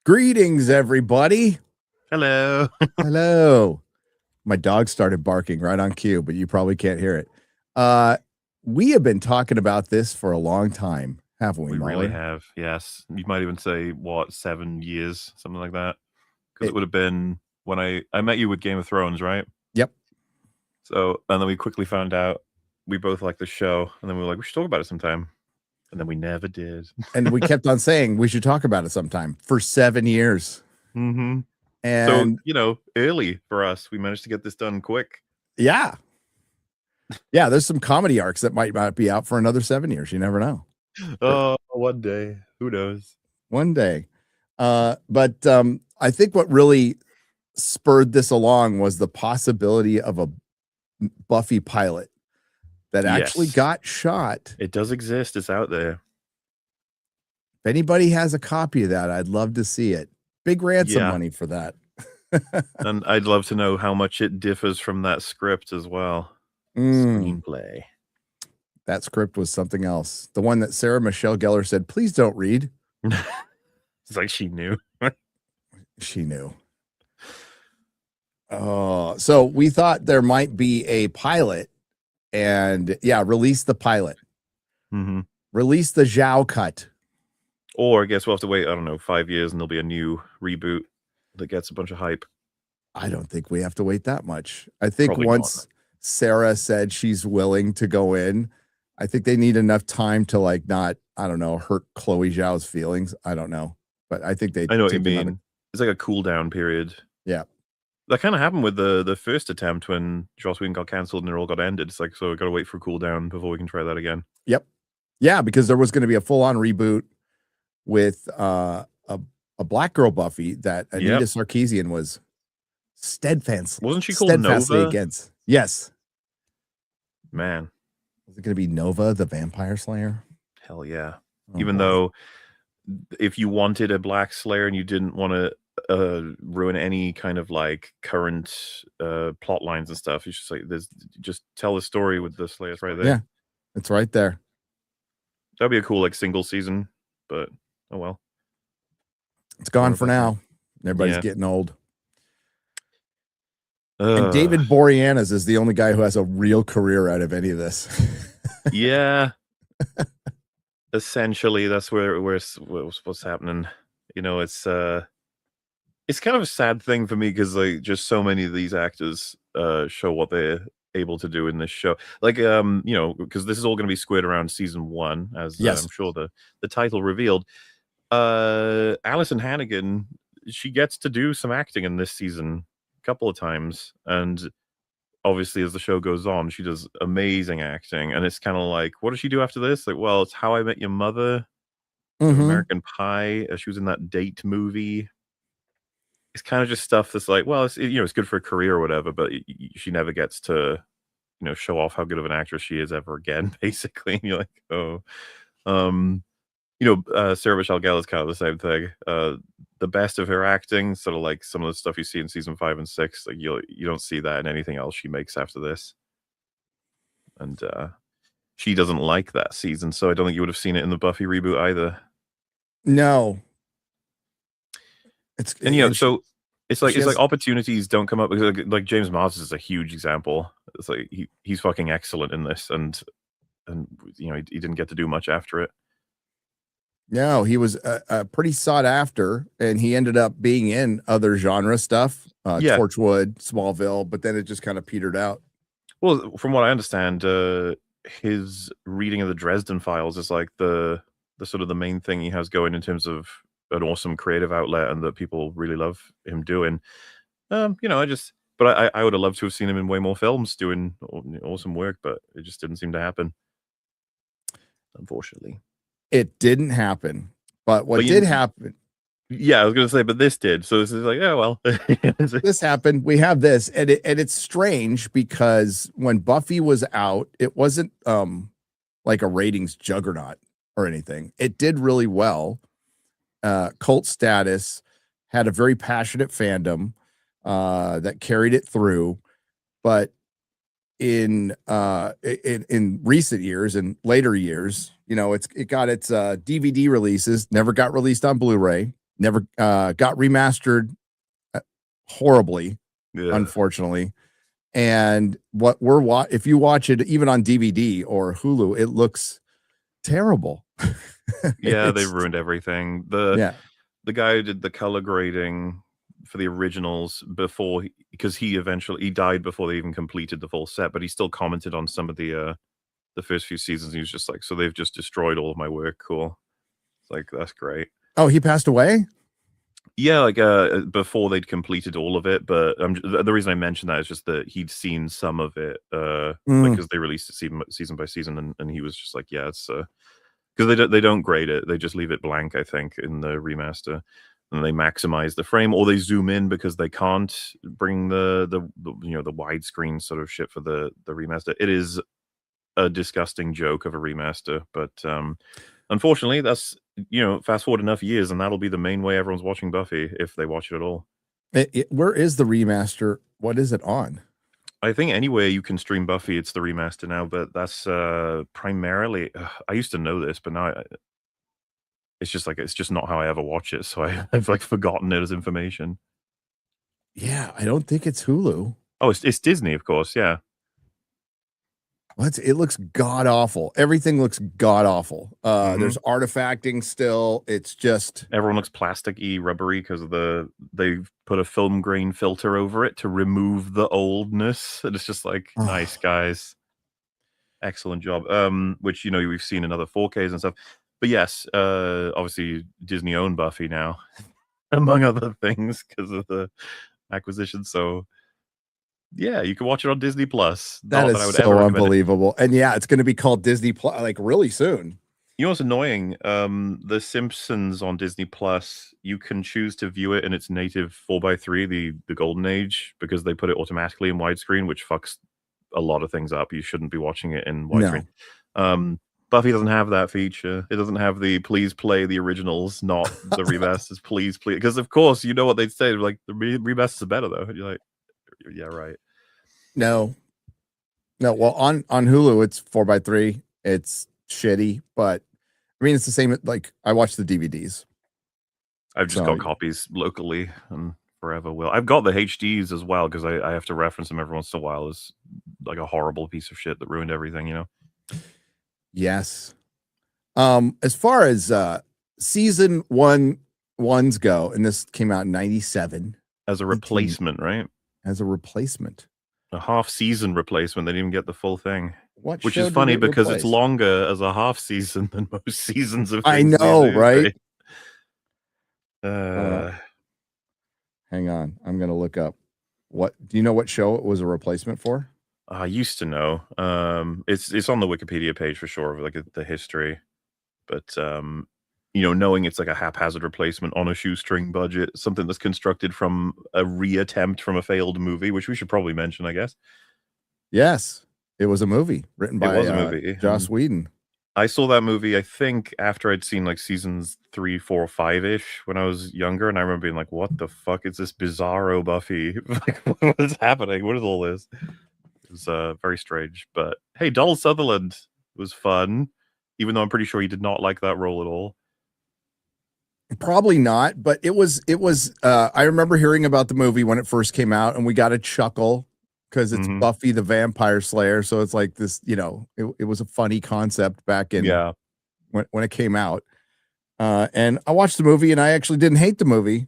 Greetings, everybody. Hello. Hello. My dog started barking right on cue, but you probably can't hear it. We have been talking about this for a long time, haven't we, We really MauLer? have, yes. You might even say, 7 years, something like that. Because it would have been when I met you with Game of Thrones, right? Yep. So, and then we quickly found out we both liked the show, and then we were like, we should talk about it sometime. And then we never did. And we kept on saying we should talk about it sometime for 7 years. Mm-hmm. And so, early for us, we managed to get this done quick. yeah, there's some comedy arcs that might not be out for another 7 years. You never know. Oh, one day. Who knows? One day. But I think what really spurred this along was the possibility of a Buffy pilot that actually got shot. It does exist. It's out there. If anybody has a copy of that, I'd love to see it. Big ransom money for that. And I'd love to know how much it differs from that script as well. Screenplay. That script was something else. The one that Sarah Michelle Gellar said, please don't read. It's like she knew. She knew. So we thought there might be a pilot and release the pilot. Mm-hmm. Release the Zhao cut. Or I guess we'll have to wait, I don't know, 5 years and there'll be a new reboot that gets a bunch of hype. I don't think we have to wait that much. I think Probably once not. Sarah said she's willing to go in, I think they need enough time to not, I don't know, hurt Chloe Zhao's feelings. I don't know. But I think I know what you mean. It's like a cool down period. Yeah. That kind of happened with the first attempt when Joss Whedon got cancelled and it all got ended. It's like, so we've got to wait for a cool down before we can try that again. Yep. Yeah, because there was going to be a full-on reboot with a black girl Buffy that Anita Sarkeesian was steadfastly. Wasn't she called Nova? Against. Yes. Man. Was it going to be Nova, the Vampire Slayer? Hell yeah. Even though if you wanted a black Slayer and you didn't want to ruin any kind of current plot lines and stuff, you should say just tell the story with the Slayers right there. Yeah, it's right there. That'd be a cool single season, but oh well. It's gone for now. Everybody's getting old. And David Boreanaz is the only guy who has a real career out of any of this. Yeah. Essentially, that's what's happening. It's kind of a sad thing for me because just so many of these actors show what they're able to do in this show. Because this is all going to be squared around season 1, as I'm sure the title revealed. Alison Hannigan, she gets to do some acting in this season a couple of times, and obviously as the show goes on, she does amazing acting, and it's kind of like, what does she do after this? It's How I Met Your Mother, American Pie. She was in that Date movie. It's kind of just stuff that's it's good for a career or whatever, but she never gets to show off how good of an actress she is ever again, basically. And you're like, oh. Sarah Michelle Gellar is kind of the same thing. The best of her acting, sort of like some of the stuff you see in season 5 and 6, you don't see that in anything else she makes after this. And she doesn't like that season, so I don't think you would have seen it in the Buffy reboot either. No. It's like opportunities don't come up because like James Marsden is a huge example. It's like he's fucking excellent in this, and he didn't get to do much after it. No, he was pretty sought after, and he ended up being in other genre stuff, Torchwood, Smallville, but then it just kind of petered out. Well, from what I understand, his reading of the Dresden Files is like the sort of the main thing he has going in terms of an awesome creative outlet, and that people really love him doing. I would have loved to have seen him in way more films doing awesome work, but it just didn't seem to happen, unfortunately. It didn't happen, but what did happen? Yeah, I was gonna say, but this did. So this is like, oh well, this happened. We have this, and it's strange because when Buffy was out, it wasn't like a ratings juggernaut or anything. It did really well. Cult status, had a very passionate fandom that carried it through, but in recent years and later years, it got its DVD releases, never got released on Blu-ray. Never got remastered horribly, Yeah. unfortunately. And what if you watch it even on DVD or Hulu, it looks terrible. Yeah, they ruined everything. Yeah. The guy who did the color grading for the originals before, because he died before they even completed the full set, but he still commented on some of the first few seasons. He was just like, so they've just destroyed all of my work. Cool. It's like, that's great. Oh, he passed away? Yeah, like before they'd completed all of it, but the reason I mentioned that is just that he'd seen some of it, because they released it season by season, and he was just like, yeah, it's because they don't grade it, they just leave it blank, I think, in the remaster, and they maximize the frame, or they zoom in because they can't bring the the widescreen sort of shit for the remaster. It is a disgusting joke of a remaster, but unfortunately, that's fast forward enough years, and that'll be the main way everyone's watching Buffy if they watch it at all. Where is the remaster? What is it on? I think anywhere you can stream Buffy, it's the remaster now, but that's primarily. I used to know this, but now it's just not how I ever watch it. So I've like forgotten it as information. Yeah, I don't think it's Hulu. Oh, it's Disney, of course. Yeah. It looks god awful. Everything looks god awful. There's artifacting still. It's just everyone looks plasticky, rubbery because they've put a film grain filter over it to remove the oldness. And it's just like, nice guys, excellent job. Which we've seen in other 4Ks and stuff. But yes, obviously Disney owned Buffy now, among other things, because of the acquisition. So yeah, you can watch it on Disney Plus. That is so unbelievable. And yeah, it's going to be called Disney Plus like really soon. You know what's annoying? The Simpsons on Disney Plus, you can choose to view it in its native 4:3, the golden age, because they put it automatically in widescreen, which fucks a lot of things up. You shouldn't be watching it in widescreen. No. Buffy doesn't have that feature. It doesn't have the please play the originals, not the remasters. Please, because of course you know what they'd say. They're like, the remasters are better though. And you're like, yeah, right. No. Well, on Hulu, it's 4:3. It's shitty, but I mean, it's the same. Like I watch the DVDs. I've just got copies locally and forever will. I've got the HDs as well because I have to reference them every once in a while as like a horrible piece of shit that ruined everything, Yes. As far as season ones go, and this came out in 97. As a replacement, right? As a replacement. A half season replacement. They didn't even get the full thing. Which is funny because it's longer as a half season than most seasons of I know, right? Hang on. I'm going to look up. Do you know what show it was a replacement for? I used to know. It's on the Wikipedia page for sure, like the history. But knowing it's like a haphazard replacement on a shoestring budget, something that's constructed from a reattempt from a failed movie, which we should probably mention, I guess. Yes, it was a movie written by Joss Whedon. I saw that movie, I think, after I'd seen like seasons 3, 4, 5-ish when I was younger, and I remember being like, "What the fuck is this bizarro Buffy? Like, what is happening? What is all this?" It was very strange. But hey, Donald Sutherland was fun, even though I'm pretty sure he did not like that role at all. Probably not, but it was I remember hearing about the movie when it first came out, and we got a chuckle because it's Buffy the Vampire Slayer, so it's like this, it was a funny concept back in when it came out. And I watched the movie, and I actually didn't hate the movie.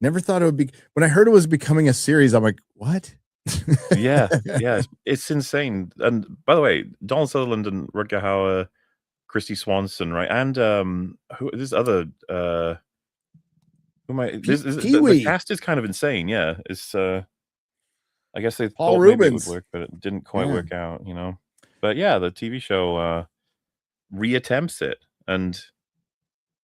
Never thought it would be. When I heard it was becoming a series, I'm like, what? yeah, it's insane. And by the way, Donald Sutherland and Rutger Hauer, Christy Swanson, right? And who this other who am I? The cast is kind of insane. Yeah, it's I guess they Paul thought Rubens. maybe it would work, but it didn't quite work out, But yeah, the TV show reattempts it, and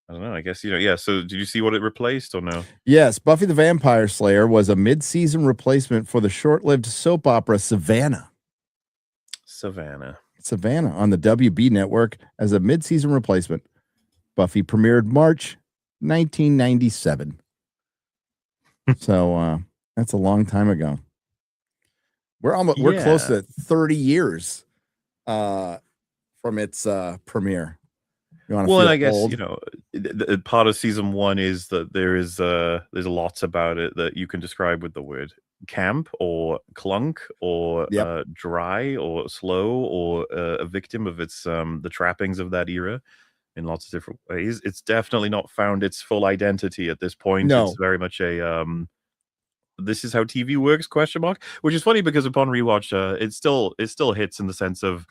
I don't know. I guess yeah. So did you see what it replaced or no? Yes, Buffy the Vampire Slayer was a mid-season replacement for the short-lived soap opera Savannah. Savannah on the WB network as a mid-season replacement. Buffy premiered March 1997. So that's a long time ago. We're close to 30 years from its premiere. Well, and I guess part of season 1 is that there's lots about it that you can describe with the word camp or clunk or Yep. dry or slow or a victim of its the trappings of that era in lots of different ways. It's definitely not found its full identity at this point. It's No. very much a this is how TV works, question mark, which is funny because upon rewatch it still hits in the sense of,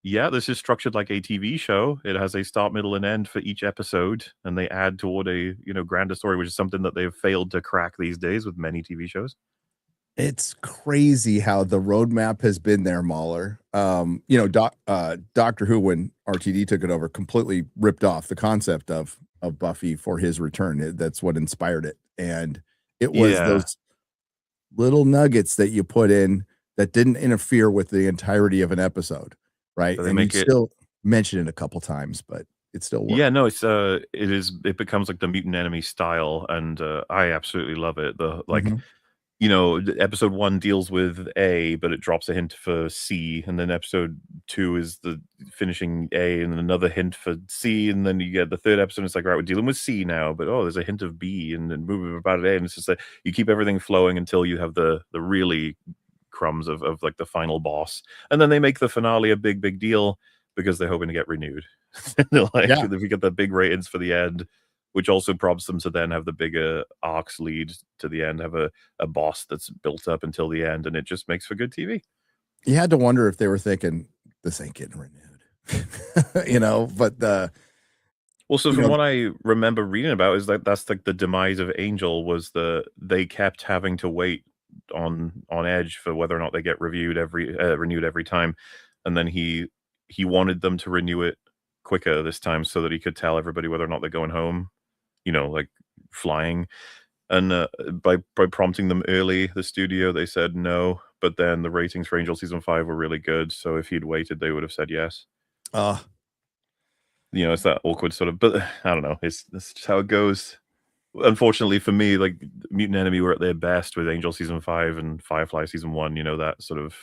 yeah, this is structured like a TV show. It has a start, middle, and end for each episode, and they add toward a grander story, which is something that they've failed to crack these days with many TV shows. It's crazy how the roadmap has been there, MauLer. Doctor Who, when RTD took it over, completely ripped off the concept of Buffy for his return. That's what inspired it. And it was Yeah. those little nuggets that you put in that didn't interfere with the entirety of an episode, right? So they And you make it still mention it a couple times, but it still works. Yeah, no, it becomes like the mutant enemy style, and I absolutely love it. The Mhm. episode 1 deals with A, but it drops a hint for C, and then episode 2 is the finishing A, and then another hint for C, and then you get the third episode. And it's like, right, we're dealing with C now, but there's a hint of B, and then moving about it A, and it's just like you keep everything flowing until you have the really crumbs of like the final boss, and then they make the finale a big deal because they're hoping to get renewed. They're like, Yeah. if we get the big ratings for the end, which also prompts them to then have the bigger arcs lead to the end, have a boss that's built up until the end, and it just makes for good TV. You had to wonder if they were thinking this ain't getting renewed, but Well, so from what I remember reading about is that's like the demise of Angel was they kept having to wait on edge for whether or not they get renewed every time, and then he wanted them to renew it quicker this time so that he could tell everybody whether or not they're going home, like flying. And by prompting them early, the studio, they said no, but then the ratings for Angel season 5 were really good, so if he'd waited, they would have said yes. It's that awkward sort of, but I don't know. That's just how it goes. Unfortunately for me, like Mutant Enemy were at their best with Angel season 5 and Firefly season 1. That sort of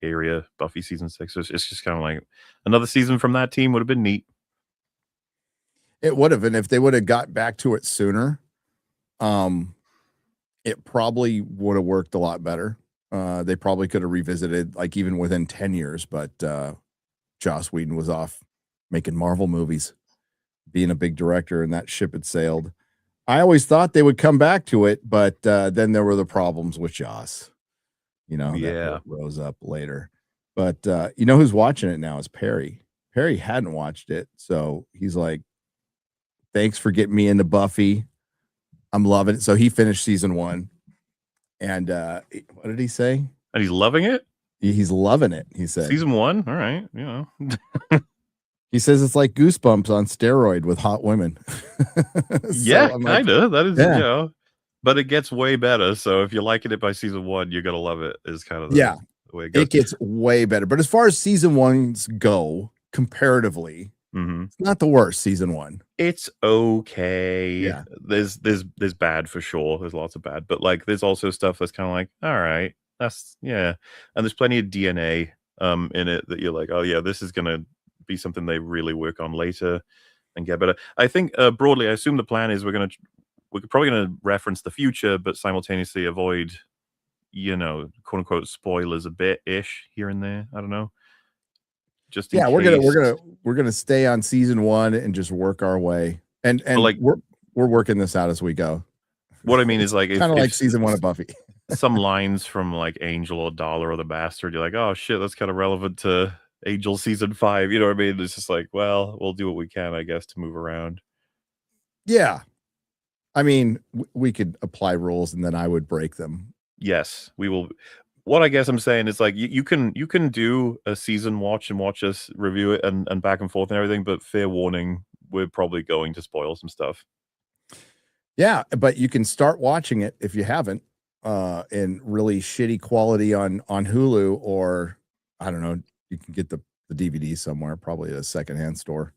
area. Buffy season 6. So it's just kind of like another season from that team would have been neat. It would have, and if they would have got back to it sooner, it probably would have worked a lot better. They probably could have revisited, like even within 10 years, but Joss Whedon was off making Marvel movies, being a big director, and that ship had sailed. I always thought they would come back to it, but then there were the problems with Joss, that rose up later. But who's watching it now is Perry. Perry hadn't watched it, so he's like, thanks for getting me into Buffy. I'm loving it. So he finished season 1. And what did he say? And he's loving it? He's loving it, he said. Season 1? All right. He says it's like Goosebumps on steroid with hot women. Yeah, kind of. That is, but it gets way better. So if you're liking it by season 1, you're going to love it, is kind of the way it goes. It gets way better. But as far as season 1s go, comparatively, it's not the worst season 1. It's okay. Yeah. There's bad for sure. There's lots of bad, but like there's also stuff that's kind of like, all right, and there's plenty of DNA in it that you're like, oh yeah, this is gonna be something they really work on later and get better. I think broadly, I assume the plan is we're probably gonna reference the future, but simultaneously avoid, quote unquote spoilers a bit ish here and there. I don't know. Just in case. we're gonna stay on season 1 and just work our way, and like we're working this out as we go. What I mean is like kind of like season 1 of Buffy. Some lines from like Angel or Dollar or the Bastard, you're like, oh shit, that's kind of relevant to Angel season 5. You know what I mean? It's just like, well, we'll do what we can, I guess, to move around. Yeah, I mean, we could apply rules and then I would break them. Yes, we will. What I guess I'm saying is like you can do a season watch and watch us review it and back and forth and everything, but fair warning, we're probably going to spoil some stuff. Yeah, but you can start watching it if you haven't in really shitty quality on Hulu, or I don't know, you can get the DVD somewhere, probably at a secondhand store.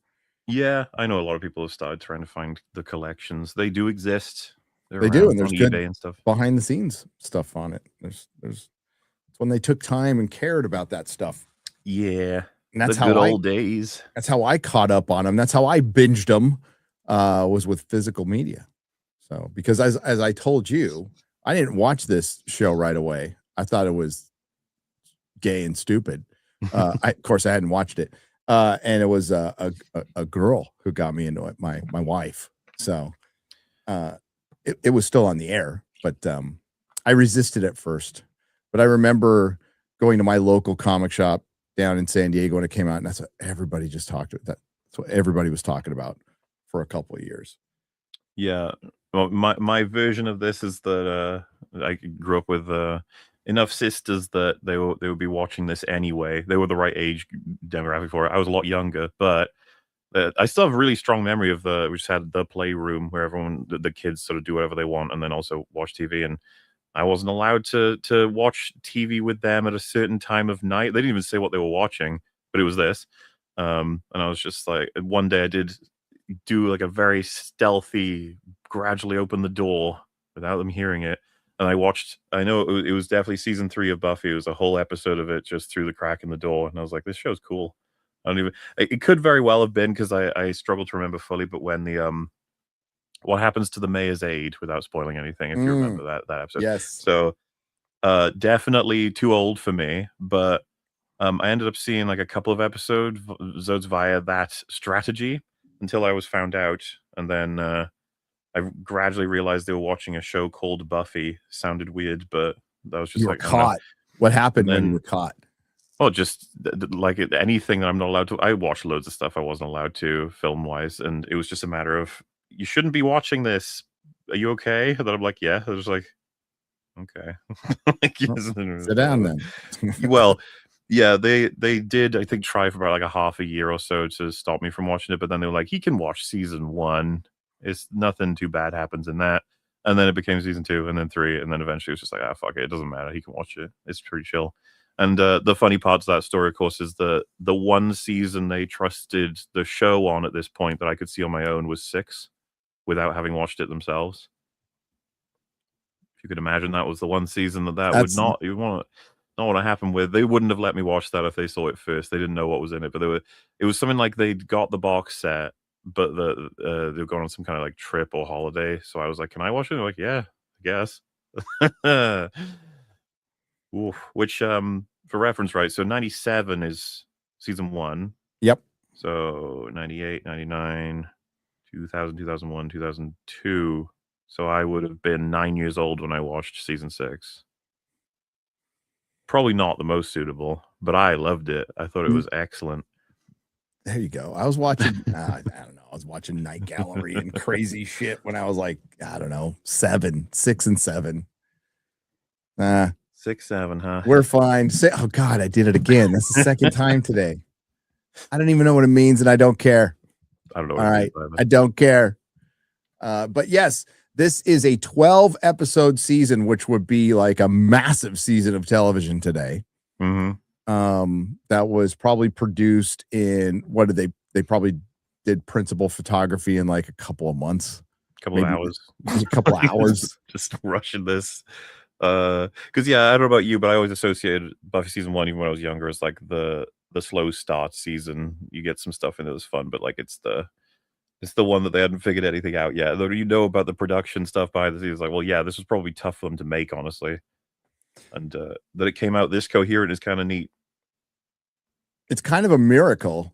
Yeah, I know a lot of people have started trying to find the collections. They do exist. They do, and there's good eBay and stuff. Behind the scenes stuff on it. There's it's when they took time and cared about that stuff. Yeah, and that's the good old days. That's how I caught up on them. That's how I binged them was with physical media. So because as I told you, I didn't watch this show right away. I thought it was gay and stupid. Of course I hadn't watched it. And it was a girl who got me into it, my wife. So it was still on the air, but I resisted at first. But I remember going to my local comic shop down in San Diego when it came out, and that's what everybody just talked about. That's what everybody was talking about for a couple of years. Yeah. Well, my version of this is that I grew up with enough sisters that they would be watching this anyway. They were the right age demographic for it. I was a lot younger, but I still have a really strong memory of we just had the playroom where everyone, the kids sort of do whatever they want and then also watch TV. And I wasn't allowed to watch TV with them at a certain time of night. They didn't even say what they were watching, but it was this. And I was just like, one day I did do like a very stealthy, gradually open the door without them hearing it. And I watched, I know it was definitely season 3 of Buffy. It was a whole episode of it just through the crack in the door. And I was like, this show's cool. I don't even, it could very well have been because I struggle to remember fully, but when the, what happens to the mayor's aide without spoiling anything, if you remember that episode. Yes. So definitely too old for me, but I ended up seeing like a couple of episodes via that strategy until I was found out. And then I gradually realized they were watching a show called Buffy. Sounded weird, but that was just you were like caught. What happened when you were caught? Well, just like anything that I'm not allowed to. I watched loads of stuff I wasn't allowed to film wise, and it was just a matter of you shouldn't be watching this. Are you okay? And then I'm like, yeah. I was like, okay. Like, sit down then. Well, yeah, they did, I think, try for about like a half a year or so to stop me from watching it, but then they were like, he can watch season 1. It's nothing too bad happens in that. And then it became season 2 and then 3, and then eventually it was just like, fuck it doesn't matter. He can watch it. It's pretty chill. And the funny part of that story, of course, is the one season they trusted the show on at this point that I could see on my own was 6 without having watched it themselves. If you could imagine, that was the one season that would not want to happen with. They wouldn't have let me watch that if they saw it first. They didn't know what was in it, but it was something like they'd got the box set, but they were going on some kind of like trip or holiday. So I was like, can I watch it? They're like, yeah, I guess. Oof. Which for reference, right? So 97 is season 1. Yep. So 98, 99, 2000, 2001, 2002. So I would have been 9 years old when I watched season 6. Probably not the most suitable, but I loved it. I thought it was excellent. There you go. I was watching, I don't know. I was watching Night Gallery and crazy shit when I was like, I don't know, 6 and 7. 6, 7, huh? We're fine. Oh God, I did it again. That's the second time today. I don't even know what it means, and I don't care. I don't know. All right, I don't care. But yes, this is a 12 episode season, which would be like a massive season of television today. That was probably produced in, what did they probably did principal photography in like a couple of months, a couple of hours. Just rushing this. Because yeah, I don't know about you, but I always associated Buffy season 1, even when I was younger, as like the slow start season. You get some stuff in it that's fun, but like it's the one that they hadn't figured anything out yet. Though you know about the production stuff behind the scenes, like, well, yeah, this was probably tough for them to make, honestly. And that it came out this coherent is kind of neat. It's kind of a miracle,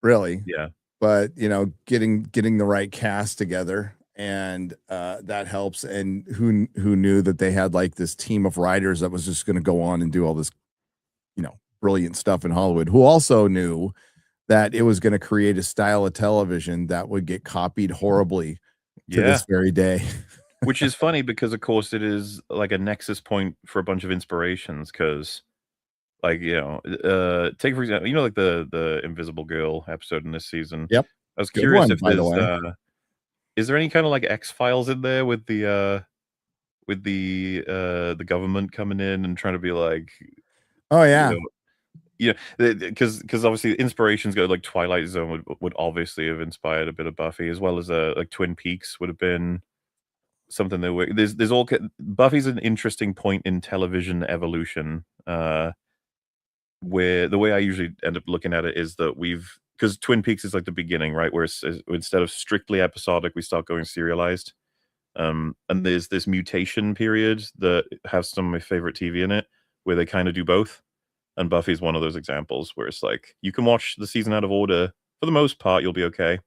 really. Yeah. But you know, getting the right cast together, and that helps. And who knew that they had like this team of writers that was just going to go on and do all this, you know, brilliant stuff in Hollywood, who also knew that it was going to create a style of television that would get copied horribly to this very day. Which is funny because, of course, it is like a nexus point for a bunch of inspirations. Because, like, you know, take for example, you know, like the Invisible Girl episode in this season. Yep. I was curious if there's is there any kind of like X-Files in there with the government coming in and trying to be like, oh yeah, you know, because obviously inspirations go like Twilight Zone would obviously have inspired a bit of Buffy, as well as like Twin Peaks would have been something that there's all. Buffy's an interesting point in television evolution, where the way I usually end up looking at it is that we've because Twin Peaks is like the beginning, right? Where instead of strictly episodic, we start going serialized. And there's this mutation period that has some of my favorite TV in it, where they kind of do both. And Buffy's one of those examples where it's like you can watch the season out of order for the most part, you'll be okay,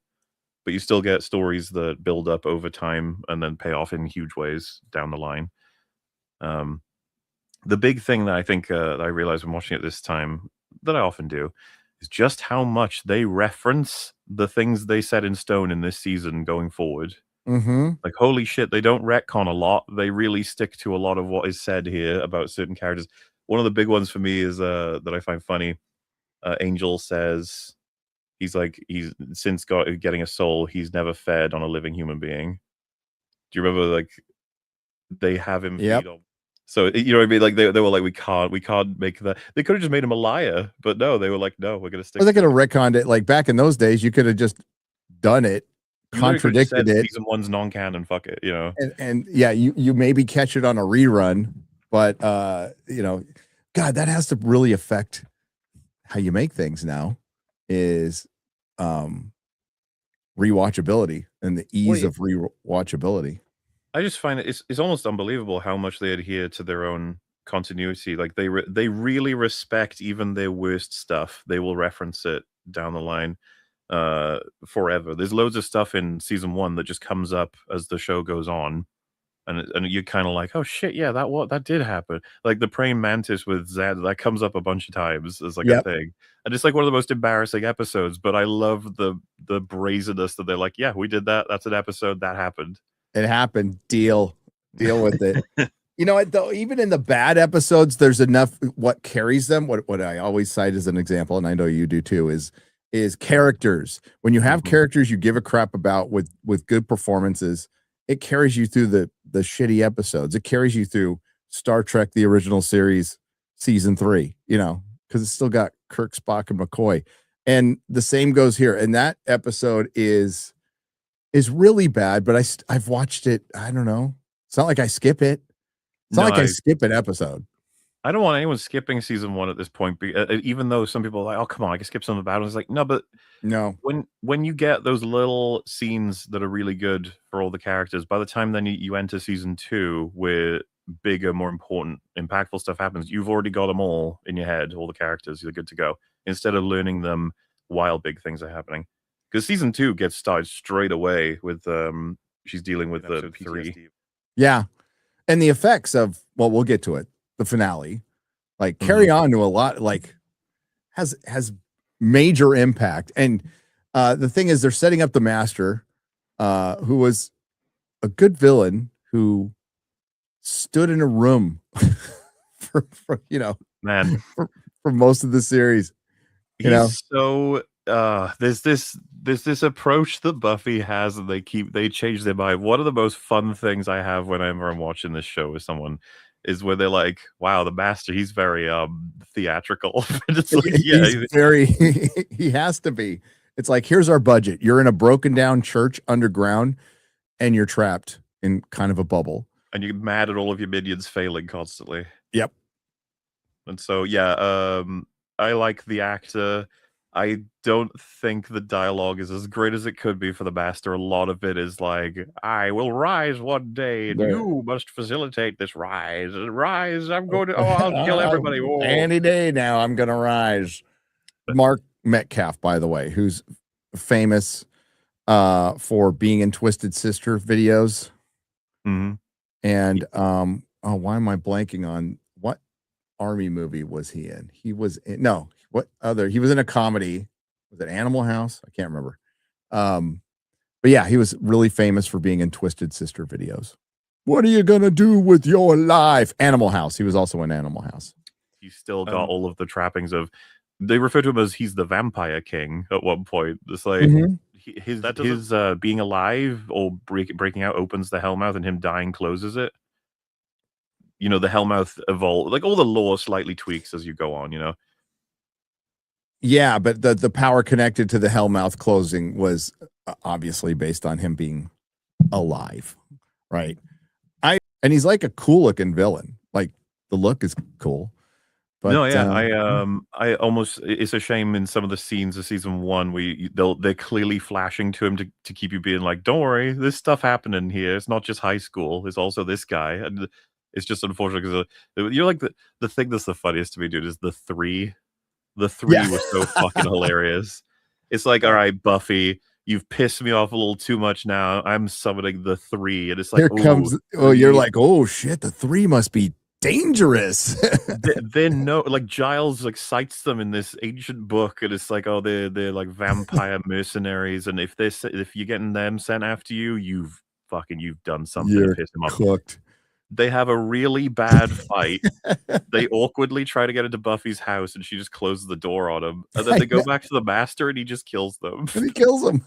but you still get stories that build up over time and then pay off in huge ways down the line. The big thing that I think that I realized when watching it this time, that I often do, is just how much they reference the things they set in stone in this season going forward. Mm-hmm. Like, holy shit, they don't retcon a lot. They really stick to a lot of what is said here about certain characters. One of the big ones for me is that I find funny. Angel says he's since getting a soul, he's never fed on a living human being. Do you remember, like, they have him Yep. feed on? So you know what I mean? Like they were like, we can't make that. They could have just made him a liar, but no, they were like, no, we're gonna stick. Well, they could have retconned it. Like back in those days, you could have just done it, contradicted it. Season 1's non-canon. Fuck it, you know. And yeah, you maybe catch it on a rerun, but you know, God, that has to really affect how you make things now. Is rewatchability and the ease of rewatchability. I just find it's almost unbelievable how much they adhere to their own continuity. Like they really respect even their worst stuff. They will reference it down the line forever. There's loads of stuff in season 1 that just comes up as the show goes on, and you're kind of like, oh shit, yeah, that did happen. Like the praying mantis with Zed, that comes up a bunch of times as like a thing, and it's like one of the most embarrassing episodes. But I love the brazenness that they're like, yeah, we did that. That's an episode that happened. It happened. Deal with it. You know what, though, even in the bad episodes, there's enough what carries them. What I always cite as an example, and I know you do too, is characters. When you have characters you give a crap about with good performances, it carries you through the shitty episodes. It carries you through Star Trek, the original series, season 3, you know, because it's still got Kirk, Spock, and McCoy. And the same goes here. And that episode is really bad, but I've watched it. I don't know. It's not like I skip it. It's not like I skip an episode. I don't want anyone skipping season 1 at this point, even though some people are like, oh, come on, I can skip some of the bad ones. It's like, no, but no. When you get those little scenes that are really good for all the characters, by the time then you enter season 2, where bigger, more important, impactful stuff happens, you've already got them all in your head, all the characters, you're good to go, instead of learning them while big things are happening. Because season 2 gets started straight away with she's dealing with the PTSD. Yeah. And the effects of, well, we'll get to it, the finale, like carry on to a lot, like has major impact. And the thing is, they're setting up the Master, who was a good villain who stood in a room for you know, man, for most of the series. You know, so there's this approach that Buffy has, and they change their mind. One of the most fun things I have whenever I'm watching this show with someone is where they're like, wow, the Master, he's very theatrical. It's like, yeah, he's very he has to be. It's like, here's our budget. You're in a broken down church underground, and you're trapped in kind of a bubble. And you're mad at all of your minions failing constantly. Yep. And so, yeah, I like the actor. I don't think the dialogue is as great as it could be for the Master. A lot of it is like, I will rise one day, and you must facilitate this rise. Rise, I'm going to, I'll kill everybody. Any day now, I'm going to rise. Mark Metcalf, by the way, who's famous for being in Twisted Sister videos. And, why am I blanking on what army movie was he in? He was in, he was in a comedy. Was it Animal House? I can't remember. But yeah, he was really famous for being in Twisted Sister videos. What are you gonna do with your life? Animal House. He was also in Animal House. He's still got all of the trappings of, they refer to him as he's the vampire king at one point. It's like his being alive or breaking out opens the Hellmouth, and him dying closes it. You know, the Hellmouth evolve, like all the lore slightly tweaks as you go on, you know. Yeah, but the power connected to the Hellmouth closing was obviously based on him being alive, right? And he's like a cool looking villain. Like the look is cool. But no, yeah, I almost it's a shame in some of the scenes of season 1 they're clearly flashing to him to keep you being like, don't worry, there's stuff happening here. It's not just high school. It's also this guy, and it's just unfortunate because you're like the thing that's the funniest to me, dude, is the three. The three yeah. was so fucking hilarious. It's like, all right, Buffy, you've pissed me off a little too much now. I'm summoning the three, and it's like, Here oh, comes. Oh, you're three. like, oh shit, the 3 must be dangerous. Then no, like Giles like cites them in this ancient book, and it's like, oh, they're like vampire mercenaries, and if you're getting them sent after you, you've done something to You're piss them off. cooked. They have a really bad fight. They awkwardly try to get into Buffy's house, and she just closes the door on him. And then they go back to the master, and he just kills them. And he kills him.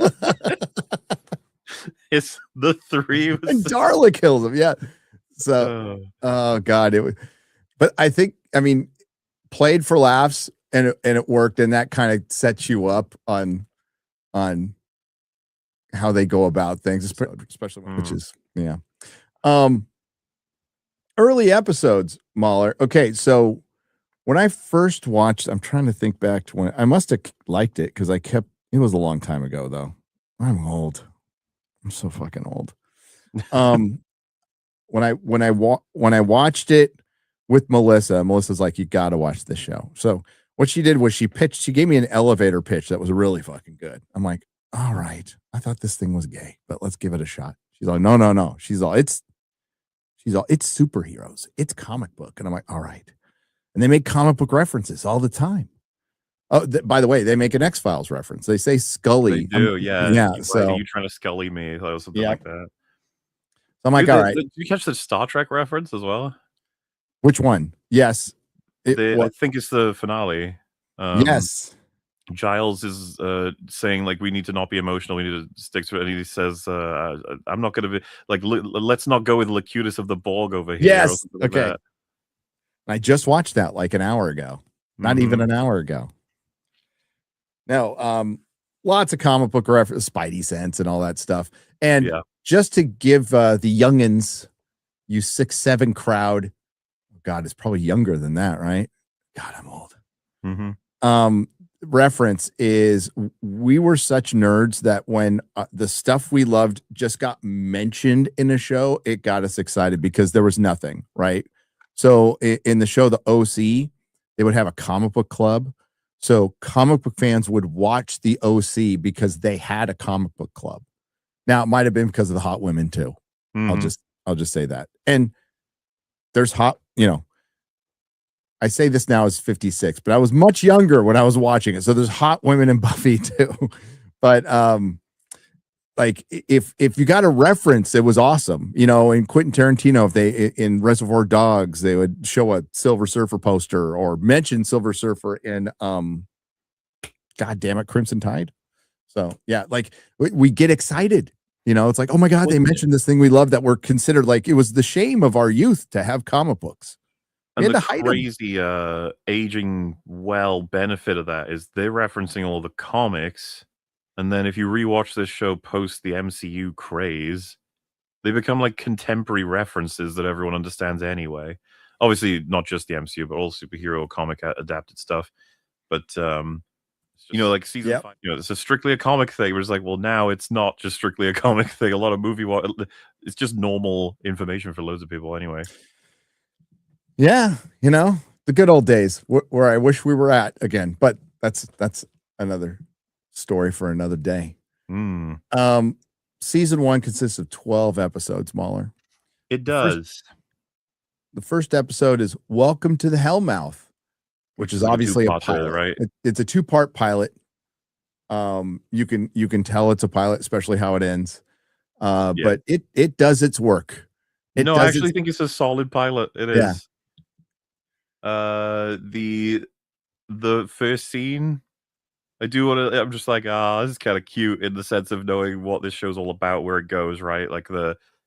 It's the 3 And was Darla kills him. Yeah. So, oh god, it was. But I think, I mean, played for laughs, and it worked, and that kind of sets you up on how they go about things, especially which is yeah. Early episodes, MauLer. Okay, so when I first watched, I'm trying to think back to when I must have liked it because it was a long time ago though. I'm old. I'm so fucking old. When I watched it with Melissa's like, you got to watch this show. So what she did was she gave me an elevator pitch that was really fucking good. I'm like, all right, I thought this thing was gay, but let's give it a shot. She's like, no. She's all, it's superheroes. It's comic book. And I'm like, all right. And they make comic book references all the time. Oh, by the way, they make an X-Files reference. They say Scully. They do, yeah. Yeah. So you trying to Scully me or something like that. So I'm like, all right. Did you catch the Star Trek reference as well? Which one? Yes. I think it's the finale. Yes. Giles is saying like we need to not be emotional, we need to stick to it, and he says I'm not going to be like let's not go with Locutus of the Borg over here. Yes. Okay. Like I just watched that like an hour ago. Not even an hour ago. No, lots of comic book reference, Spidey sense and all that stuff. And just to give the youngins, you 6'7" crowd, God, it's probably younger than that, right? God, I'm old. Reference is we were such nerds that when the stuff we loved just got mentioned in a show, it got us excited because there was nothing, right? So in the show, the OC, they would have a comic book club. So comic book fans would watch the OC because they had a comic book club. Now it might have been because of the hot women too. I'll just say that. And there's hot, I say this now as 56, but I was much younger when I was watching it. So there's hot women in Buffy too. But like if you got a reference, it was awesome. In Quentin Tarantino, if they in Reservoir Dogs, they would show a Silver Surfer poster or mention Silver Surfer in God damn it, Crimson Tide. So yeah, like we get excited. It's like, oh my God, they mentioned this thing we love that we're considered like it was the shame of our youth to have comic books. And the crazy aging well benefit of that is they're referencing all the comics, and then if you rewatch this show post the MCU craze, they become like contemporary references that everyone understands anyway. Obviously, not just the MCU, but all superhero comic adapted stuff. But like season 5, it's a strictly a comic thing. Where it's like, well, now it's not just strictly a comic thing. A lot of it's just normal information for loads of people anyway. Yeah, the good old days where I wish we were at again, but that's another story for another day. Season 1 consists of 12 episodes, MauLer. It does. The first episode is Welcome to the Hellmouth, which is obviously a pilot, right? It's a 2-part pilot. You can tell it's a pilot, especially how it ends. But it does its work. I actually think it's a solid pilot. It is. The first scene, I'm just like, this is kind of cute in the sense of knowing what this show's all about, where it goes, right? Like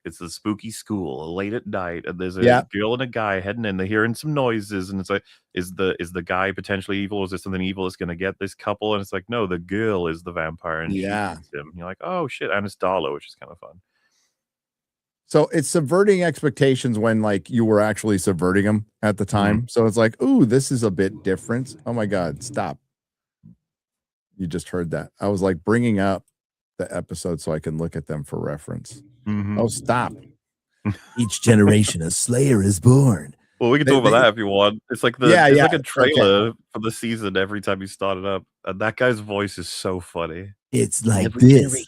it's the spooky school late at night, and there's a girl and a guy heading in. They're hearing some noises, and it's like, is the guy potentially evil? Is there something evil that's going to get this couple? And it's like, no, the girl is the vampire, and she eats him. You're like, oh shit, and it's Darla, which is kind of fun. So it's subverting expectations when like you were actually subverting them at the time. So it's like, ooh, this is a bit different. Oh my God, stop. You just heard that. I was like bringing up the episode so I can look at them for reference. Oh, stop. Each generation a Slayer is born. Well, we can talk about that if you want. It's like it's like a trailer for the season every time you start it up. And that guy's voice is so funny. It's like this.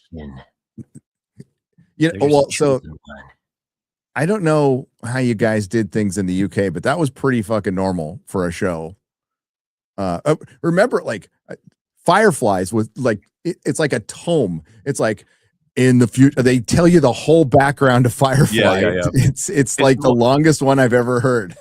Yeah, well, so I don't know how you guys did things in the UK, but that was pretty fucking normal for a show. Remember, like Fireflies was like it's like a tome. It's like in the future they tell you the whole background of Firefly. Yeah. It's like the longest one I've ever heard.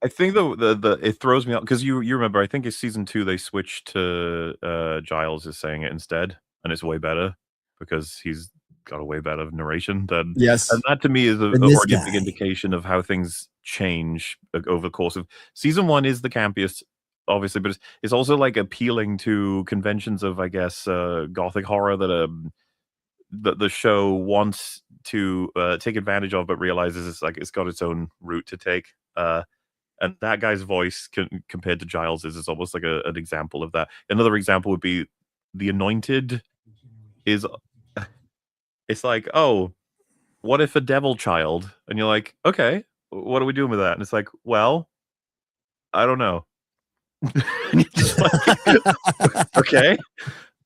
I think the it throws me out because you remember I think it's season 2 they switched to Giles is saying it instead, and it's way better because he's got a way better narration than yes, and that to me is a already a big indication of how things change over the course of season 1 is the campiest obviously, but it's also like appealing to conventions of I guess gothic horror that the show wants to take advantage of, but realizes it's like it's got its own route to take. And that guy's voice compared to Giles's is almost like an example of that. Another example would be The Anointed. It's like, oh, what if a devil child? And you're like, okay, what are we doing with that? And it's like, well, I don't know. And you're just like, okay.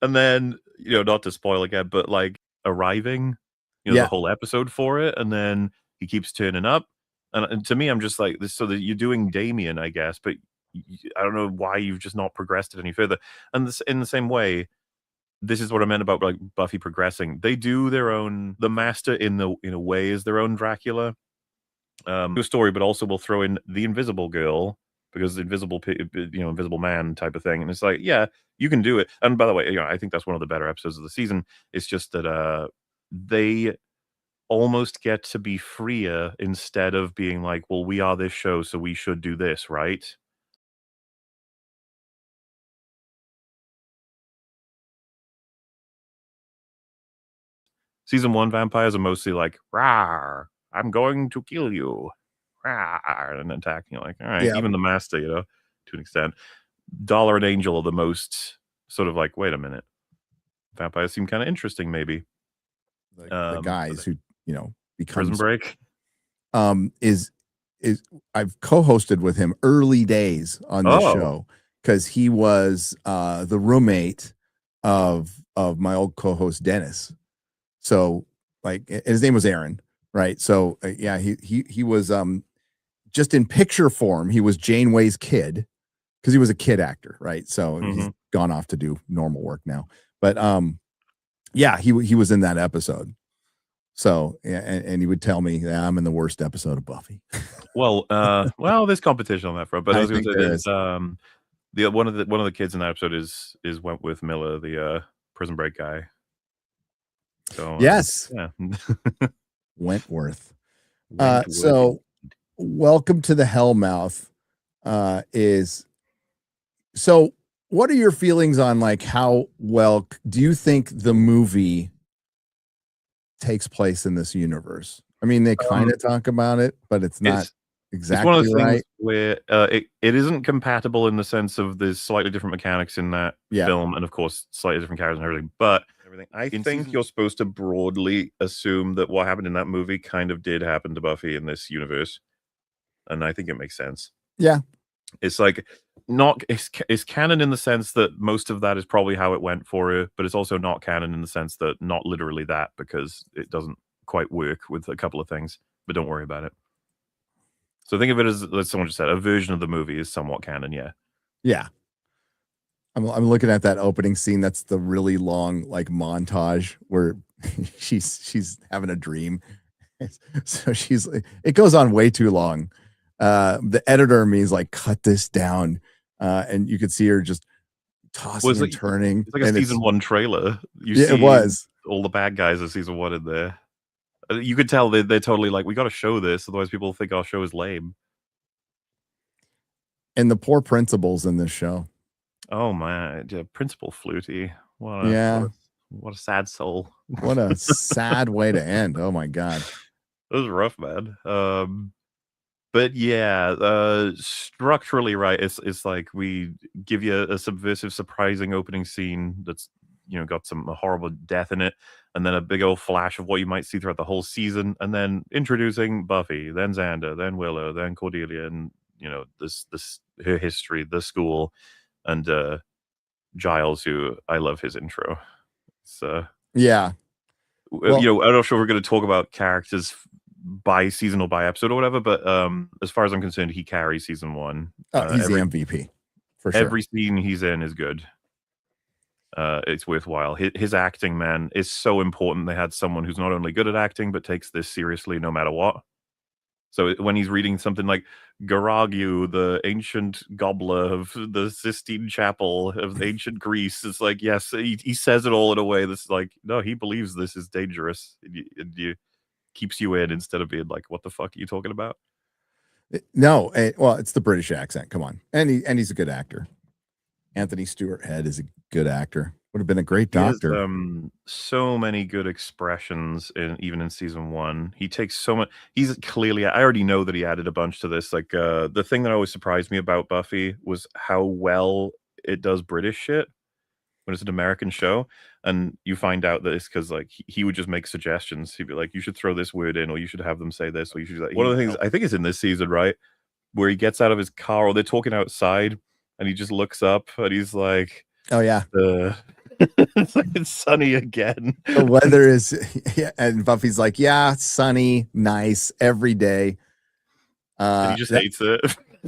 And then, not to spoil again, but like arriving, the whole episode for it, and then he keeps turning up, and to me, I'm just like this. So that you're doing Damien, I guess, but I don't know why you've just not progressed it any further. And this, in the same way, this is what I meant about like Buffy progressing. They do their own. The Master, in a way, is their own Dracula, story, but also will throw in the Invisible Girl. Because invisible man type of thing, and it's like, yeah, you can do it. And by the way, I think that's one of the better episodes of the season. It's just that they almost get to be freer instead of being like, well, we are this show, so we should do this, right? Season 1 vampires are mostly like, rawr, I'm going to kill you, rawr, and attacking. Like, all right, even the Master, to an extent. Dollar and Angel are the most sort of like, wait a minute, vampires seem kind of interesting, maybe. The guys who becomes Prison Break is I've co-hosted with him early days on this show because he was the roommate of my old co-host Dennis. So like his name was Aaron, right? So he was just in picture form he was Janeway's kid. Because he was a kid actor, right? So he's gone off to do normal work now. But he was in that episode. So and he would tell me that I'm in the worst episode of Buffy. Well, there's competition on that front. But I was going to say one of the kids in that episode is Wentworth Miller, the Prison Break guy. So yes, Wentworth. So welcome to the Hellmouth is. So what are your feelings on like how well do you think the movie takes place in this universe? I mean, they kind of talk about it, but it's not exactly it's one of those right. Things where it isn't compatible in the sense of there's slightly different mechanics in that film, and of course slightly different characters and everything. But I think you're supposed to broadly assume that what happened in that movie kind of did happen to Buffy in this universe, and I think it makes sense. Yeah. It's like it's canon in the sense that most of that is probably how it went for her, but it's also not canon in the sense that not literally that, because it doesn't quite work with a couple of things, but don't worry about it. So think of it as someone just said, a version of the movie is somewhat canon. Yeah. I'm looking at that opening scene. That's the really long like montage where she's having a dream. So it goes on way too long. The editor in me is like, cut this down. And you could see her just tossing and turning. It's like a season 1 trailer. It was all the bad guys of season 1 in there. You could tell they're totally like, we got to show this, otherwise people think our show is lame. And the poor principals in this show. Oh man, Principal Flutie. What a sad soul. What a sad way to end. Oh my god. It was rough, man. But yeah, structurally right. It's like we give you a subversive, surprising opening scene that's got some horrible death in it, and then a big old flash of what you might see throughout the whole season, and then introducing Buffy, then Xander, then Willow, then Cordelia, and this her history, the school, and Giles, who I love his intro. So yeah. Well, I'm not sure we're going to talk about characters by season or by episode or whatever, but as far as I'm concerned, he carries season 1. He's the MVP for sure. Every scene he's in is good. It's worthwhile. His acting, man, is so important. They had someone who's not only good at acting but takes this seriously no matter what. So when he's reading something like Garagu, the ancient gobbler of the Sistine Chapel of ancient Greece, it's like, yes, he says it all in a way that's like, no, he believes this is dangerous. And you keeps you in instead of being like, what the fuck are you talking about? No, well, it's the British accent. Come on. And he's a good actor. Anthony Stewart Head is a good actor. Would have been a great doctor. He has, so many good expressions even in season 1. He takes so much. He's clearly. I already know that he added a bunch to this. Like the thing that always surprised me about Buffy was how well it does British shit when it's an American show, and you find out that it's because like he would just make suggestions. He'd be like, "You should throw this word in, or you should have them say this, or you should." Like, one of the things I think is in this season, right, where he gets out of his car, or they're talking outside, and he just looks up, and he's like, "Oh yeah." It's like it's sunny again. The weather is, yeah, and Buffy's like, yeah, sunny, nice every day. And he just hates it.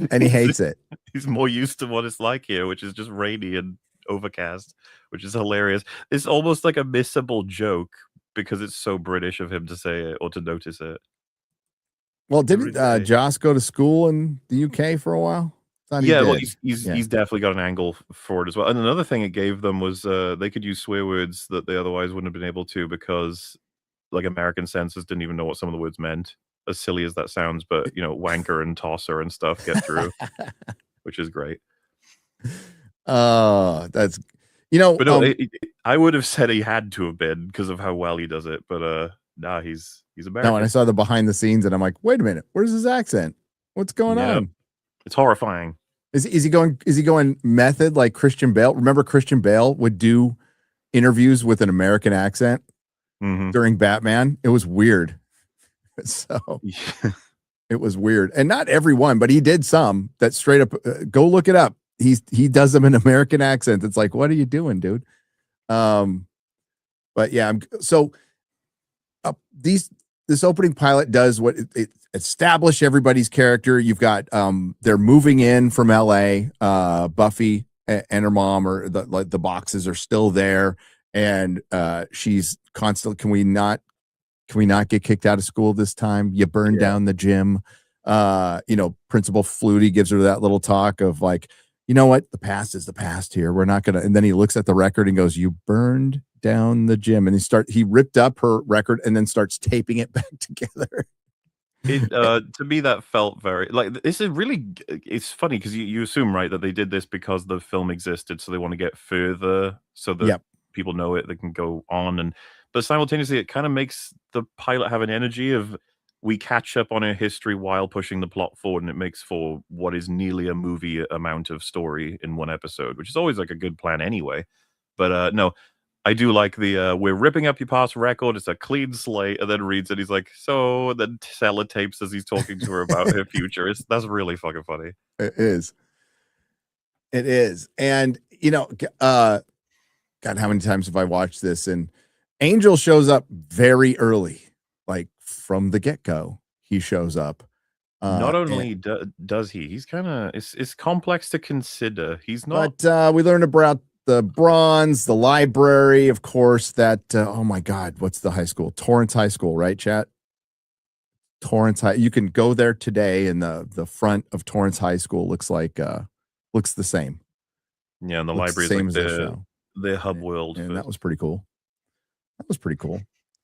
And he hates it. He's more used to what it's like here, which is just rainy and overcast, which is hilarious. It's almost like a missable joke because it's so British of him to say it or to notice it. Well, didn't Joss go to school in the UK for a while? Yeah, well, he's definitely got an angle for it as well. And another thing it gave them was they could use swear words that they otherwise wouldn't have been able to because, like, American censors didn't even know what some of the words meant. As silly as that sounds, but wanker and tosser and stuff get through, which is great. That's But no, I would have said he had to have been because of how well he does it. But nah, he's American. No, and I saw the behind the scenes, and I'm like, wait a minute, where's his accent? What's going on? It's horrifying. Is he going method like Christian Bale? Remember Christian Bale would do interviews with an American accent during Batman? It was weird. So it was weird. And not everyone, but he did some that straight up go look it up. He does them in American accent. It's like, what are you doing, dude? But yeah, this opening pilot does what it establish everybody's character. You've got they're moving in from LA. Buffy and her mom, or the boxes are still there, and she's constantly, can we not get kicked out of school this time? You burned down the gym. Principal Flutie gives her that little talk of like, you know what, the past is the past here. We're not gonna. And then he looks at the record and goes, "You burned down the gym," and he ripped up her record and then starts taping it back together. To me, that felt very like this is really. It's funny because you assume, right, that they did this because the film existed, so they want to get further, so that people know it, they can go on, but simultaneously, it kind of makes the pilot have an energy of we catch up on our history while pushing the plot forward, and it makes for what is nearly a movie amount of story in one episode, which is always like a good plan anyway. But no. I do like the we're ripping up your past record. It's a clean slate, and then reads it. He's like, so then sellotapes as he's talking to her about her future. That's really fucking funny. It is. And God, how many times have I watched this? And Angel shows up very early, like from the get-go. He shows up. Not only does he's kind of it's complex to consider. He's not. But we learned about the bronze, the library, of course, that, oh my God, what's the high school? Torrance High School, right, chat? Torrance High. You can go there today, and the front of Torrance High School looks the same. Yeah, and the library is like the hub world. And that was pretty cool.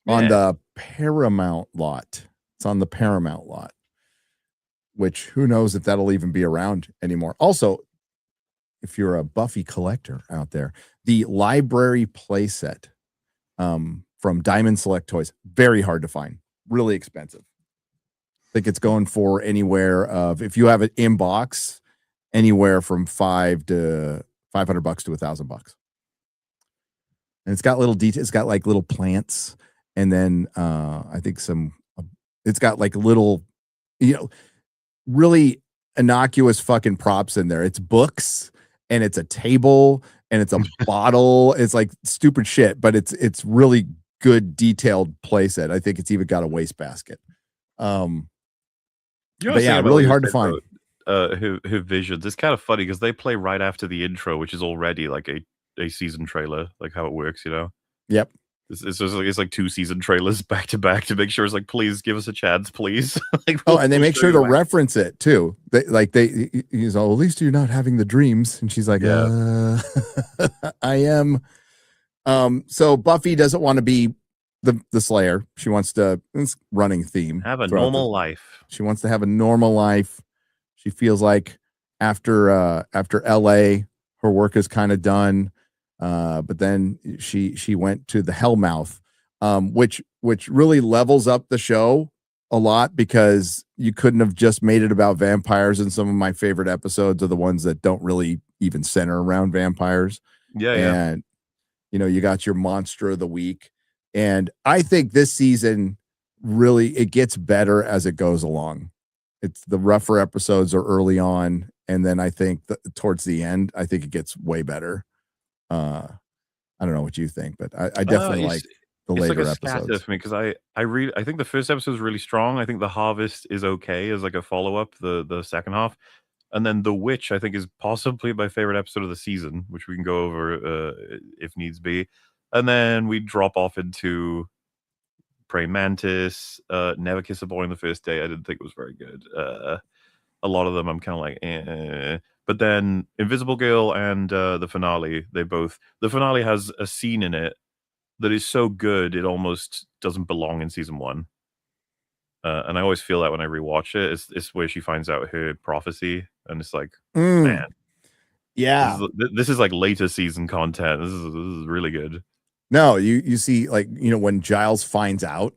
Yeah. On the Paramount lot. It's on the Paramount lot, which who knows if that'll even be around anymore. Also, if you're a Buffy collector out there, the library playset from Diamond Select Toys, very hard to find, really expensive. think it's going for anywhere of, if you have it in box, anywhere from $500 to $1,000. And it's got little details. It's got like little plants, and then I think it's got like little, really innocuous fucking props in there. It's books, and it's a table, and it's a bottle. It's like stupid shit, but it's really good detailed playset. I think it's even got a wastebasket. But yeah, really hard to find. Her visions. It's kind of funny because they play right after the intro, which is already like a season trailer, like how it works, Yep. It's like 2 season trailers back to back to make sure it's like, please give us a chance, please. And they make sure to reference it too. He's all, at least you're not having the dreams, and she's like, yeah. I am. So Buffy doesn't want to be the Slayer. She wants to, it's running theme, have a normal life. She wants to have a normal life. She feels like after LA, her work is kind of done. But then she went to the Hellmouth, which really levels up the show a lot, because you couldn't have just made it about vampires. And some of my favorite episodes are the ones that don't really even center around vampires. And you got your monster of the week. And I think this season really, it gets better as it goes along. It's the rougher episodes are early on, and then I think towards the end, I think it gets way better. I don't know what you think, but I definitely like the later episodes. For me, because I think the first episode is really strong. I think the Harvest is okay as like a follow-up, the second half. And then The Witch, I think, is possibly my favorite episode of the season, which we can go over if needs be. And then we drop off into Praying Mantis, Never Kiss a Boy on the First Day. I didn't think it was very good. A lot of them I'm kind of like, eh. But then Invisible Girl and the finale, the finale has a scene in it that is so good it almost doesn't belong in season 1. And I always feel that when I rewatch it. It's where she finds out her prophecy, and it's like, man, yeah, this is like later season content. This is really good. No, you see, like, when Giles finds out,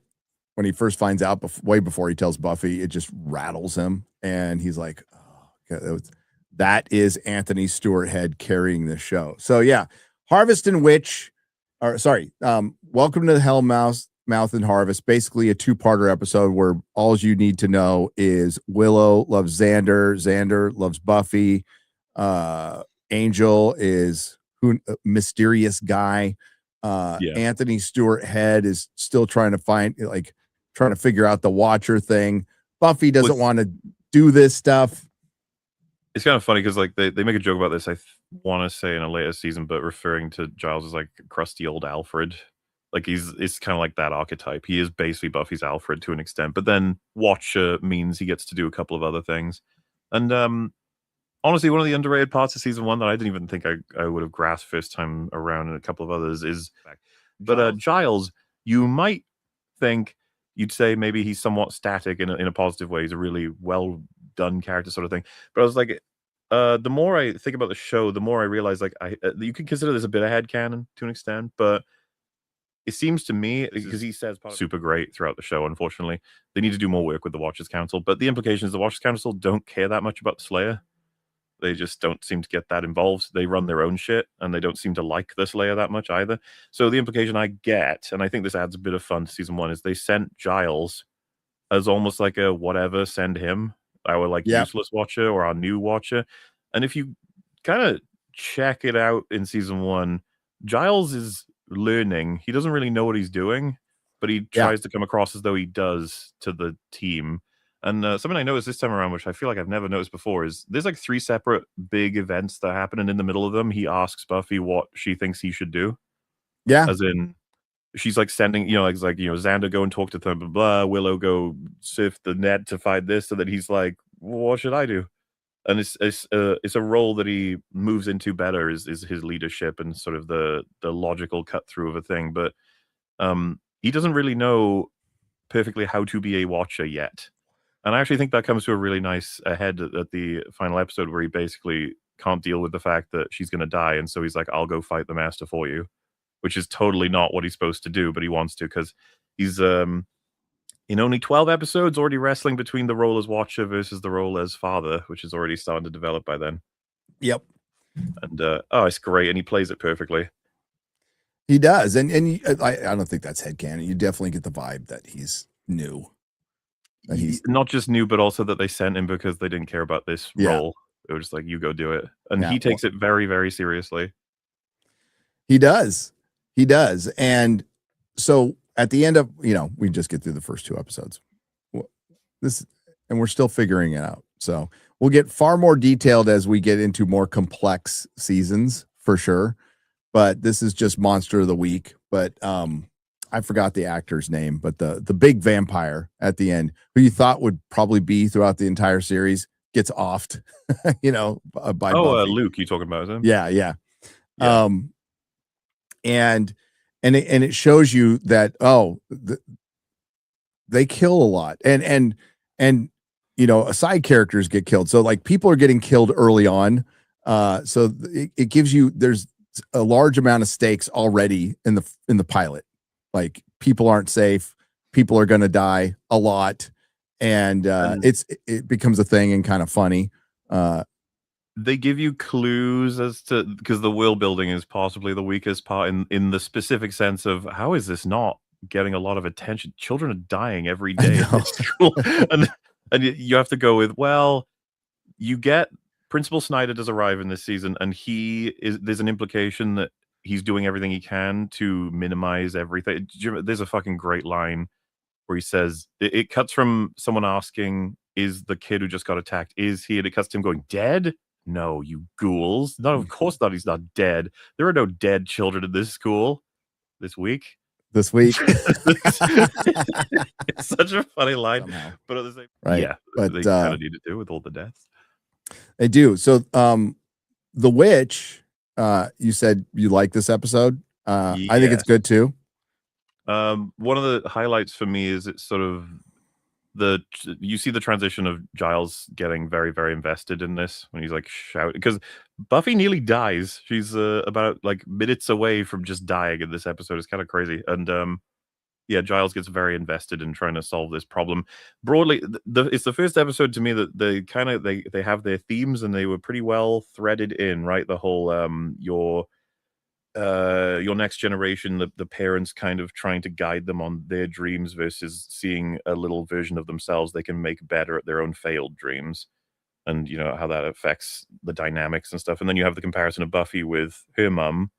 when he first finds out, way before he tells Buffy, it just rattles him, and he's like, oh, that is Anthony Stewart Head carrying the show. So yeah, Harvest and Witch, Welcome to the Hellmouth and Harvest, basically a 2-parter episode where all you need to know is Willow loves Xander, Xander loves Buffy, Angel is mysterious guy. Anthony Stewart Head is still trying to figure out the Watcher thing. Buffy doesn't want to do this stuff. It's kind of funny because like they make a joke about this, I want to say in a later season, but referring to Giles as like crusty old Alfred. Like it's kind of like that archetype. He is basically Buffy's Alfred to an extent, but then Watcher means he gets to do a couple of other things. And honestly, one of the underrated parts of season 1 that I didn't even think I would have grasped first time around, and a couple of others is, but Giles, you might think you'd say maybe he's somewhat static in a positive way. He's a really well done character sort of thing. But I was like, the more I think about the show, the more I realize like you could consider this a bit of headcanon to an extent, but it seems to me, because he says super great throughout the show, unfortunately, they need to do more work with the Watchers Council. But the implication is the Watchers Council don't care that much about the Slayer. They just don't seem to get that involved. They run their own shit, and they don't seem to like the Slayer that much either. So the implication I get, and I think this adds a bit of fun to season 1, is they sent Giles as almost like a whatever, send him, our like useless Watcher or our new Watcher. And if you kind of check it out in season 1, Giles is learning. He doesn't really know what he's doing, but he tries to come across as though he does to the team. And something I noticed this time around, which I feel like I've never noticed before, is there's like 3 separate big events that happen, and in the middle of them, he asks Buffy what she thinks he should do. Yeah. As in, she's like sending, Xander, go and talk to them, blah, blah, Willow, go surf the net to find this. So that he's like, what should I do? And it's a role that he moves into better, is his leadership and sort of the logical cut through of a thing. But he doesn't really know perfectly how to be a Watcher yet. And I actually think that comes to a really nice head at the final episode, where he basically can't deal with the fact that she's going to die. And so he's like, I'll go fight the Master for you, which is totally not what he's supposed to do, but he wants to, because he's in only 12 episodes, already wrestling between the role as Watcher versus the role as Father, which is already starting to develop by then. Yep. And it's great, and he plays it perfectly. He does, and I don't think that's headcanon. You definitely get the vibe that he's new. That he's not just new, but also that they sent him because they didn't care about this role. It was just like, you go do it. And he takes it very, very seriously. He does. And so at the end of, we just get through the first 2 episodes. And we're still figuring it out. So we'll get far more detailed as we get into more complex seasons for sure. But this is just Monster of the Week. But I forgot the actor's name, but the big vampire at the end, who you thought would probably be throughout the entire series, gets offed, by Buffy. Luke, you talking about him? Yeah. And it shows you that they kill a lot, and side characters get killed. So like people are getting killed early on. So it gives you, there's a large amount of stakes already in the pilot. Like people aren't safe, people are going to die a lot, and it becomes a thing and kind of funny. They give you clues as to, because the world building is possibly the weakest part in the specific sense of, how is this not getting a lot of attention? Children are dying every day at this school. and you have to go with, well, you get Principal Snyder does arrive in this season, and there's an implication that he's doing everything he can to minimize everything. There's a fucking great line where he says, it cuts from someone asking, is the kid who just got attacked, is he? And it cuts to him going, dead? No, you ghouls. No, of course not. He's not dead. There are no dead children in this school this week. This week. It's such a funny line. Somehow. But at the same time, yeah, but they kind of need to do with all the deaths. They do. So the witch, you said you like this episode. I think it's good too. One of the highlights for me is it's sort of you see the transition of Giles getting very, very invested in this when he's like shouting, because Buffy nearly dies. She's about like minutes away from just dying in this episode. It's kind of crazy. And Giles gets very invested in trying to solve this problem. Broadly, it's the first episode to me that they have their themes, and they were pretty well threaded in, right? The whole your next generation, the parents kind of trying to guide them on their dreams versus seeing a little version of themselves they can make better at their own failed dreams, and how that affects the dynamics and stuff. And then you have the comparison of Buffy with her mum,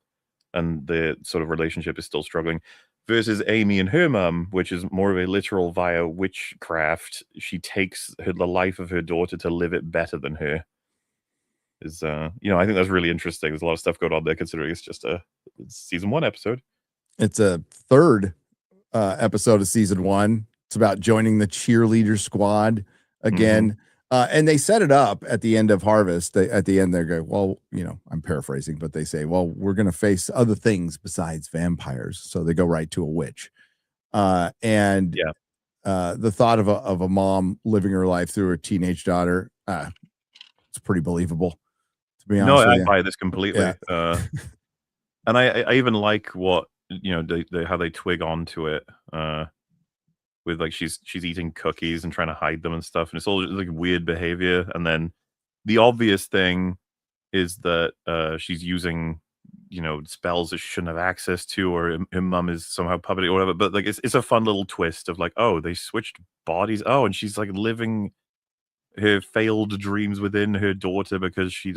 and the sort of relationship is still struggling, versus Amy and her mum, which is more of a literal via witchcraft. She takes the life of her daughter to live it better than her. Is I think that's really interesting. There's a lot of stuff going on there, considering it's just a season 1 episode. It's a 3rd episode of season 1. It's about joining the cheerleader squad again. And they set it up at the end of Harvest. At the end, they go, well, I'm paraphrasing, but they say, well, we're going to face other things besides vampires. So they go right to a witch. The thought of a mom living her life through her teenage daughter, it's pretty believable. To be honest, I buy this completely. Yeah. And I even like what how they twig onto it. With like she's eating cookies and trying to hide them and stuff, and it's all like weird behavior. And then the obvious thing is that she's using spells that she shouldn't have access to, or her mum is somehow puppeting or whatever. But like it's a fun little twist of like, oh, they switched bodies. Oh, and she's like living her failed dreams within her daughter because she's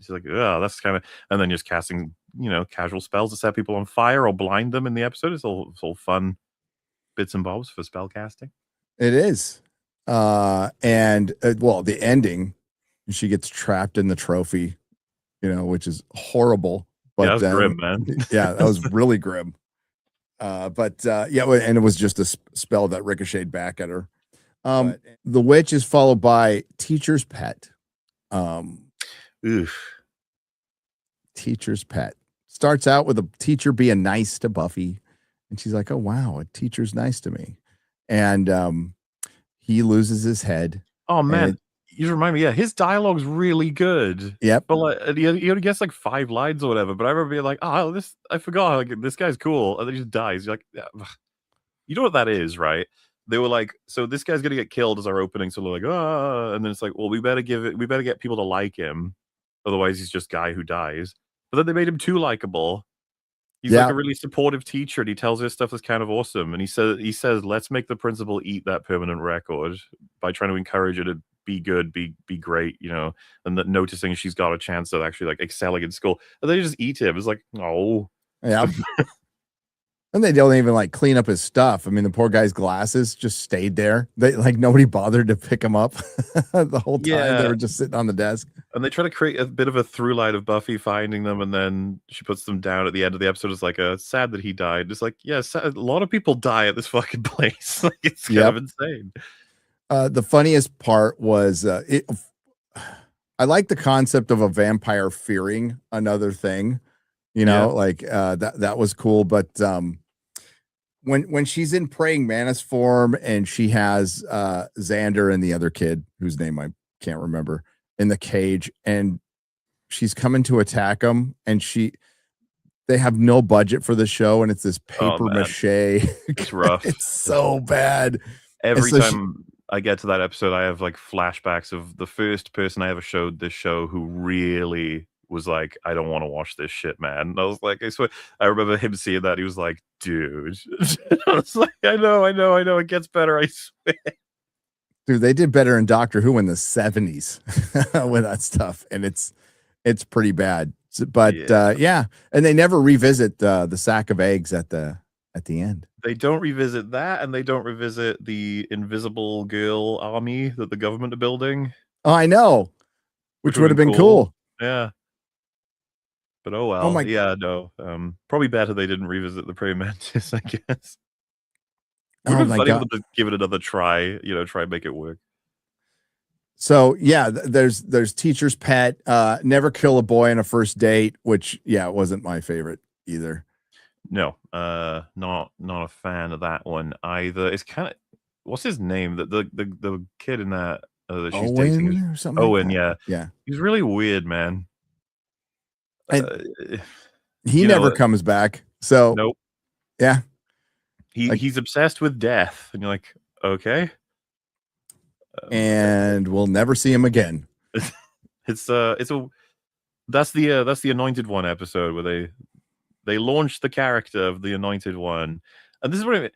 like, oh, that's kind of, and then just casting casual spells to set people on fire or blind them in the episode. It's all fun bits and bobs for spell casting. It is. And the ending, she gets trapped in the trophy, which is horrible. But that was grim, man. Yeah, that was really grim. And it was just a spell that ricocheted back at her. The witch is followed by Teacher's Pet. Teacher's Pet starts out with a teacher being nice to Buffy. And she's like, oh, wow, a teacher's nice to me. And he loses his head. Oh, man. You remind me, his dialogue's really good. Yep. But like, he only gets like 5 lines or whatever. But I remember being like, I forgot. Like, this guy's cool. And then he just dies. You're like, you know what that is, right? they were like, so this guy's gonna get killed as our opening, so they're like, ah, and then it's like, well, we better get people to like him, otherwise he's just guy who dies. But then they made him too likable. He's like a really supportive teacher, and he tells her stuff that's kind of awesome. And he says, let's make the principal eat that permanent record by trying to encourage her to be good, be great, you know, and that noticing she's got a chance of actually like excelling in school. And they just eat him. It's like, oh. Yeah. And they don't even like clean up his stuff. I mean, the poor guy's glasses just stayed there. They like nobody bothered to pick him up the whole time. They were just sitting on the desk. And they try to create a bit of a through line of Buffy finding them, and then she puts them down at the end of the episode. It's like sad that he died. It's like, yes, a lot of people die at this fucking place. Like it's kind of insane. The funniest part was I like the concept of a vampire fearing another thing. You know, like that was cool. But when she's in praying mantis form and she has Xander and the other kid whose name I can't remember in the cage, and she's coming to attack them, and they have no budget for the show, and it's this paper mache. It's rough. It's so bad. Every time I get to that episode, I have like flashbacks of the first person I ever showed this show who really was like, I don't want to watch this shit, man. And I was like, I swear, I remember him seeing that. He was like, dude. I was like, I know, it gets better, I swear. Dude, they did better in Doctor Who in the 70s with that stuff, and it's pretty bad. But yeah, and they never revisit the sack of eggs at the end. They don't revisit that, and they don't revisit the invisible girl army that the government are building. Oh, I know. Which would have been cool. Yeah. But oh well. No. Probably better they didn't revisit the praying mantis, I guess. Oh my God. To give it another try, you know, try and make it work. So yeah, there's teacher's pet, never kill a boy on a first date, which wasn't my favorite either. No, not a fan of that one either. It's kind of, what's his name? The kid in that that she's dating or something. Owen, like yeah. He's really weird, man. He never comes back. So nope. Yeah. He's obsessed with death, and you're like, okay. And we'll never see him again. That's the Anointed One episode where they launched the character of the Anointed One, and this is what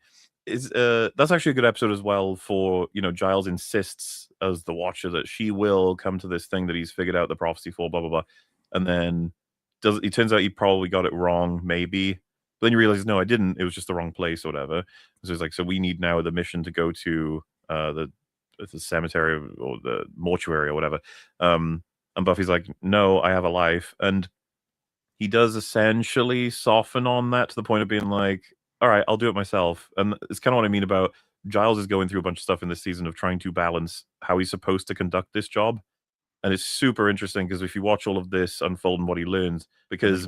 that's actually a good episode as well. For, you know, Giles insists as the Watcher that she will come to this thing that he's figured out the prophecy for, blah blah blah, and then it turns out he probably got it wrong, maybe. But then you realize, no, I didn't. It was just the wrong place or whatever. So it's like, so we need now the mission to go to the cemetery or the mortuary or whatever. And Buffy's like, no, I have a life. And he does essentially soften on that to the point of being like, all right, I'll do it myself. And it's kind of what I mean about Giles is going through a bunch of stuff in this season of trying to balance how he's supposed to conduct this job. And it's super interesting because if you watch all of this unfold and what he learns, because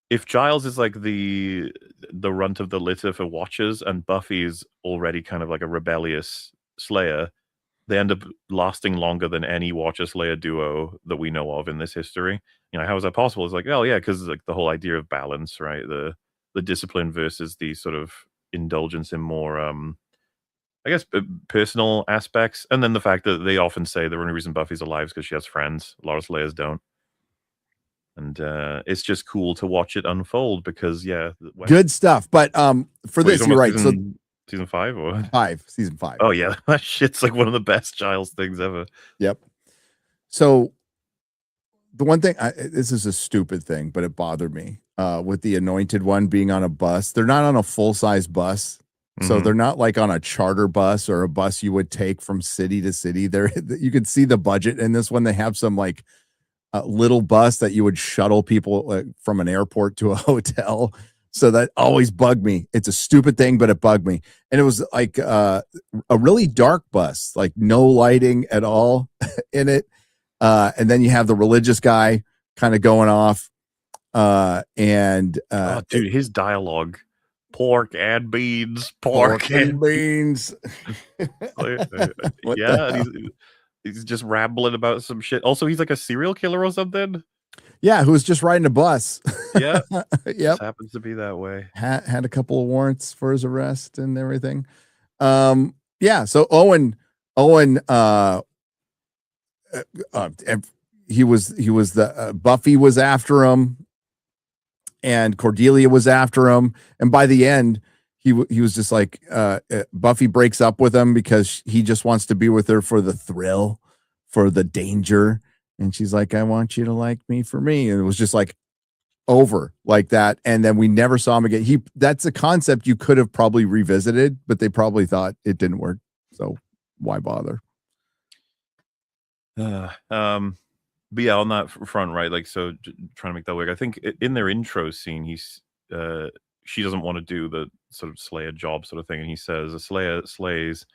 if Giles is like the runt of the litter for Watchers, and Buffy's already kind of like a rebellious Slayer, they end up lasting longer than any Watcher Slayer duo that we know of in this history. You know, how is that possible? It's like, oh yeah, because like the whole idea of balance, right? The discipline versus the sort of indulgence in more I guess personal aspects, and then the fact that they often say the only reason Buffy's alive is because she has friends. A lot of Slayers don't. And it's just cool to watch it unfold because good stuff. But for this, you're right. So season 5 or season 5. Oh yeah, that shit's like one of the best Giles things ever. Yep. So the one thing, this is a stupid thing, but it bothered me with the Anointed One being on a bus. They're not on a full-size bus. So they're not like on a charter bus or a bus you would take from city to city. You can see the budget in this one. They have some like little bus that you would shuttle people from an airport to a hotel. So that always bugged me. It's a stupid thing, but it bugged me. And it was like a really dark bus, like no lighting at all in it. And then you have the religious guy kind of going off. Dude, his dialogue. Pork and beans. Pork and beans. Yeah, he's just rambling about some shit. Also, he's like a serial killer or something. Yeah, who was just riding a bus. Yeah. Yep. Just happens to be that way. Had a couple of warrants for his arrest and everything. Yeah, Yeah. So Owen, he was the Buffy was after him, and Cordelia was after him, and by the end, he was just like Buffy breaks up with him because he just wants to be with her for the thrill, for the danger, and she's like, I want you to like me for me, and it was just like over like that, and then we never saw him again. That's a concept you could have probably revisited, but they probably thought it didn't work, so why bother? But yeah, on that front, right? Like, so trying to make that work. I think in their intro scene, she doesn't want to do the sort of Slayer job sort of thing, and he says, "A Slayer slays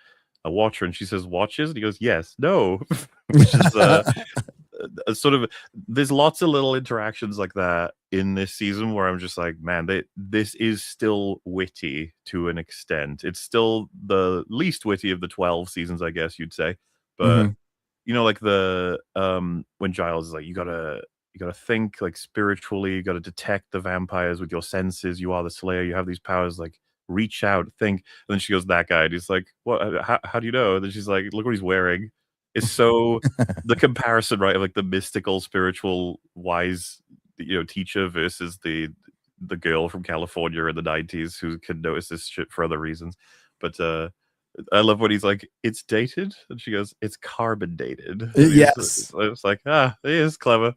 a watcher," and she says, "Watches?" And he goes, "Yes, no," which is a sort of. There's lots of little interactions like that in this season where I'm just like, man, this is still witty to an extent. It's still the least witty of the 12 seasons, I guess you'd say, but. Mhm. You know, like the when Giles is like, you gotta think like spiritually, you gotta detect the vampires with your senses. You are the Slayer. You have these powers. Like, reach out, think. And then she goes, that guy. And he's like, what? How do you know? And then she's like, look what he's wearing. It's so the comparison, right, of like the mystical, spiritual, wise, teacher versus the girl from California in the 90s who can notice this shit for other reasons. But I love when he's like, it's dated, and she goes, it's carbon dated. And Yes. it's like, he is clever.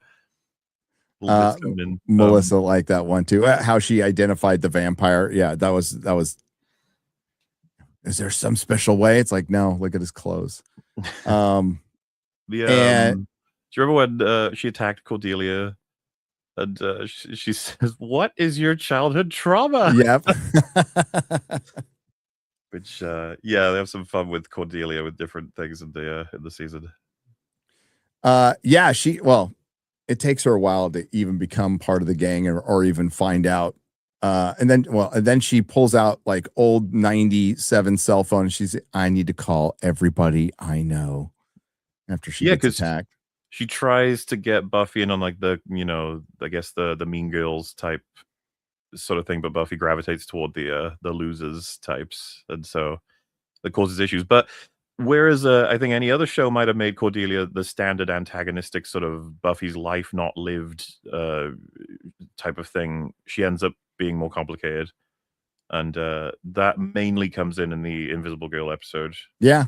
Coming in. Melissa liked that one too. How she identified the vampire. Yeah, that was. Is there some special way? It's like, no, look at his clothes. And do you remember when she attacked Cordelia? And she says, "What is your childhood trauma?" Yep. Which, they have some fun with Cordelia with different things in the season. Yeah, it takes her a while to even become part of the gang or even find out. And then she pulls out like old 97 cell phone. And she's, I need to call everybody I know after she gets attacked. She tries to get Buffy in on like the, I guess the Mean Girls type sort of thing, but Buffy gravitates toward the losers types, and so that causes issues. But whereas I think any other show might have made Cordelia the standard antagonistic sort of Buffy's life not lived type of thing, she ends up being more complicated, and that mainly comes in the Invisible Girl episode. Yeah,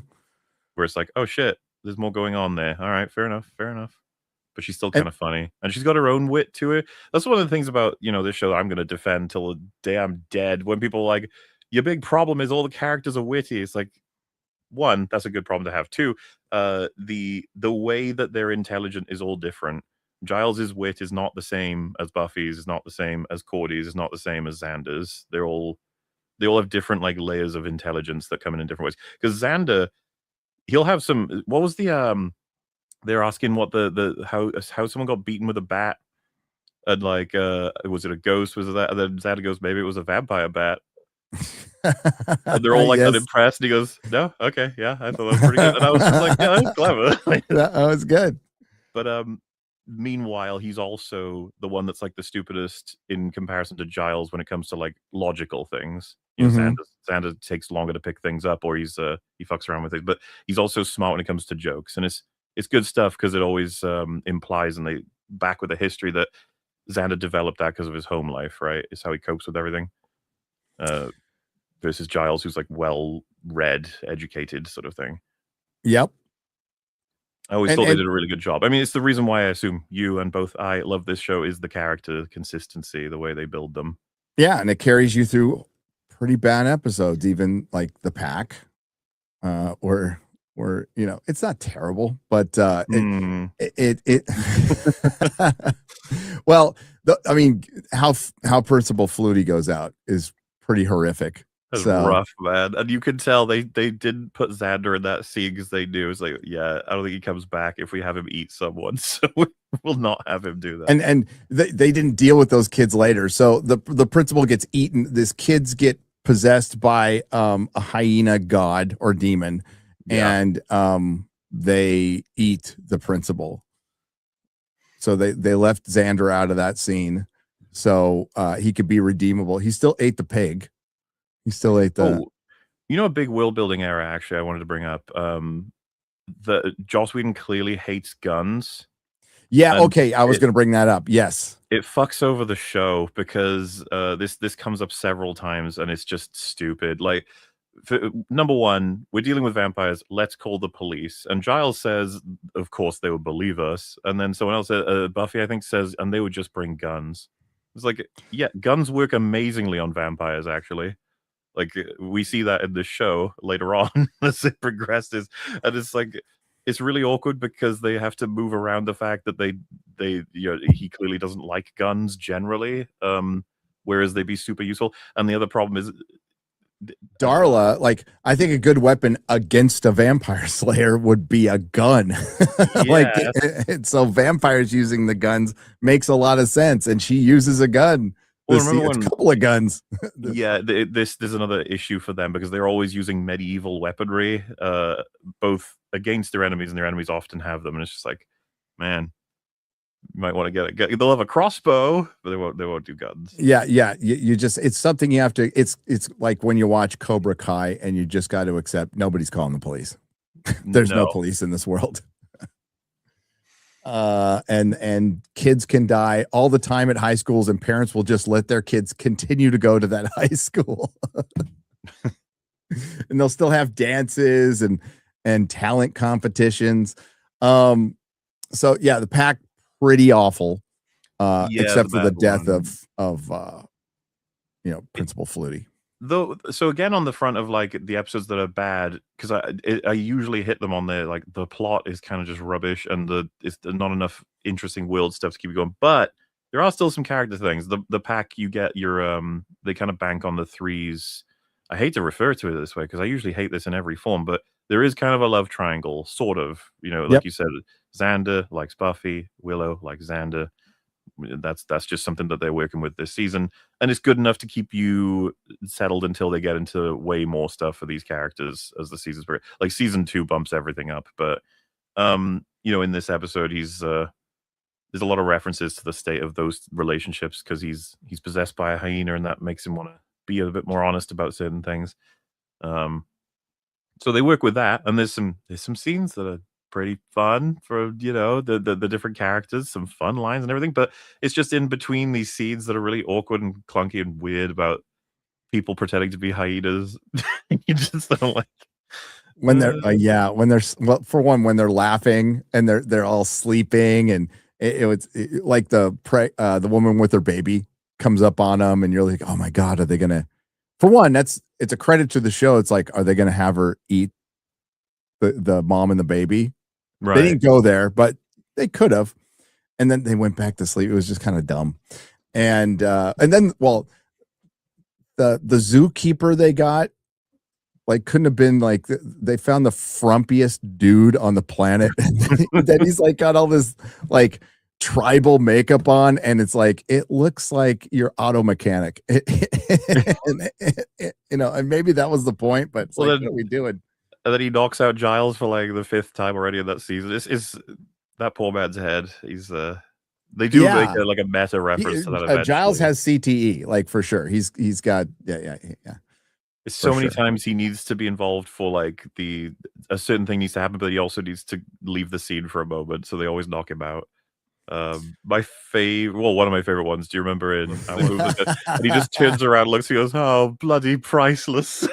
where it's like, oh shit, there's more going on there. All right, fair enough. But she's still kind of funny, and she's got her own wit to it. That's one of the things about this show that I'm going to defend till the day I'm dead. When people are like, your big problem is all the characters are witty. It's like, one, that's a good problem to have. Two, the way that they're intelligent is all different. Giles's wit is not the same as Buffy's, is not the same as Cordy's, is not the same as Xander's. They all have different like layers of intelligence that come in different ways. Because Xander, he'll have some. What was the they're asking what the how someone got beaten with a bat, and like was it a ghost? Was it that? And then Xander goes, maybe it was a vampire bat. And they're all like unimpressed. And he goes, no, okay, yeah, I thought that was pretty good. And I was just like, yeah, that's clever. That was good. But meanwhile, he's also the one that's like the stupidest in comparison to Giles when it comes to like logical things. Xander takes longer to pick things up, or he fucks around with things, but he's also smart when it comes to jokes, and it's good stuff because it always implies, and they back with the history that Xander developed that because of his home life, right? It's how he copes with everything. Versus Giles, who's like well-read, educated sort of thing. Yep. I always thought they did a really good job. I mean, it's the reason why I assume you and both I love this show is the character consistency, the way they build them. Yeah, and it carries you through pretty bad episodes, even like the Pack, or it's not terrible, but it well, I mean, how Principal Flutie goes out is pretty horrific. That's rough, man. And you can tell they didn't put Xander in that scene because they knew it's like, yeah, I don't think he comes back if we have him eat someone. So we'll not have him do that. And they didn't deal with those kids later. So the principal gets eaten. These kids get possessed by a hyena god or demon, and they eat the principal. So they left Xander out of that scene so he could be redeemable. He still ate the pig. He still ate the. You know, a big world building error actually I wanted to bring up. The Joss Whedon clearly hates guns. Yeah, And okay, I was going to bring that up. Yes. it fucks over the show because this comes up several times and it's just stupid. Like, number one, we're dealing with vampires. Let's call the police. And Giles says, "Of course they would believe us." And then someone else, Buffy, I think, says, "And they would just bring guns." It's like, yeah, guns work amazingly on vampires. Actually, like we see that in the show later on as it progresses, and it's like it's really awkward because they have to move around the fact that he clearly doesn't like guns generally, whereas they'd be super useful. And the other problem is Darla, like, I think a good weapon against a vampire slayer would be a gun. Like, so vampires using the guns makes a lot of sense, and she uses a gun. Well, It's a couple of guns. There's another issue for them because they're always using medieval weaponry, both against their enemies, and their enemies often have them. And it's just like, man, you might want to get they'll have a crossbow, but they won't do guns. Yeah. You just, it's something you have to. It's like when you watch Cobra Kai, and you just got to accept nobody's calling the police. There's no police in this world. And kids can die all the time at high schools, and parents will just let their kids continue to go to that high school. And they'll still have dances and talent competitions. So yeah, the pack pretty awful, except for the death of Principal Flutie. Though, so again, on the front of like the episodes that are bad, because I usually hit them on the like the plot is kind of just rubbish and it's not enough interesting world stuff to keep it going. But there are still some character things. The pack, you get your they kind of bank on the threes. I hate to refer to it this way because I usually hate this in every form, but there is kind of a love triangle, sort of. You know, like you said, Xander likes Buffy, Willow likes Xander. That's just something that they're working with this season, and it's good enough to keep you settled until they get into way more stuff for these characters as the seasons progress. Like season 2 bumps everything up, but in this episode there's a lot of references to the state of those relationships because he's possessed by a hyena, and that makes him want to be a bit more honest about certain things. So they work with that, and there's some scenes that are pretty fun for the different characters, some fun lines and everything, but it's just in between these scenes that are really awkward and clunky and weird about people pretending to be hyenas. You just don't like when they're for one, when they're laughing and they're all sleeping, and it's like the woman with her baby comes up on them, and you're like, oh my god, are they gonna? For one, it's a credit to the show. It's like, are they gonna have her eat the mom and the baby? Right. They didn't go there, but they could have. And then they went back to sleep. It was just kind of dumb. And then, well, the zookeeper they got, like, couldn't have been like, they found the frumpiest dude on the planet. That he's like got all this like tribal makeup on, and it's like, it looks like your auto mechanic. And maybe that was the point, but it's like, what are we doing? And then he knocks out Giles for like the 5th time already in that season. Is that poor man's head? He's they do make like a meta reference to that. Giles has CTE, like, for sure. He's got yeah. It's so many times he needs to be involved for like a certain thing needs to happen, but he also needs to leave the scene for a moment, so they always knock him out. One of my favorite ones. Do you remember in and he just turns around, looks, he goes, "Oh, bloody priceless."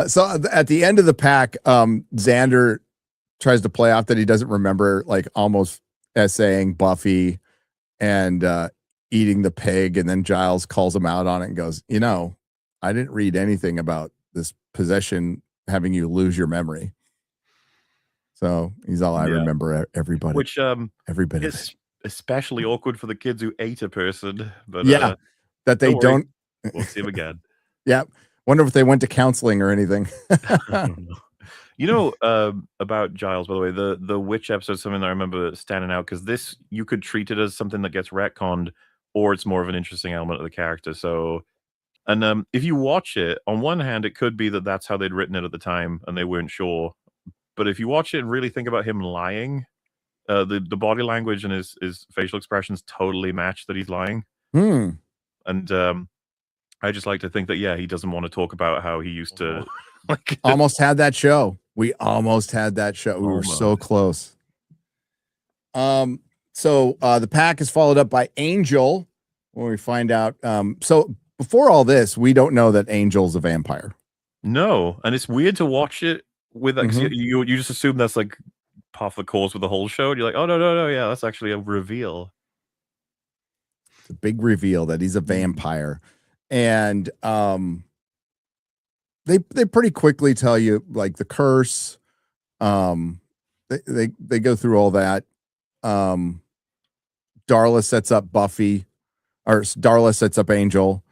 So at the end of the pack, Xander tries to play off that he doesn't remember, like, almost essaying Buffy and eating the pig, and then Giles calls him out on it and goes, I didn't read anything about this possession having you lose your memory. So he's all, I remember everybody, which everybody is especially awkward for the kids who ate a person, but that they don't. We'll see him again. Yeah. Wonder if they went to counseling or anything. About Giles, by the way, the witch episode is something that I remember standing out, because this, you could treat it as something that gets retconned, or it's more of an interesting element of the character. So, and if you watch it, on one hand, it could be that that's how they'd written it at the time and they weren't sure. But if you watch it and really think about him lying, the body language and his facial expressions totally match that he's lying. Hmm. And I just like to think that he doesn't want to talk about how he used to like Almost had that show. We almost had that show. We were so close. So the pack is followed up by Angel when we find out. So before all this, we don't know that Angel's a vampire. No, and it's weird to watch it with that. You just assume that's like part of the course with the whole show, and you're like, oh no, yeah, that's actually a reveal. It's a big reveal that he's a vampire, and they pretty quickly tell you like the curse. They go through all that. Darla sets up Buffy, or Darla sets up Angel.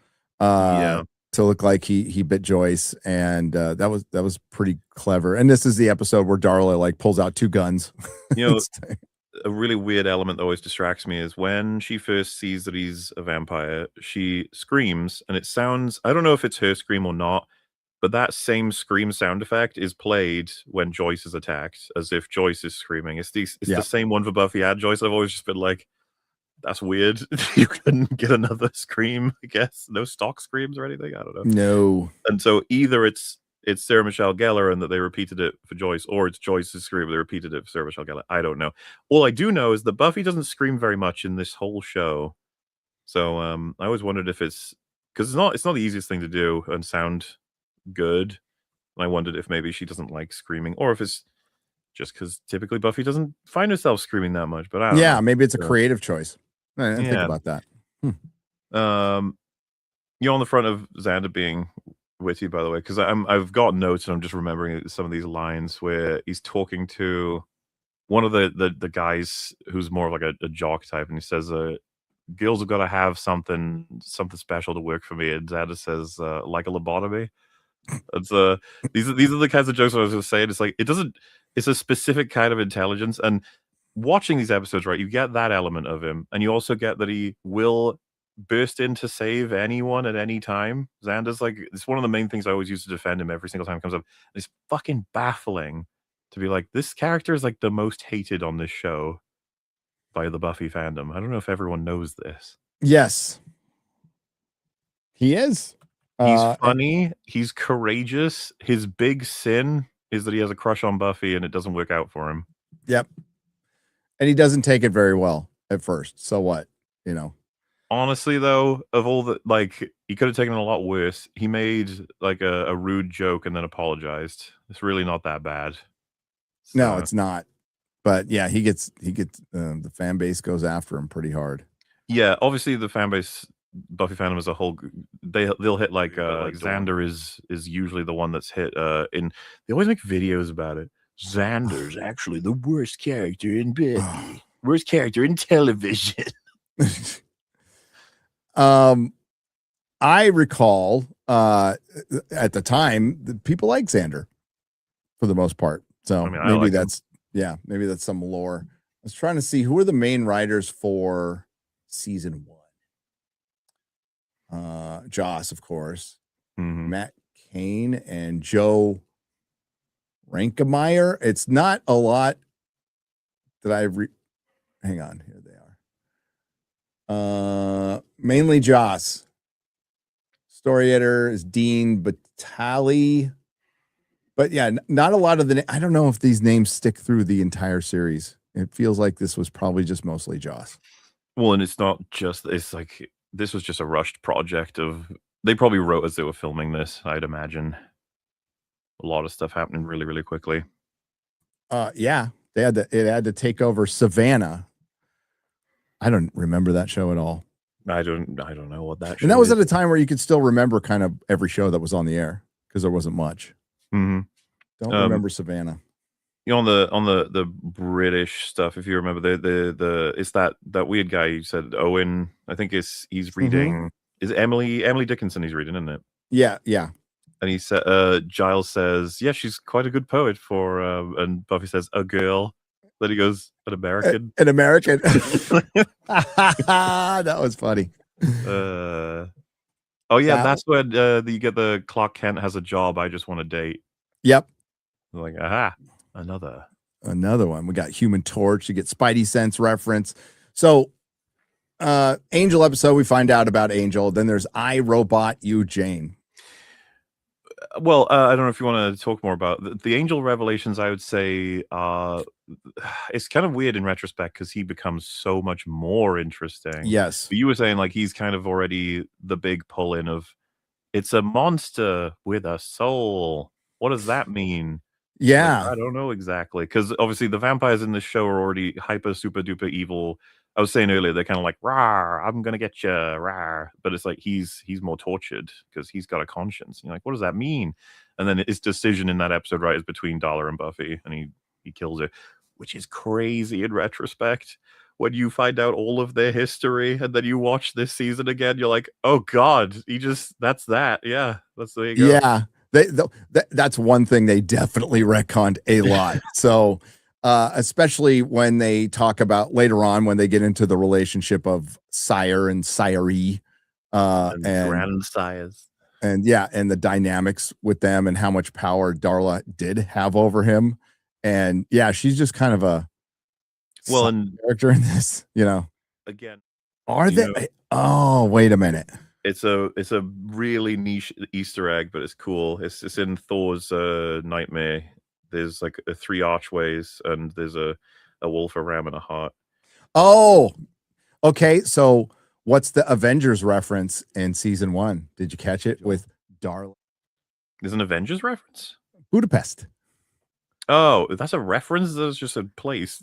To look like he bit Joyce, and that was pretty clever. And this is the episode where Darla like pulls out 2 guns. You know, a really weird element that always distracts me is when she first sees that he's a vampire, she screams, and it sounds, I don't know if it's her scream or not, but that same scream sound effect is played when Joyce is attacked, as if Joyce is screaming. It's the same one for Buffy and Joyce. I've always just been like, that's weird. You couldn't get another scream, I guess. No stock screams or anything. I don't know. No. And so either it's Sarah Michelle Gellar and that they repeated it for Joyce, or it's Joyce's scream they repeated it for Sarah Michelle Gellar. I don't know. All I do know is that Buffy doesn't scream very much in this whole show. So I always wondered if it's because it's not the easiest thing to do and sound good. And I wondered if maybe she doesn't like screaming, or if it's just because typically Buffy doesn't find herself screaming that much. But I don't know. Maybe it's a creative choice. I didn't think about that. You're on the front of Xander being witty, by the way, because I've got notes and I'm just remembering some of these lines where he's talking to one of the guys who's more of like a jock type, and he says, "Girls have got to have something special to work for me." And Xander says, "Like a lobotomy." It's these are the kinds of jokes I was going to say. It's like it's a specific kind of intelligence, and watching these episodes, right, you get that element of him, and you also get that he will burst in to save anyone at any time. Xander's like, it's one of the main things I always use to defend him every single time it comes up. It's fucking baffling to be like, this character is like the most hated on this show by the Buffy fandom. I don't know if everyone knows this. Yes, he is. He's funny. He's courageous. His big sin is that he has a crush on Buffy and it doesn't work out for him. Yep. And he doesn't take it very well at first. So what? Honestly, though, of all the, like, he could have taken it a lot worse. He made like a rude joke and then apologized. It's really not that bad. So, no, it's not. But yeah, he gets the fan base goes after him pretty hard. Yeah, obviously the fan base, Buffy fandom as a whole, they'll hit like Xander is usually the one that's hit in. They always make videos about it. Xander's actually the worst character in Buffy. Worst character in television. I recall at the time that people like Xander for the most part. So maybe that's maybe that's some lore. I was trying to see who are the main writers for season 1. Joss, of course, Matt Kane and Joe Rankemeyer. It's not a lot that hang on, here they are. Mainly Joss. Story editor is Dean Batali. But yeah, not a lot of I don't know if these names stick through the entire series. It feels like this was probably just mostly Joss. Well, and it's not just, it's like, this was just a rushed project they probably wrote as they were filming this, I'd imagine. A lot of stuff happening really, really quickly. Yeah, it had to take over Savannah. I don't remember that show at all. I don't know what that show and that was is. at a time where you could still remember kind of every show that was on the air because there wasn't much. Don't remember Savannah. On the British stuff, if you remember the it's that weird guy you said, Owen, I think he's reading. Is Emily Dickinson he's reading, isn't it? Yeah. And he said, Giles says, yeah, she's quite a good poet for, and Buffy says, a girl. Then he goes, an American. An American. That was funny. Oh yeah, that's when you get the Clark Kent has a job. I just want to date. Yep. Like, aha, another one. We got Human Torch. You get Spidey Sense reference. So Angel episode, we find out about Angel. Then there's I, Robot You, Jane. Well, I don't know if you want to talk more about the Angel revelations. I would say it's kind of weird in retrospect because he becomes so much more interesting. Yes. But you were saying like he's kind of already the big pull-in of it's a monster with a soul. What does that mean? Yeah. Like, I don't know exactly, because obviously the vampires in this show are already hyper super duper evil. I was saying earlier they're kind of like rawr, I'm gonna get you rawr, but it's like he's more tortured because he's got a conscience. And you're like, what does that mean? And then his decision in that episode, right, is between Darla and Buffy, and he kills her, which is crazy in retrospect. When you find out all of their history and then you watch this season again, you're like, oh god, that's that. Yeah, there you go. Yeah. That's one thing they definitely retconned a lot. So especially when they talk about later on when they get into the relationship of sire and siree and grandsires. And yeah, and the dynamics with them and how much power Darla did have over him. And yeah, she's just kind of a character in this, Again, are they oh, wait a minute. It's a really niche Easter egg, but it's cool. It's in Thor's Nightmare. There's like 3 archways, and there's a wolf, a ram, and a heart. Oh, okay. So what's the Avengers reference in season 1? Did you catch it with Darla? There's an Avengers reference? Budapest. Oh, that's a reference? That's just a place.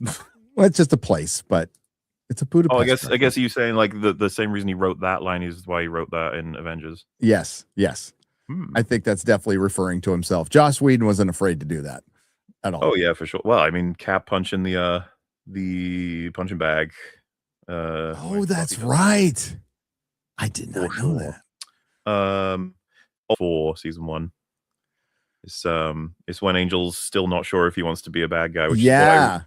Well, it's just a place, but it's a Budapest. Oh, I guess you're saying like the same reason he wrote that line is why he wrote that in Avengers. Yes. I think that's definitely referring to himself. Joss Whedon wasn't afraid to do that at all. Oh yeah, for sure. Well, I mean, Cap punching the punching bag. Oh, that's right. I did not know that. For season 1. It's when Angel's still not sure if he wants to be a bad guy. Which I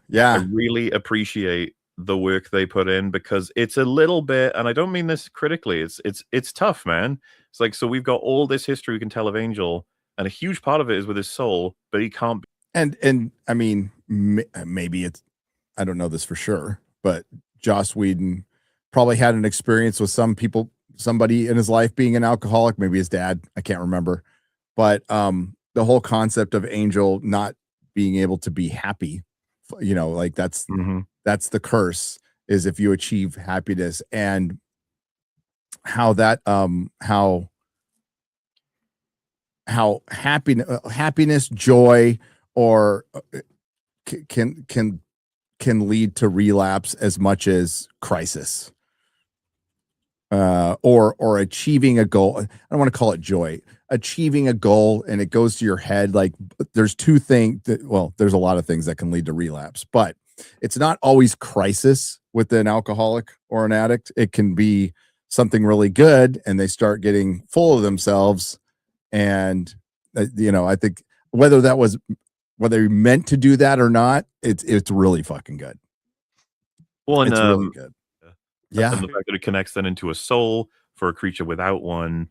really appreciate the work they put in, because it's a little bit, and I don't mean this critically, it's tough, man. It's like, so we've got all this history we can tell of Angel, and a huge part of it is with his soul, but he can't be. And I mean, maybe it's, I don't know this for sure, but Joss Whedon probably had an experience with somebody in his life being an alcoholic, maybe his dad, I can't remember. But the whole concept of Angel not being able to be happy, like that's the curse, is if you achieve happiness, and how that how happiness, joy, or can lead to relapse as much as crisis, or achieving a goal. I don't want to call it joy, achieving a goal, and it goes to your head. Like there's there's a lot of things that can lead to relapse, but it's not always crisis with an alcoholic or an addict. It can be something really good, and they start getting full of themselves. And I think whether you meant to do that or not, it's really fucking good. Well, and it's really good. Yeah, and the fact that it connects then into a soul for a creature without one,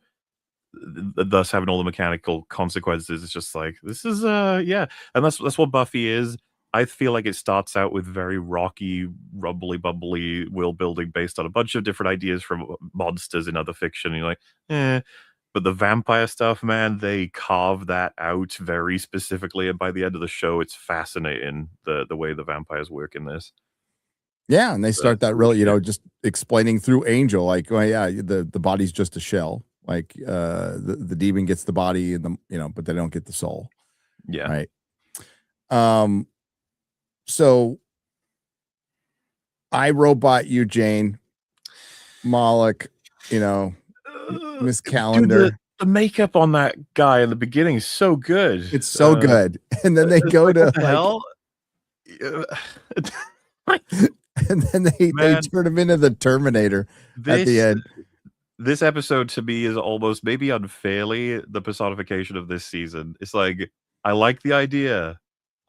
thus having all the mechanical consequences. It's just like, this is and that's what Buffy is. I feel like it starts out with very rocky, rumbly, bumbly world building based on a bunch of different ideas from monsters in other fiction. And you're like, but the vampire stuff, man, they carve that out very specifically, and by the end of the show, it's fascinating the way the vampires work in this. Yeah, and they start that really, just explaining through Angel, like, well, yeah, the body's just a shell. Like the demon gets the body, and but they don't get the soul. Yeah. Right. So I, Robot You, Jane, Moloch, Miss Calendar. Dude, the makeup on that guy in the beginning is so good. It's so good. And then they go to what the hell? And then they turn him into the Terminator at the end. This episode to me is almost, maybe unfairly, the personification of this season. It's like, I like the idea.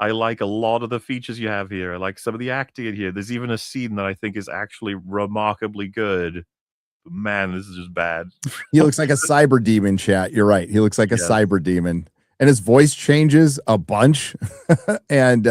I like a lot of the features you have here. I like some of the acting in here. There's even a scene that I think is actually remarkably good. Man, this is just bad. He looks like a cyber demon, chat. You're right. He looks like a cyber demon. And his voice changes a bunch. And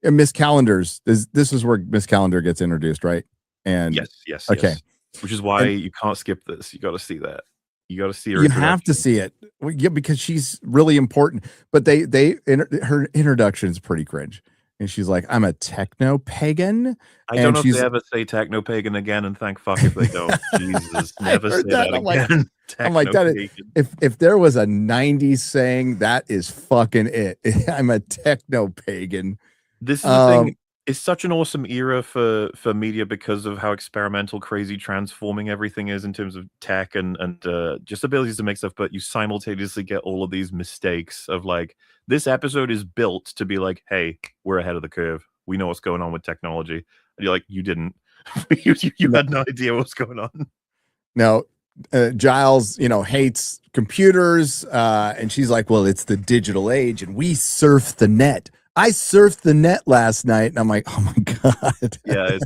Miss Calendar's, this is where Miss Calendar gets introduced, right? And yes. okay, Which is why and you can't skip this. You got to see that. You got to see her you have to introduction. see it. Well, yeah, because she's really important. But her introduction is pretty cringe. And she's like, I'm a techno pagan. I don't And know if they she's ever say techno pagan again, and thank fuck if they don't. Jesus, I never say heard that. that I'm like, again. Techno that pagan. if there was a 90s saying, that is fucking it. I'm a techno pagan. This is the thing. It's such an awesome era for media because of how experimental, crazy, transforming everything is in terms of tech and just abilities to make stuff. But you simultaneously get all of these mistakes of like, this episode is built to be like, hey, we're ahead of the curve. We know what's going on with technology. And you're like, you didn't. you had no idea what was going on. No, Giles, hates computers, and she's like, well, it's the digital age, and we surf the net. I surfed the net last night, and I'm like, oh my god. Yeah,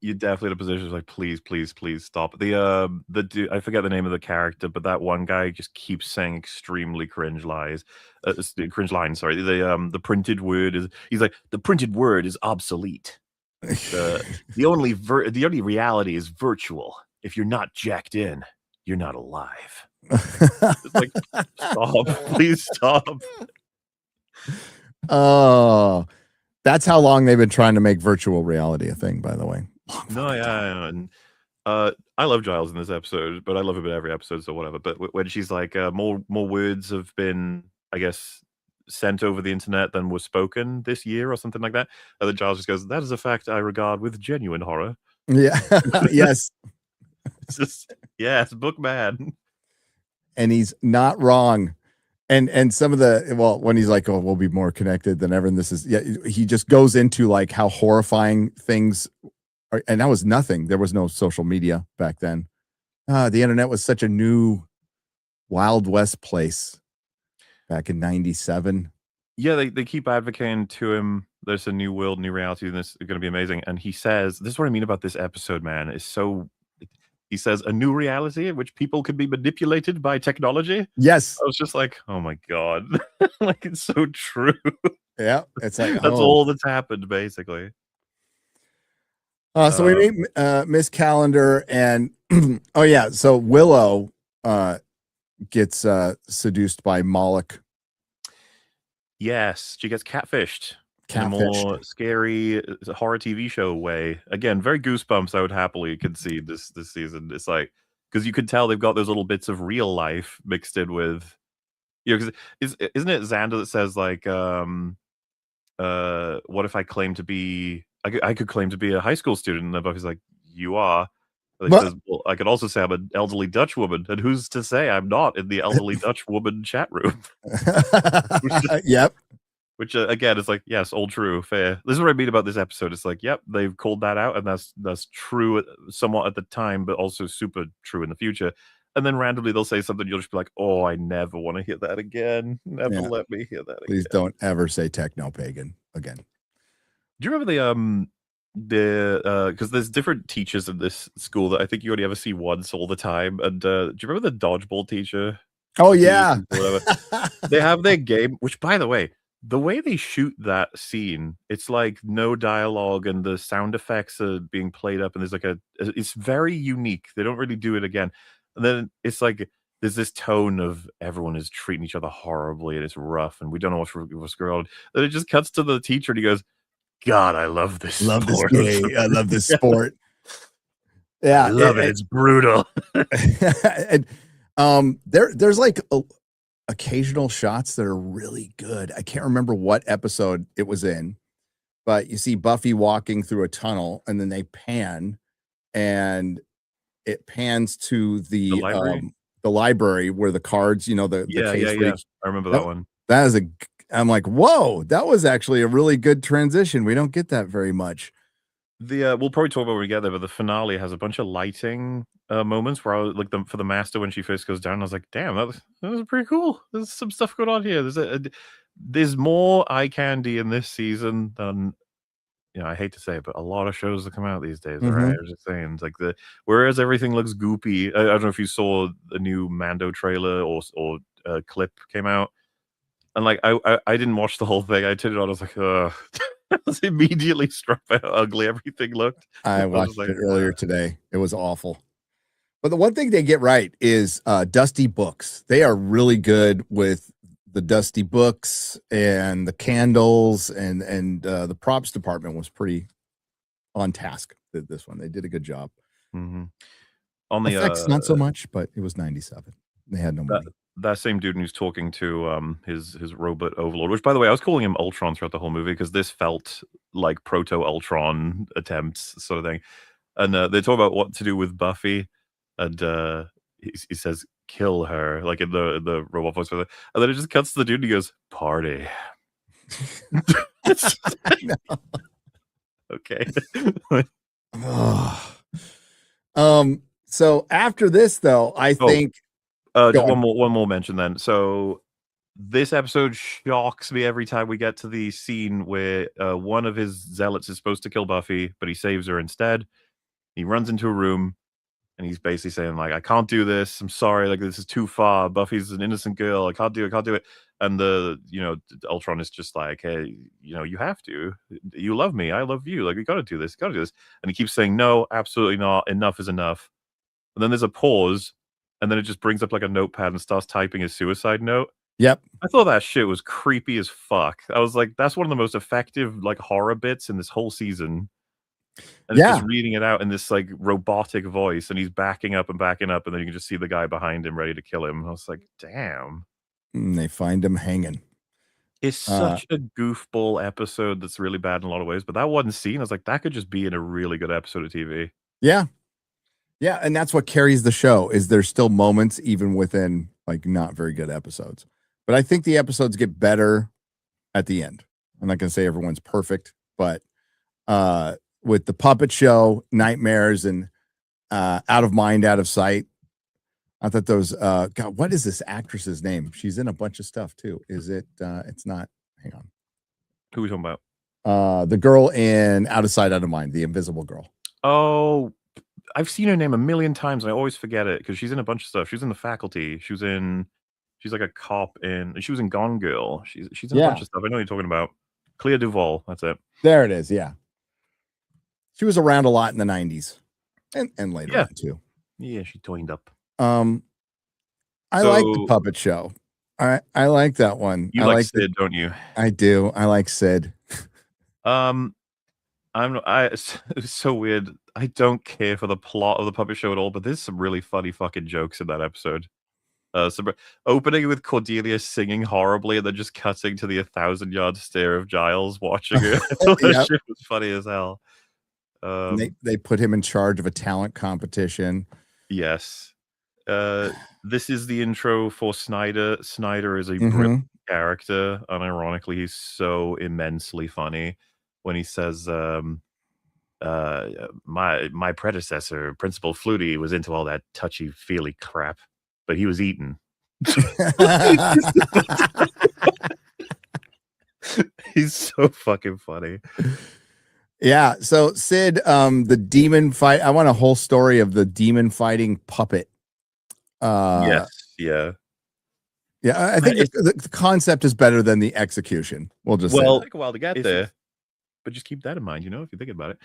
you're definitely in a position like, please stop. The dude, I forget the name of the character, but that one guy just keeps saying extremely cringe lies. Cringe lines, sorry. The printed word is, he's like, the printed word is obsolete. The only reality is virtual. If you're not jacked in, you're not alive. It's like, stop, please stop. Oh, that's how long they've been trying to make virtual reality a thing, by the way. No, yeah, and I love Giles in this episode, but I love him in every episode, so whatever. But when she's like, more words have been, I guess, sent over the internet than were spoken this year or something like that, and then Giles just goes, that is a fact I regard with genuine horror. Yeah. Yes. It's just, yes, book man. And he's not wrong. And some of when he's like, oh, we'll be more connected than ever, and this is, he just goes into like how horrifying things are, and that was nothing. There was no social media back then. The internet was such a new Wild West place back in 97. Yeah, they keep advocating to him, there's a new world, new reality, and this is going to be amazing. And he says, this is what I mean about this episode, man. It's so, he says, a new reality in which people could be manipulated by technology. Yes. I was just like, oh my god. Like, it's so true. Yeah. It's like, that's all that's happened, basically. So we meet Miss Calendar, and oh yeah, so Willow gets seduced by Moloch. Yes, she gets catfished. In a more scary horror TV show way. Again, very Goosebumps. I would happily concede this season. It's like, because you could tell they've got those little bits of real life mixed in with, because isn't it Xander that says like, what if I claim to be, I could claim to be a high school student, and Buffy's like, you are. He says, well, I could also say I'm an elderly Dutch woman, and who's to say I'm not in the elderly Dutch woman chat room? Yep. Which again is like, yes, all true, fair. This is what I mean about this episode. It's like, yep, they've called that out, and that's true somewhat at the time, but also super true in the future. And then randomly they'll say something, you'll just be like, oh, I never want to hear that again. Never let me hear that again. Please don't ever say techno pagan again. Do you remember because there's different teachers in this school that I think you only ever see once all the time. And do you remember the dodgeball teacher? Oh yeah. They have their game, which, by the way they shoot that scene, it's like no dialogue and the sound effects are being played up, and there's it's very unique. They don't really do it again. And then it's like there's this tone of everyone is treating each other horribly and it's rough and we don't know what's going on. And it just cuts to the teacher and he goes, God, I love this sport. I love this sport. Yeah, I love it. It's brutal. And there's like occasional shots that are really good. I can't remember what episode it was in, but you see Buffy walking through a tunnel, and then they pan, and it pans to the library where the cards, the case. I remember that one. That is I'm like, whoa, that was actually a really good transition. We don't get that very much. We'll probably talk about it when we get there, but the finale has a bunch of lighting moments where I was like, for the master when she first goes down, I was like, damn, that was pretty cool. There's some stuff going on here. There's more eye candy in this season than, I hate to say it, but a lot of shows that come out these days. Mm-hmm. Right? I was just saying, it's like whereas everything looks goopy. I don't know if you saw the new Mando trailer or clip came out, and like I didn't watch the whole thing. I turned it on. I was like, ugh. I was immediately struck by how ugly everything looked. I was watched like, it earlier today. It was awful. But the one thing they get right is dusty books. They are really good with the dusty books and the candles, and the props department was pretty on task with this one. They did a good job. On the Effects, not so much, but it was 97. They had no money. that same dude who's talking to his robot overlord, which, by the way, I was calling him Ultron throughout the whole movie because this felt like proto Ultron attempts sort of thing. And they talk about what to do with Buffy, and he says kill her, like in the robot voice, and then it just cuts to the dude and he goes party. Okay. So after this, though, I think just one more mention then. So this episode shocks me every time we get to the scene where one of his zealots is supposed to kill Buffy, but he saves her instead. He runs into a room and he's basically saying, like, I can't do this. I'm sorry. Like, this is too far. Buffy's an innocent girl. I can't do it. And Ultron is just like, hey, you have to. You love me. I love you. Like, we got to do this. And he keeps saying, no, absolutely not. Enough is enough. And then there's a pause. And then it just brings up like a notepad and starts typing his suicide note. Yep. I thought that shit was creepy as fuck. I was like, that's one of the most effective like horror bits in this whole season. And it's just reading it out in this like robotic voice, and he's backing up, and then you can just see the guy behind him ready to kill him. I was like, damn. And they find him hanging. It's such a goofball episode that's really bad in a lot of ways, but that one scene, I was like, that could just be in a really good episode of TV. Yeah. Yeah, and that's what carries the show, is there's still moments even within like not very good episodes. But I think the episodes get better at the end. I'm not going to say everyone's perfect, but with the puppet show, Nightmares, and Out of Mind, Out of Sight, I thought those God, what is this actress's name? She's in a bunch of stuff too. Is it it's not, hang on. Who are we talking about? The girl in Out of Sight, Out of Mind, the invisible girl. Oh, I've seen her name a million times and I always forget it because she's in a bunch of stuff. She's in The Faculty. She's like a cop she was in Gone Girl. She's in a bunch of stuff. I know what you're talking about. Clea Duvall. That's it. There it is. Yeah. She was around a lot in the 90s and later on too. Yeah, she joined up. I like the puppet show. I like that one. You like Sid, don't you? I do. I like Sid. It's so weird. I don't care for the plot of the puppet show at all, but there's some really funny fucking jokes in that episode. So opening with Cordelia singing horribly and then just cutting to the 1,000-yard stare of Giles watching it. That shit was funny as hell. They put him in charge of a talent competition. Yes. This is the intro for Snyder. Snyder is a brilliant character. Unironically, he's so immensely funny when he says, my predecessor, Principal Flutie, was into all that touchy-feely crap, but he was eaten. He's so fucking funny. Yeah. So Sid, the demon fight. I want a whole story of the demon fighting puppet. Yes. Yeah. Yeah. I think the concept is better than the execution. We'll just it'll take a while to get there, but just keep that in mind. If you think about it.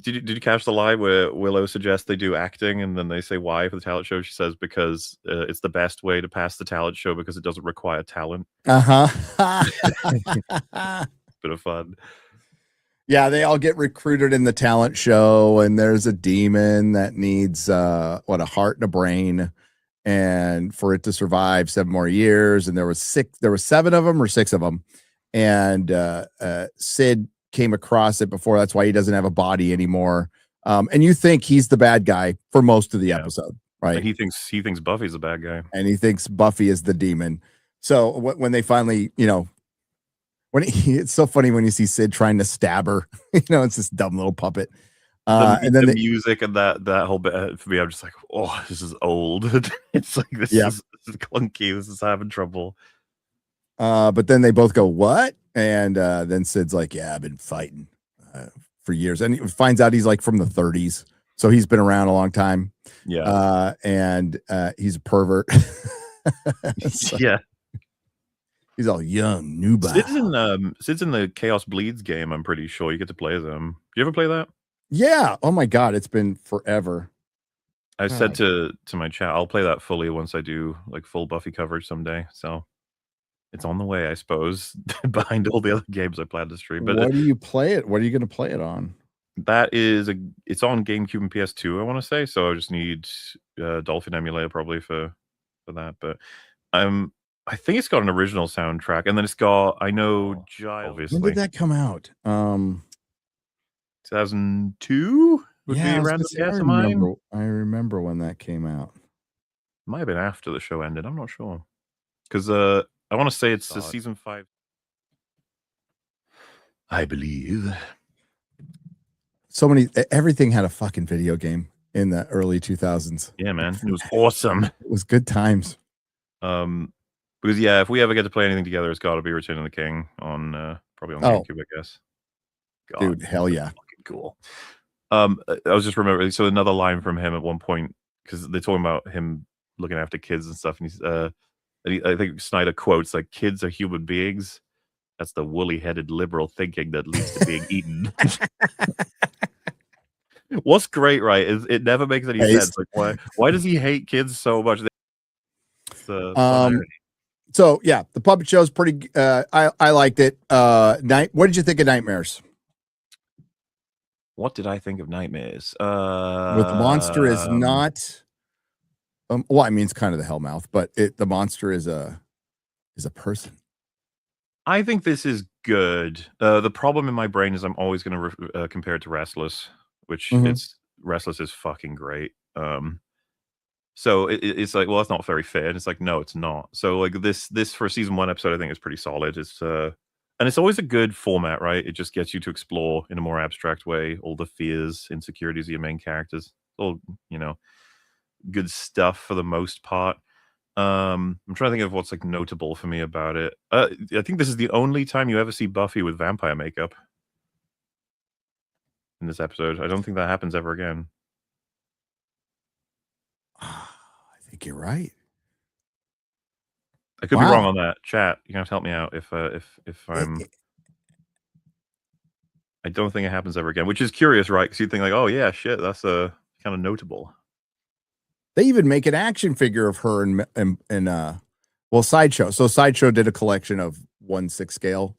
Did you catch the lie where Willow suggests they do acting and then they say why for the talent show? She says because it's the best way to pass the talent show because it doesn't require talent. Bit of fun. Yeah, they all get recruited in the talent show, and there's a demon that needs a heart and a brain, and for it to survive 7 more years. And there were 7 of them or 6 of them, and Sid came across it before. That's why he doesn't have a body anymore. And you think he's the bad guy for most of the episode, right? And he thinks Buffy's the bad guy, and he thinks Buffy is the demon. So when they finally, it's so funny when you see Sid trying to stab her. It's this dumb little puppet. And then the music and that whole bit for me, I'm just like, oh, this is old. It's like this is clunky. This is having trouble. But then they both go, what? And then Sid's like, yeah, I've been fighting for years. And he finds out he's like from the 30s. So he's been around a long time. Yeah. And he's a pervert. Yeah. He's all young, newbie. Sid's in the Chaos Bleeds game. I'm pretty sure you get to play as him. Do you ever play that? Yeah. Oh my god, it's been forever. I said God. to my chat, I'll play that fully once I do like full Buffy coverage someday. So it's on the way, I suppose, behind all the other games I plan to stream. But What do you play it? What are you going to play it on? it's on GameCube and PS2, I want to say. So I just need Dolphin emulator probably for that. But I think it's got an original soundtrack, and then it's got Giles, obviously. When did that come out? 2002 would be around the guess of mine. I remember when that came out. Might have been after the show ended. I'm not sure because I want to say it's season 5. I believe. Everything had a fucking video game in the early 2000s. Yeah, man, it was awesome. It was good times. Because yeah, if we ever get to play anything together, it's got to be Return of the King on probably on GameCube, I guess. God, dude, hell yeah, fucking cool. I was just remembering. So another line from him at one point, because they're talking about him looking after kids and stuff, and I think Snyder quotes like, "Kids are human beings. That's the woolly-headed liberal thinking that leads to being eaten." What's great, right, is it never makes any sense. Like, why does he hate kids so much? So yeah, the puppet show is pretty. I liked it. What did you think of Nightmares? What did I think of Nightmares? With the monster is not. Well, I mean, it's kind of the Hellmouth, but the monster is a person. I think this is good. The problem in my brain is I'm always going to compare it to Restless, which Restless is fucking great. So it's like, well, that's not very fair. And it's like, no, it's not. So like this for season 1 episode, I think is pretty solid. It's and it's always a good format, right? It just gets you to explore in a more abstract way all the fears, insecurities of your main characters. All, good stuff for the most part. I'm trying to think of what's like notable for me about it. I think this is the only time you ever see Buffy with vampire makeup in this episode. I don't think that happens ever again. I think you're right. I could be wrong on that. Chat, you have to help me out if I'm. I don't think it happens ever again, which is curious, right? Because you think like, oh yeah, shit, that's kind of notable. They even make an action figure of her in Sideshow. So Sideshow did a collection of 1/6 scale,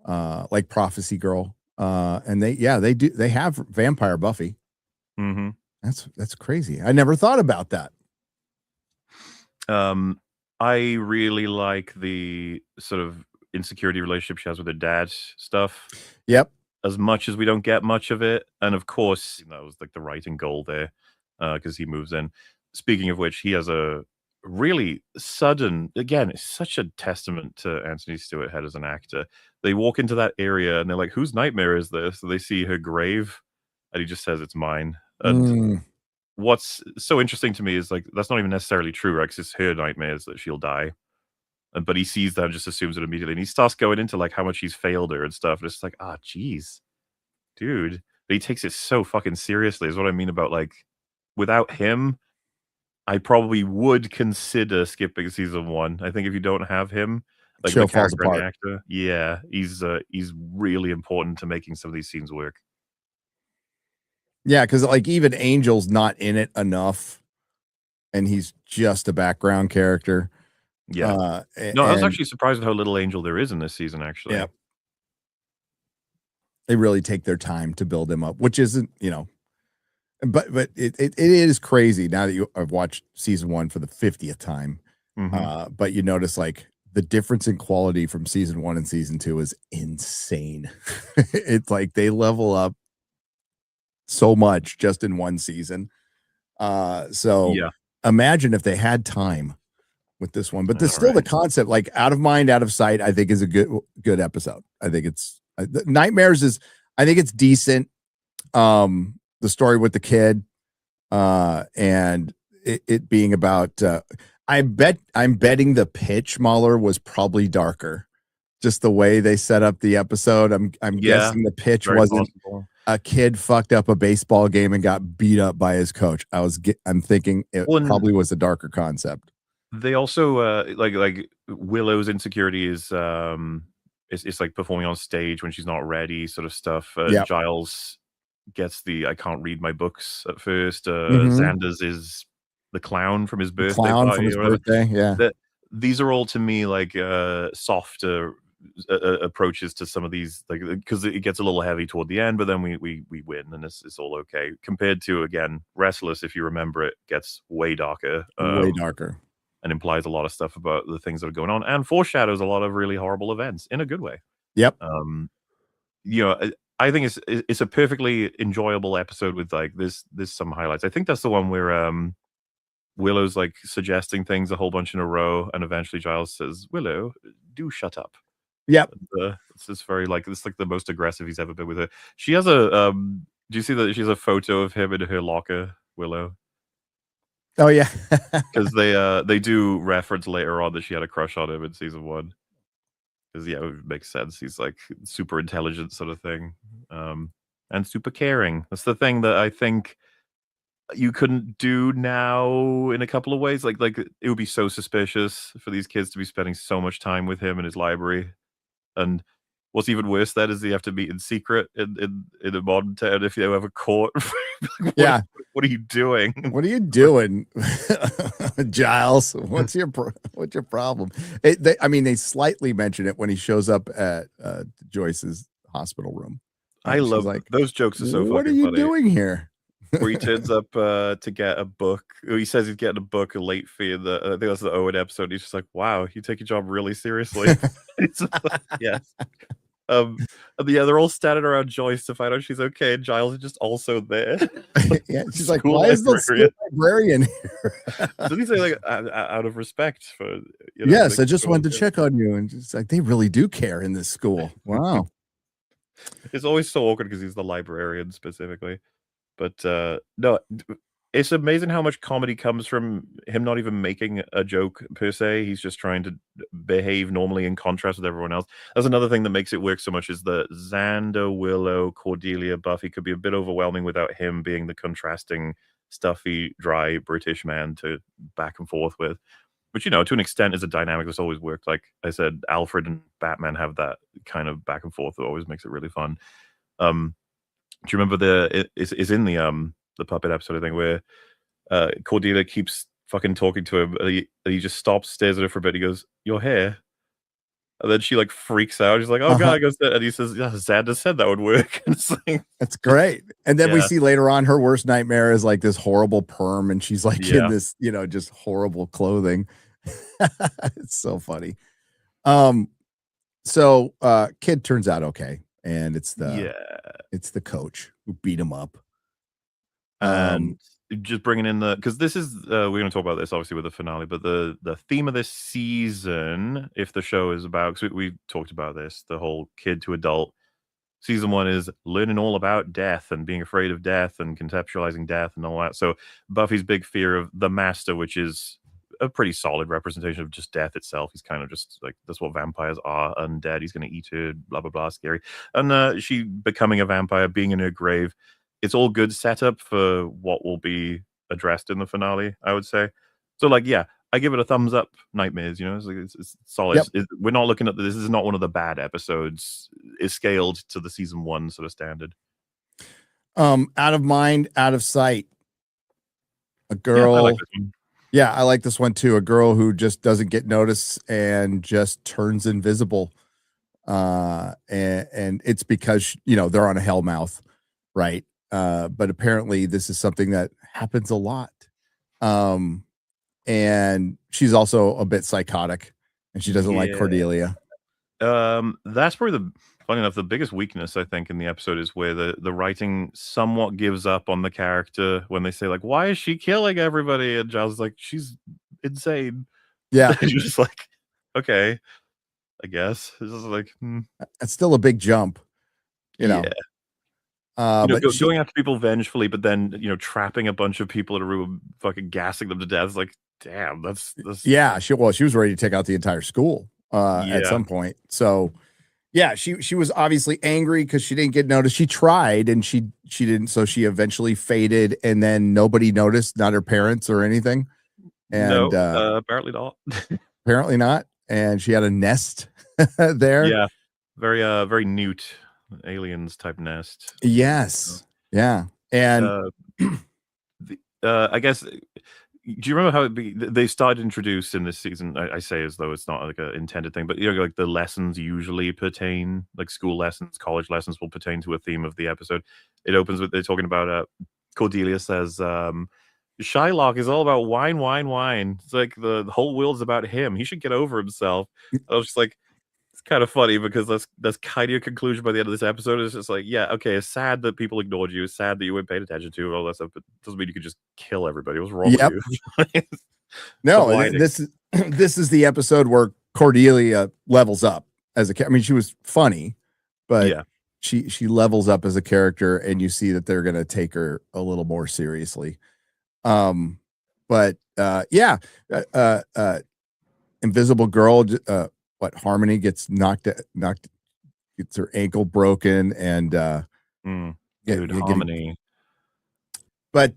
like Prophecy Girl, and they have Vampire Buffy. Mm-hmm. That's crazy. I never thought about that. I really like the sort of insecurity relationship she has with her dad stuff. Yep. As much as we don't get much of it, and of course that was like the writing goal there, because he moves in. Speaking of which, he has a really sudden. Again, it's such a testament to Anthony Stewart Head as an actor. They walk into that area and they're like, "Whose nightmare is this?" So they see her grave, and he just says, "It's mine." And what's so interesting to me is like that's not even necessarily true, right? Because it's her nightmares that she'll die. But he sees that and just assumes it immediately. And he starts going into like how much he's failed her and stuff. And it's like, geez, dude. But he takes it so fucking seriously, is what I mean about like, without him, I probably would consider skipping season 1. I think if you don't have him, like the character and the actor, yeah, he's really important to making some of these scenes work. Yeah, because like even Angel's not in it enough, and he's just a background character. Yeah. No, I was actually surprised at how little Angel there is in this season, actually. Yeah. They really take their time to build him up, which isn't, but it is crazy now that I've watched season 1 for the 50th time. But you notice like the difference in quality from season 1 and season 2 is insane. It's like they level up so much just in one season. So yeah. Imagine if they had time with this one, but there's still the concept, like Out of Mind, Out of Sight, I think is a good episode. I think it's Nightmares I think it's decent. The story with the kid, and it being about, I'm betting the pitch, MauLer, was probably darker. Just the way they set up the episode. I'm guessing the pitch wasn't a kid fucked up a baseball game and got beat up by his coach. I'm thinking it probably was a darker concept. They also like Willow's insecurity is it's like performing on stage when she's not ready, sort of stuff. Yep. Giles gets the I can't read my books at first. Mhm. Xander's is the clown from his The birthday clown from party his or whatever. birthday, yeah. That these are all to me like softer approaches to some of these, like because it gets a little heavy toward the end, but then we win and it's all okay. Compared to again, Restless, if you remember it, gets way darker. Way darker. And implies a lot of stuff about the things that are going on and foreshadows a lot of really horrible events in a good way. Yep. You know, I think it's a perfectly enjoyable episode with like there's some highlights. I think that's the one where Willow's like suggesting things a whole bunch in a row, and eventually Giles says, "Willow, do shut up." Yep. It's just very like it's like the most aggressive he's ever been with her. She has a do you see that she has a photo of him in her locker, Willow? Oh yeah. Because they do reference later on that she had a crush on him in season 1. Because yeah, it makes sense. He's like super intelligent sort of thing, and super caring. That's the thing that I think you couldn't do now in a couple of ways. Like it would be so suspicious for these kids to be spending so much time with him in his library. And what's even worse then is they have to meet in secret in a modern town if they ever caught. Like, yeah. What are you doing? What are you doing, Giles? What's your problem? I mean, they slightly mention it when he shows up at Joyce's hospital room. I love like those jokes are so what fucking are you funny. doing here? Where he turns up to get a book. He says he's getting a book, a late fee. In I think that's the Owen episode. He's just like, "Wow, you take your job really seriously." It's like, yes. And yeah, they're all standing around Joyce to find out she's okay, and Giles is just also there. Yeah, she's like, "Why is the school librarian here?" So he's like, out of respect for. You know, yes, I just wanted to check on you, and just like they really do care in this school. Wow. It's always so awkward because he's the librarian specifically. But no, it's amazing how much comedy comes from him not even making a joke per se. He's just trying to behave normally in contrast with everyone else. That's another thing that makes it work so much is that Xander, Willow, Cordelia, Buffy could be a bit overwhelming without him being the contrasting, stuffy, dry British man to back and forth with. Which, you know, to an extent is a dynamic that's always worked. Like I said, Alfred and Batman have that kind of back and forth that always makes it really fun. Do you remember it's in the puppet episode, I think, where Cordelia keeps fucking talking to him, and he just stops, stares at her for a bit. He goes, "Your hair," and then she like freaks out. She's like, "Oh god!" I goes, and he says, "Yeah, Xander said that would work." And it's like, that's great. And then we see later on her worst nightmare is like this horrible perm, and she's like in this, you know, just horrible clothing. It's so funny. So kid turns out okay, and it's the coach who beat him up. And just bringing in because this is we're going to talk about this obviously with the finale, but the theme of this season, if the show is about, because we talked about this, the whole kid to adult. Season 1 is learning all about death and being afraid of death and conceptualizing death and all that. So Buffy's big fear of the master, which is a pretty solid representation of just death itself. He's kind of just like, that's what vampires are, undead. He's going to eat her, blah, blah, blah, scary. And she becoming a vampire, being in her grave. It's all good setup for what will be addressed in the finale, I would say. So like, yeah, I give it a thumbs up. Nightmares, you know, it's solid. Yep. We're not looking at this is not one of the bad episodes. It's scaled to the season 1 sort of standard. Out of mind, out of sight. A girl. Yeah, I like this one. Yeah, I like this one too. A girl who just doesn't get noticed and just turns invisible. And it's because, you know, they're on a hellmouth, right? But apparently this is something that happens a lot. And she's also a bit psychotic, and she doesn't like Cordelia. That's probably funny enough, the biggest weakness I think in the episode is where the writing somewhat gives up on the character when they say like, "Why is she killing everybody?" And Giles is like, "She's insane." Yeah, just like, okay, I guess it's just like it's still a big jump, you know. But going after people vengefully, but then trapping a bunch of people in a room, fucking gassing them to death. Is like, damn, that's yeah. She was ready to take out the entire school at some point. So yeah, she was obviously angry because she didn't get noticed. She tried and she didn't. So she eventually faded, and then nobody noticed, not her parents or anything. And apparently not. apparently not. And she had a nest there. Yeah, very newt aliens type nest. Yes. Yeah. And I guess. Do you remember how they started introduced in this season? I say as though it's not like an intended thing, but like the lessons usually pertain, like school lessons, college lessons will pertain to a theme of the episode. It opens with they're talking about Cordelia says Shylock is all about wine, wine, wine. It's like the whole world's about him. He should get over himself. I was just like, it's kind of funny because that's kind of a conclusion by the end of this episode. It's just like, yeah, okay, it's sad that people ignored you. It's sad that you weren't paying attention to all that stuff, but it doesn't mean you could just kill everybody. What's wrong with you? No, this is the episode where Cordelia levels up as a. I mean, she was funny, but yeah, she levels up as a character, and you see that they're going to take her a little more seriously. But Invisible Girl. What Harmony gets knocked, gets her ankle broken, and Harmony. But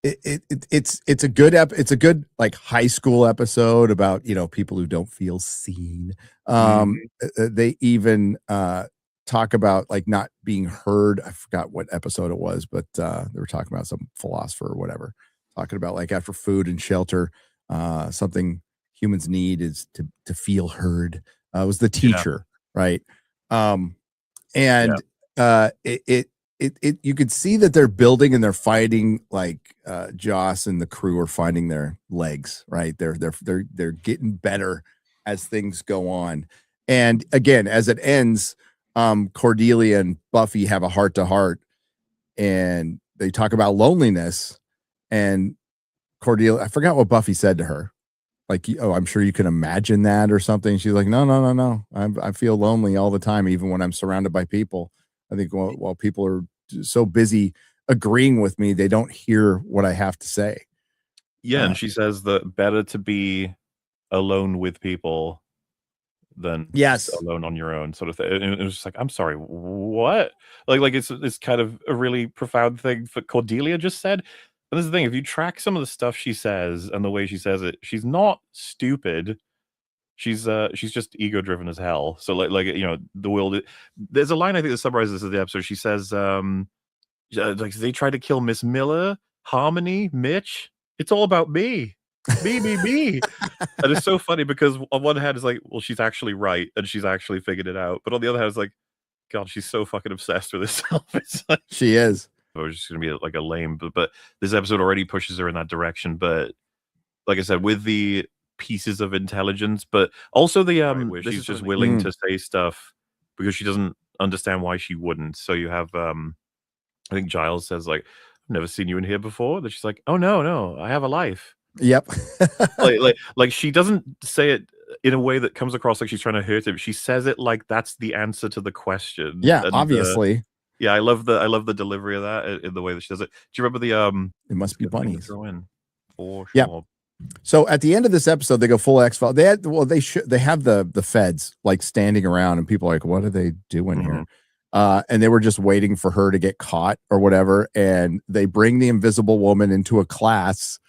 it's a good like high school episode about people who don't feel seen. They even talk about like not being heard. I forgot what episode it was, but they were talking about some philosopher or whatever, talking about like after food and shelter, something humans need is to feel heard. It was the teacher, right? It you could see that they're building and they're fighting, like Joss and the crew are finding their legs, right? They're getting better as things go on. And again, as it ends, Cordelia and Buffy have a heart-to-heart, and they talk about loneliness. And Cordelia, I forgot what Buffy said to her. Like, I'm sure you can imagine that or something. She's like, no. I feel lonely all the time, even when I'm surrounded by people. I think while people are so busy agreeing with me, they don't hear what I have to say. Yeah, and she says that better to be alone with people than alone on your own, sort of thing. And it was just like, I'm sorry, what? Like it's kind of a really profound thing that Cordelia just said. And this is the thing, if you track some of the stuff she says and the way she says it, she's not stupid. She's just ego driven as hell. So like the world. There's a line I think that summarizes the episode. She says, like they tried to kill Miss Miller, Harmony, Mitch. It's all about me. Me. And it's so funny because on one hand it's like, well, she's actually right and she's actually figured it out. But on the other hand, it's like, God, she's so fucking obsessed with herself. It's like, she is. It was just gonna be like a lame, but this episode already pushes her in that direction. But like I said, with the pieces of intelligence, but also the where she's just willing to say stuff because she doesn't understand why she wouldn't. So you have I think Giles says like, I've never seen you in here before. That she's like, oh no, I have a life. Yep. like she doesn't say it in a way that comes across like she's trying to hurt him. She says it like that's the answer to the question. Yeah, and, obviously. Yeah, I love the delivery of that in the way that she does it. Do you remember the It must be bunnies. Throw in for sure. Yeah. So at the end of this episode, they go full X-Files. They have the feds like standing around, and people are like, what are they doing here? And they were just waiting for her to get caught or whatever. And they bring the Invisible Woman into a class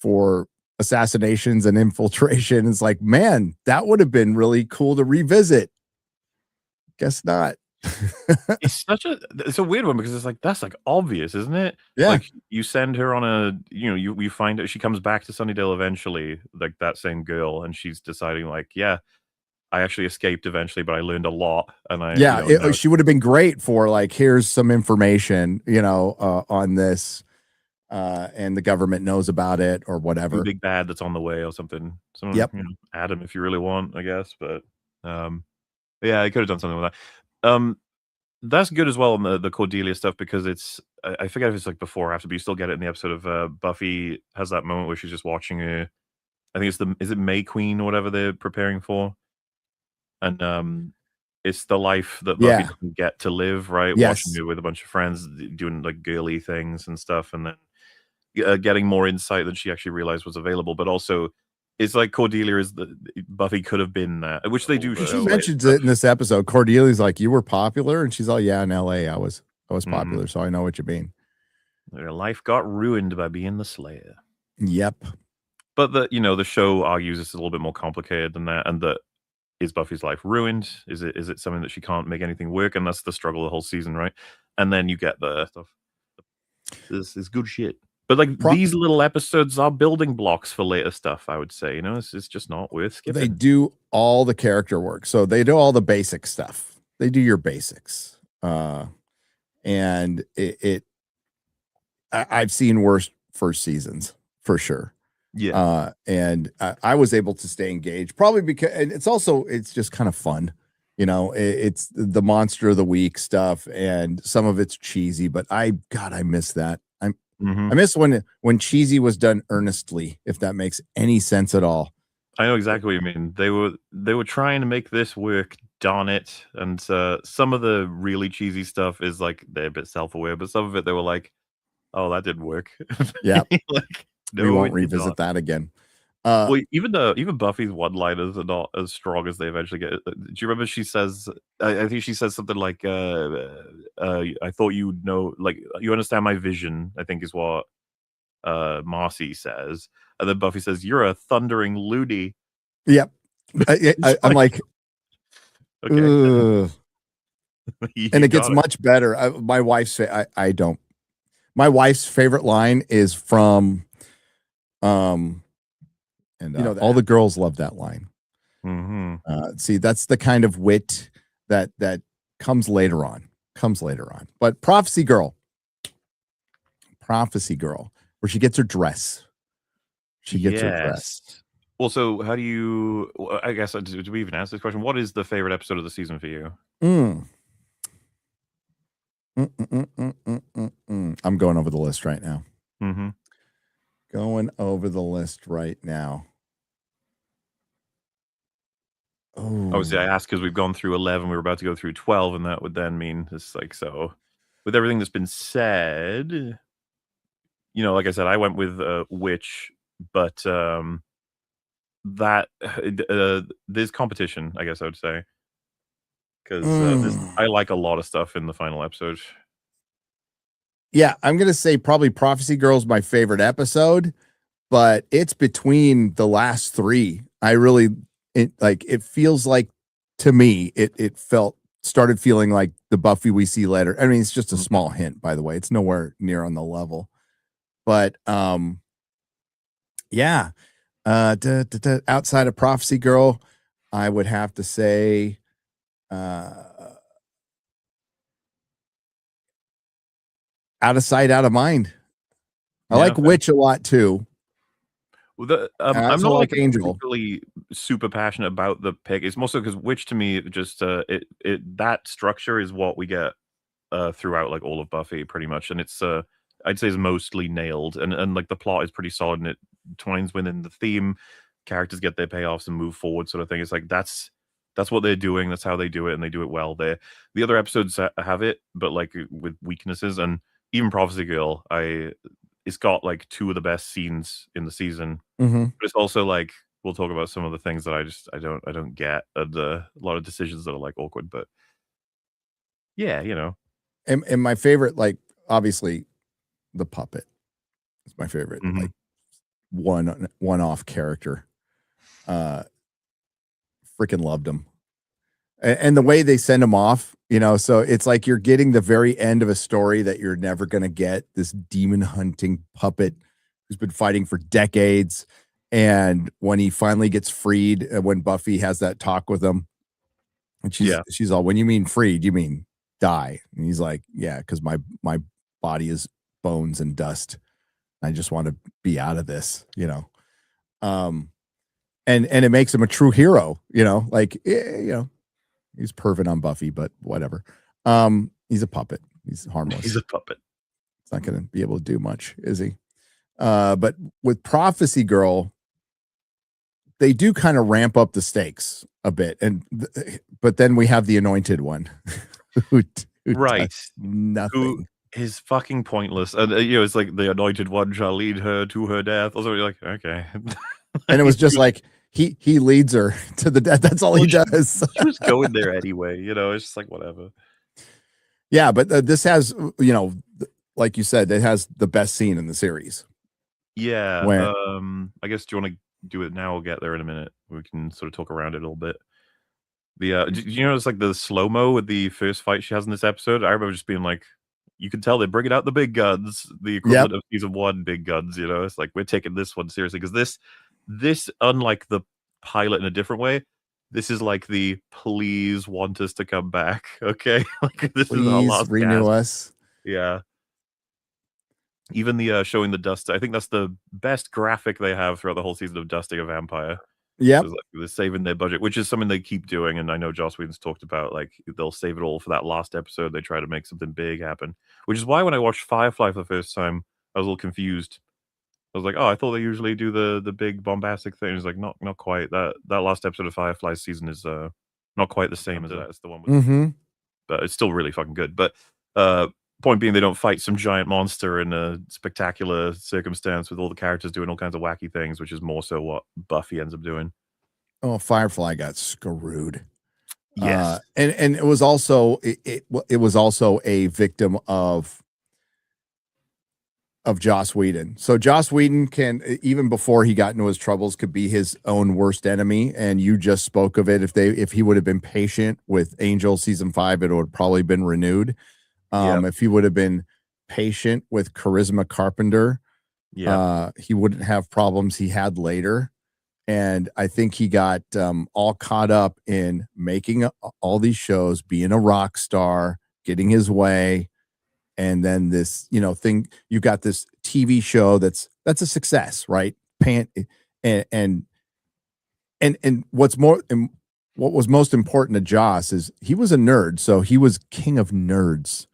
for assassinations and infiltration. It's like, man, that would have been really cool to revisit. Guess not. It's a weird one because it's like, that's like obvious, isn't it? Yeah. Like you send her on you find out she comes back to Sunnydale eventually, like that same girl, and she's deciding like, yeah, I actually escaped eventually, but I learned a lot. And she would have been great for like, here's some information, on this, and the government knows about it or whatever. Big bad that's on the way or something. Yep. Adam, if you really want, I guess. But yeah, I could have done something with that. That's good as well on the Cordelia stuff because it's I forget if it's like before or after, but you still get it in the episode of Buffy has that moment where she's just watching her. I think is it May Queen or whatever they're preparing for, and it's the life that Buffy doesn't get to live, right? Yes. Watching her with a bunch of friends doing like girly things and stuff, and then getting more insight than she actually realized was available, but also. It's like Cordelia is Buffy could have been that, which they do. She mentions it in this episode. Cordelia's like, you were popular, and she's all, yeah, in LA, I was popular, so I know what you mean. Their life got ruined by being the Slayer. Yep. But the show argues it's a little bit more complicated than that, and that is Buffy's life ruined? Is it something that she can't make anything work? And that's the struggle of the whole season, right? And then you get the stuff. This is good shit. But like these little episodes are building blocks for later stuff, I would say. It's just not worth skipping. They do all the character work. So they do all the basic stuff. They do your basics. And I've seen worse first seasons for sure. Yeah. And I was able to stay engaged probably because, and it's just kind of fun. It's the monster of the week stuff, and some of it's cheesy, but I miss that. I miss when cheesy was done earnestly, if that makes any sense at all. I know exactly what you mean. They were trying to make this work, darn it. And some of the really cheesy stuff is like they're a bit self-aware, but some of it they were like, oh, that didn't work. Yeah. Like, no, we won't revisit that again. Well, even Buffy's one-liners are not as strong as they eventually get. Do you remember she says? I think she says something like, "I thought you'd know, like you understand my vision." I think is what Marcy says, and then Buffy says, "You're a thundering loony." Yep, I'm like, okay, and it gets much better. My wife's My wife's favorite line is from, and all the girls love that line. See, that's the kind of wit that comes later on. But Prophecy Girl, where she gets her dress. Her dress. Well, so how do you? I guess do we even ask this question? What is the favorite episode of the season for you? I'm going over the list right now. Going over the list right now. Oh, obviously, I asked because we've gone through 11. We were about to go through 12, and that would then mean it's like so. With everything that's been said, like I said, I went with Witch, but that there's competition, I guess I would say, because I like a lot of stuff in the final episode. Yeah, I'm gonna say probably Prophecy Girl's my favorite episode, but it's between the last three. It feels like, to me, it started feeling like the Buffy we see later. I mean, it's just a small hint, by the way. It's nowhere near on the level. But yeah. Outside of Prophecy Girl, I would have to say Out of Sight, Out of Mind. I like Witch a lot too. Well, I'm not like particularly super passionate about the pick. It's mostly because Witch to me just that structure is what we get throughout like all of Buffy pretty much, and it's I'd say is mostly nailed, and like the plot is pretty solid, and it twines within the theme. Characters get their payoffs and move forward, sort of thing. It's like that's what they're doing. That's how they do it, and they do it well. There, the other episodes have it, but like with weaknesses, and even Prophecy Girl, it's got like two of the best scenes in the season. But it's also like we'll talk about some of the things that I don't get, and a lot of decisions that are like awkward. But yeah, And my favorite, like obviously, the puppet is my favorite. Like one-off character. Freaking loved him. And the way they send him off, so it's like you're getting the very end of a story that you're never going to get. This demon hunting puppet who's been fighting for decades. And when he finally gets freed, when Buffy has that talk with him, and she's all, when you mean freed, you mean die? And he's like, yeah, because my body is bones and dust. I just want to be out of this, and it makes him a true hero, he's perving on Buffy, but whatever. He's a puppet. He's harmless. He's a puppet. It's not going to be able to do much, is he? But with Prophecy Girl, they do kind of ramp up the stakes a bit, but then we have the Anointed One, who right, nothing. Who is fucking pointless, and it's like the Anointed One shall lead her to her death. Also, you're like, okay, and it was just like he leads her to the death. That's all he does. She was going there anyway. It's just like whatever. Yeah, but this has, like you said, it has the best scene in the series. Yeah. When I guess, do you want to do it now or get there in a minute? We can sort of talk around it a little bit. Do you notice like the slow mo with the first fight she has in this episode? I remember just being like, you can tell they're bringing out the big guns, the Yep, equivalent of season 1 big guns. You know, it's like we're taking this one seriously because this, unlike the pilot in a different way, this is like the please want us to come back. Okay, like this is our please last renew gasp. us. Yeah. Even the showing the dust, I think that's the best graphic they have throughout the whole season of Dusting a Vampire. Yep. Like they're saving their budget, which is something they keep doing. And I know Joss Whedon's talked about, like, they'll save it all for that last episode. They try to make something big happen, which is why when I watched Firefly for the first time, I was a little confused. I was like, oh, I thought they usually do the big bombastic thing. It's like, not quite. That last episode of Firefly season is not quite the same as that. It's the one with, but it's still really fucking good. But point being, they don't fight some giant monster in a spectacular circumstance with all the characters doing all kinds of wacky things, which is more so what Buffy ends up doing. Oh, Firefly got screwed. Yes. And it was also it was also a victim of Joss Whedon. So Joss Whedon can, even before he got into his troubles, could be his own worst enemy. And you just spoke of it. If he would have been patient with Angel season 5, it would probably been renewed. If he would have been patient with Charisma Carpenter, he wouldn't have problems he had later. And I think he got all caught up in making all these shows, being a rock star, getting his way. And then this, thing, you got this TV show that's a success, right? And what was most important to Joss is he was a nerd, so he was king of nerds.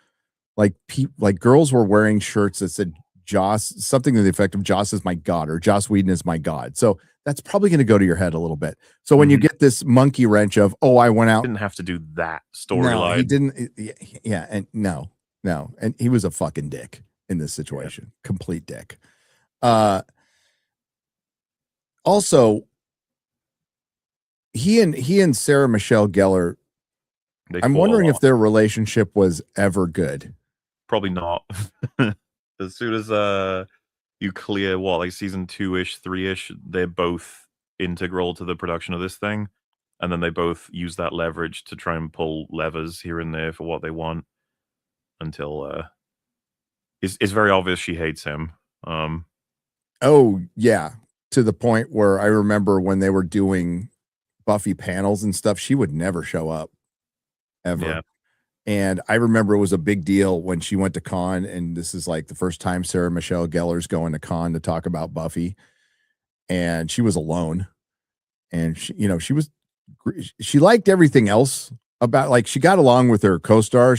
Like girls were wearing shirts that said Joss, something to the effect of Joss is my god, or Joss Whedon is my god. So that's probably going to go to your head a little bit. So when you get this monkey wrench of, oh, I went out, didn't have to do that storyline. No, he didn't. Yeah, and no, and he was a fucking dick in this situation. Complete dick. Also, he and Sarah Michelle Gellar, I'm wondering if their relationship was ever good. Probably not. As soon as you clear like season 2-ish, 3-ish, they're both integral to the production of this thing, and then they both use that leverage to try and pull levers here and there for what they want until it's very obvious she hates him. Oh yeah, to the point where I remember when they were doing Buffy panels and stuff, she would never show up ever. Yeah. And I remember it was a big deal when she went to con, and this is like the first time Sarah Michelle Gellar's going to con to talk about Buffy, and she was alone, and she liked everything else about, like, she got along with her co-star. I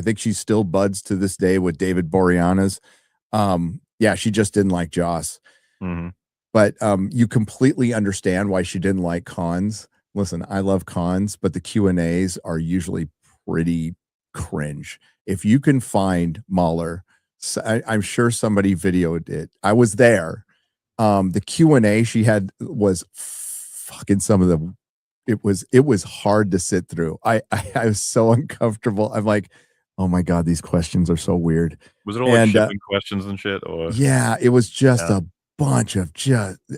think she's still buds to this day with David Boreanaz. She just didn't like Joss. But you completely understand why she didn't like cons. Listen, I love cons, but the Q&As are usually pretty cringe. If you can find MauLer, I'm sure somebody videoed it. I was there. The Q&A she had was fucking some of the, it was hard to sit through. I was so uncomfortable. I'm like, oh my God, these questions are so weird. Was it all like shipping questions and shit? Or yeah, it was just a bunch of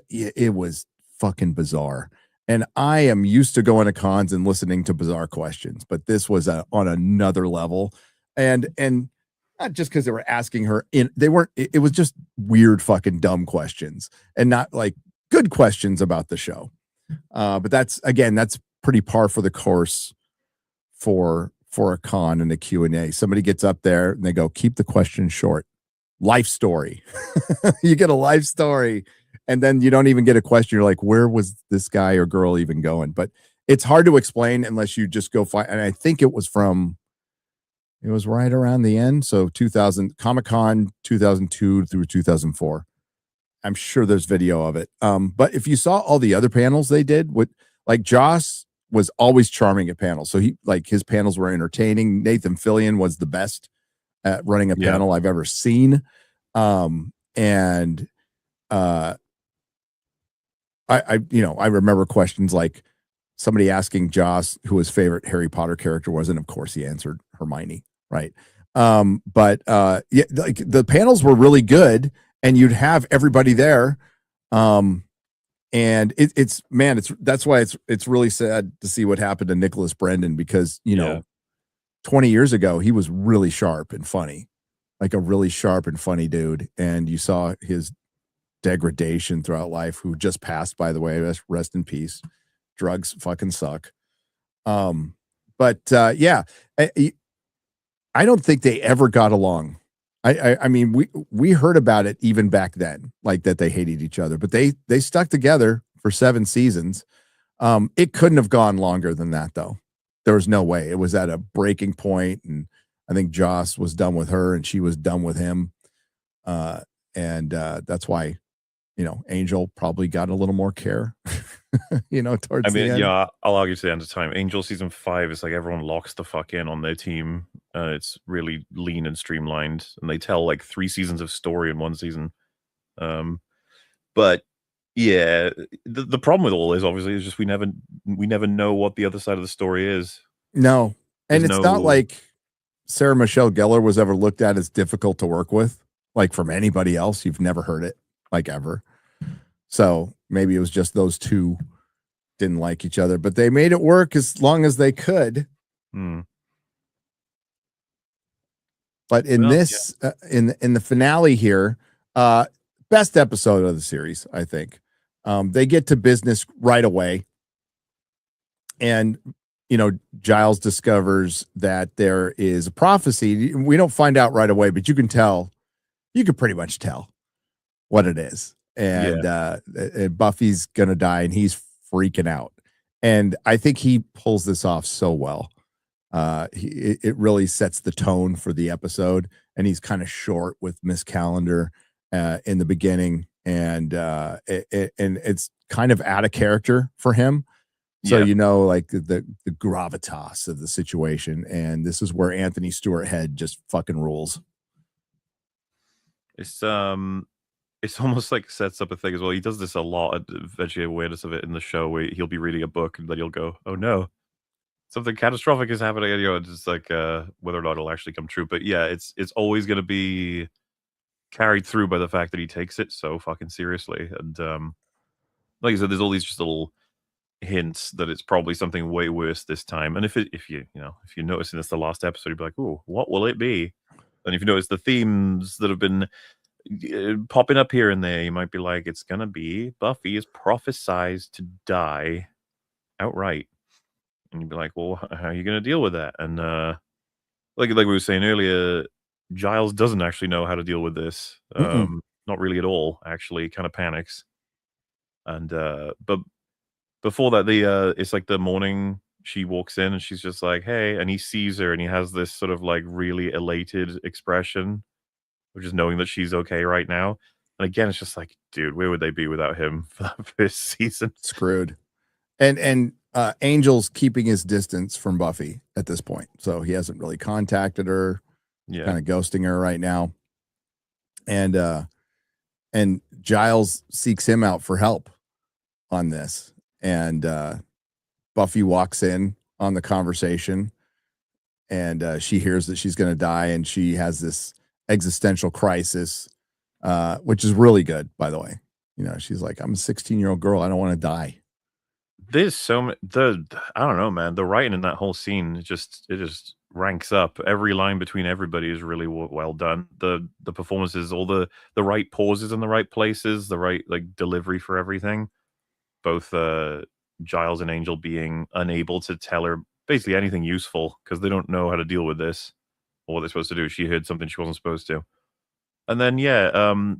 it was fucking bizarre. And I am used to going to cons and listening to bizarre questions, but this was on another level. And not just because they were asking her it was just weird fucking dumb questions and not like good questions about the show. But that's pretty par for the course for a con and a Q&A. Somebody gets up there and they go, keep the question short. Life story. You get a life story, and then you don't even get a question. You're like, where was this guy or girl even going? But it's hard to explain unless you just go find. And I think it was right around the end. So 2000 Comic-Con 2002 through 2004. I'm sure there's video of it. But if you saw all the other panels they did, like Joss was always charming at panels. So his panels were entertaining. Nathan Fillion was the best at running a panel I've ever seen. I remember questions like somebody asking Joss who his favorite Harry Potter character was, and of course he answered Hermione, right? Like the panels were really good, and you'd have everybody there. And it's that's why it's really sad to see what happened to Nicholas Brendan, because, 20 years ago, he was really sharp and funny, like a really sharp and funny dude. And you saw his degradation throughout life, who just passed, by the way. Rest in peace. Drugs fucking suck. But yeah, I don't think they ever got along. I mean, we heard about it even back then, like that they hated each other, but they stuck together for 7 seasons. It couldn't have gone longer than that, though. There was no way. It was at a breaking point, and I think Joss was done with her, and she was done with him. And that's why, Angel probably got a little more care, towards the end. Yeah, I'll argue to the end of time. Angel season 5 is like everyone locks the fuck in on their team. It's really lean and streamlined, and they tell like 3 seasons of story in 1 season. But yeah, the problem with all this obviously is just we never know what the other side of the story is. No, and it's not like Sarah Michelle Gellar was ever looked at as difficult to work with, like from anybody else. You've never heard it, like, ever. So maybe it was just those two didn't like each other, but they made it work as long as they could. But in in the finale here, best episode of the series, I think. They get to business right away. And, Giles discovers that there is a prophecy. We don't find out right away, but you can pretty much tell what it is. And Buffy's going to die, and he's freaking out. And I think he pulls this off so well. It really sets the tone for the episode, and he's kind of short with Miss Calendar in the beginning, and it's kind of out of character for him. So, like the gravitas of the situation. And this is where Anthony Stewart Head just fucking rules. It's almost like sets up a thing as well. He does this a lot, eventually awareness of it in the show, where he'll be reading a book and then he'll go, oh no, something catastrophic is happening. And, it's just like whether or not it'll actually come true. But yeah, it's always going to be carried through by the fact that he takes it so fucking seriously. And like I said, there's all these just little hints that it's probably something way worse this time. And if you notice in this the last episode, you'd be like, oh, what will it be? And if you notice the themes that have been popping up here and there, you might be like, it's gonna be Buffy is prophesized to die outright. And you'd be like, well, how are you gonna deal with that? And like we were saying earlier, Giles doesn't actually know how to deal with this. Not really at all, actually. Kind of panics. And but before that, it's like the morning she walks in and she's just like, hey, and he sees her and he has this sort of like really elated expression of just knowing that she's okay right now. And again, it's just like, dude, where would they be without him for that first season? Screwed. And Angel's keeping his distance from Buffy at this point. So he hasn't really contacted her. Yeah. Kind of ghosting her right now. And Giles seeks him out for help on this. And Buffy walks in on the conversation, and she hears that she's going to die, and she has this existential crisis, which is really good, by the way. She's like, I'm a 16-year-old girl. I don't want to die. There's so many, I don't know, man. The writing in that whole scene, it just ranks up. Every line between everybody is really well done. The performances, all the right pauses in the right places, the right like delivery for everything. Both Giles and Angel being unable to tell her basically anything useful because they don't know how to deal with this or what they're supposed to do. She heard something she wasn't supposed to. And then,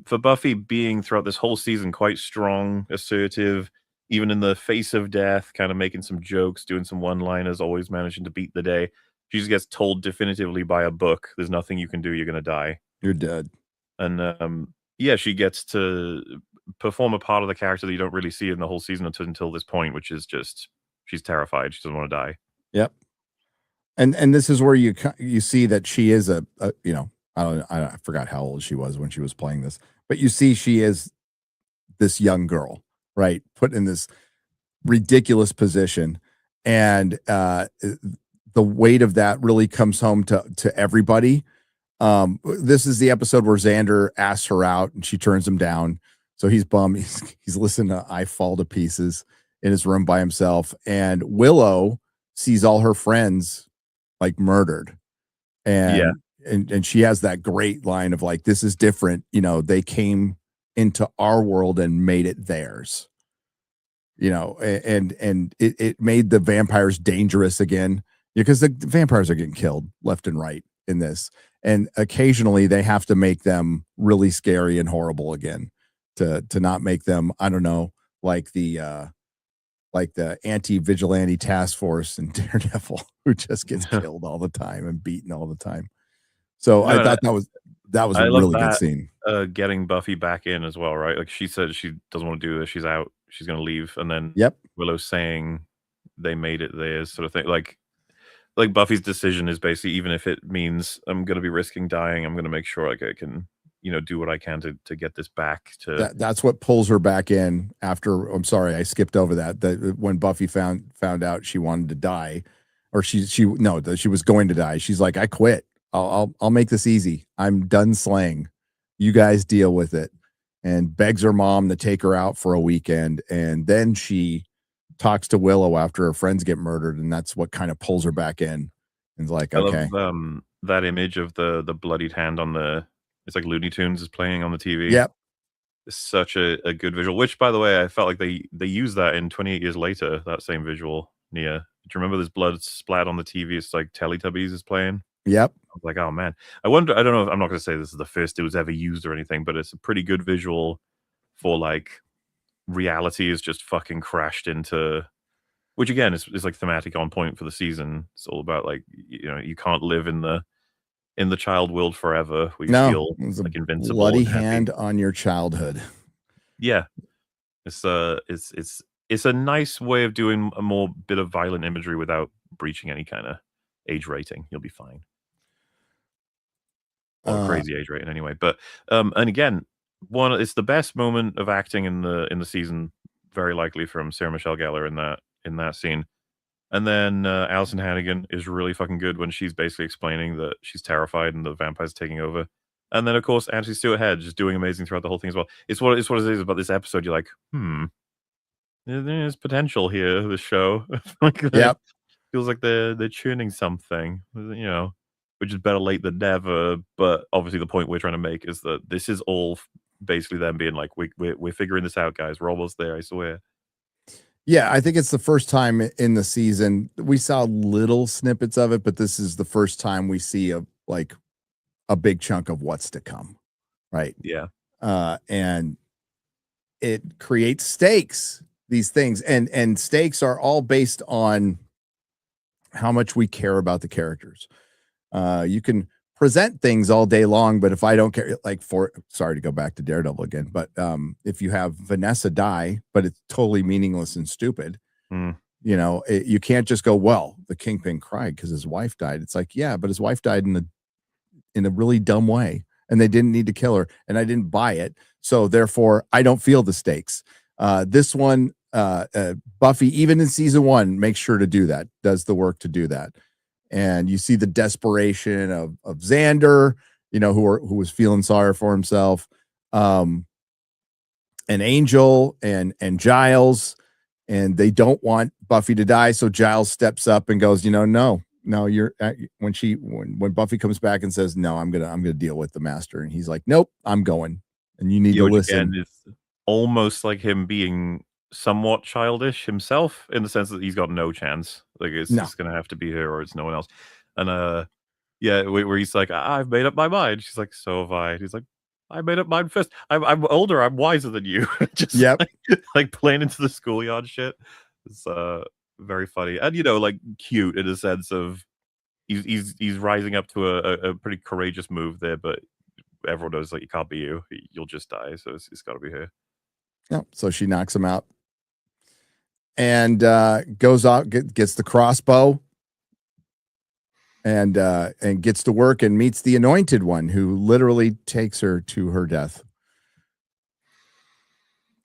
for Buffy being throughout this whole season quite strong, assertive, even in the face of death, kind of making some jokes, doing some one-liners, always managing to beat the day. She just gets told definitively by a book, there's nothing you can do, you're going to die. You're dead. And she gets to perform a part of the character that you don't really see in the whole season until this point, which is just she's terrified. She doesn't want to die. Yep. And this is where you see that she is I forgot how old she was when she was playing this, but you see she is this young girl, right? Put in this ridiculous position, and the weight of that really comes home to everybody. This is the episode where Xander asks her out and she turns him down. So he's bummed. He's listening to I Fall to Pieces in his room by himself. And Willow sees all her friends like murdered. And she has that great line of like, this is different. You know, they came into our world and made it theirs. You know, and it made the vampires dangerous again because the vampires are getting killed left and right in this. And occasionally they have to make them really scary and horrible again to not make them, I don't know, like the anti-vigilante task force and Daredevil who just gets killed all the time and beaten all the time. So I thought that was a love really good that, scene. getting Buffy back in as well, right? Like she said she doesn't want to do this. She's out. She's going to leave. And then Yep. Willow saying they made it theirs sort of thing. Like Buffy's decision is basically, even if it means I'm going to be risking dying, I'm going to make sure like I can, you know, do what I can to get this back to. That's what pulls her back in after. I'm sorry, I skipped over that when Buffy found out she wanted to die, or she was going to die. She's like, I quit. I'll make this easy. I'm done slaying. You guys deal with it. And begs her mom to take her out for a weekend. And then she talks to Willow after her friends get murdered. And that's what kind of pulls her back in. And like, okay. I love that image of the bloodied hand on it's like Looney Tunes is playing on the TV. Yep. It's such a good visual, which by the way, I felt like they used that in 28 Years Later, that same visual, Nia. Do you remember this blood splat on the TV? It's like Teletubbies is playing. Yep. I was like, oh man. I don't know if I'm not going to say this is the first it was ever used or anything, but it's a pretty good visual for like reality is just fucking crashed into, which again is like thematic on point for the season. It's all about like, you know, you can't live in the child world forever. We feel like invincible. Bloody hand on your childhood. Yeah. It's a nice way of doing a more bit of violent imagery without breaching any kind of age rating. You'll be fine. Or crazy age rating anyway. But and again, it's the best moment of acting in the season, very likely from Sarah Michelle Gellar in that scene. And then Alison Hannigan is really fucking good when she's basically explaining that she's terrified and the vampire's taking over. And then of course Ashley Stewart Head just doing amazing throughout the whole thing as well. It's what it is about this episode. You're like, there's potential here. This show, like, yep, feels like they're churning something. You know, which is better late than never. But obviously, the point we're trying to make is that this is all basically them being like, we're figuring this out, guys. We're almost there. I swear. Yeah, I think it's the first time in the season we saw little snippets of it, but this is the first time we see a big chunk of what's to come, right? Yeah, and it creates stakes. These things and stakes are all based on how much we care about the characters. You can present things all day long, but if I don't care, like sorry to go back to Daredevil again, but if you have Vanessa die, but it's totally meaningless and stupid, you know, you can't just go, well, the Kingpin cried because his wife died. It's like, yeah, but his wife died in a really dumb way, and they didn't need to kill her, and I didn't buy it, so therefore I don't feel the stakes. This one, Buffy, even in season 1, makes sure to do that, does the work to do that. And you see the desperation of Xander, you know, who was feeling sorry for himself, and Angel and Giles, and they don't want Buffy to die. So Giles steps up and goes, you know, no, you're when Buffy comes back and says, no, I'm gonna deal with the Master, and he's like, nope, I'm going, and you need to listen. Again, it's almost like him being somewhat childish himself in the sense that he's got no chance. Like it's just gonna have to be her or it's no one else. And yeah, where he's like, I've made up my mind. She's like, so have I. And he's like, I made up mine first. I'm older. I'm wiser than you. Just like playing into the schoolyard shit. It's very funny and, you know, like cute in a sense of he's rising up to a pretty courageous move there, but everyone knows like it can't be you. You'll just die. So it's got to be her. Yeah. So she knocks him out and goes out, gets the crossbow, and gets to work and meets the Anointed One, who literally takes her to her death.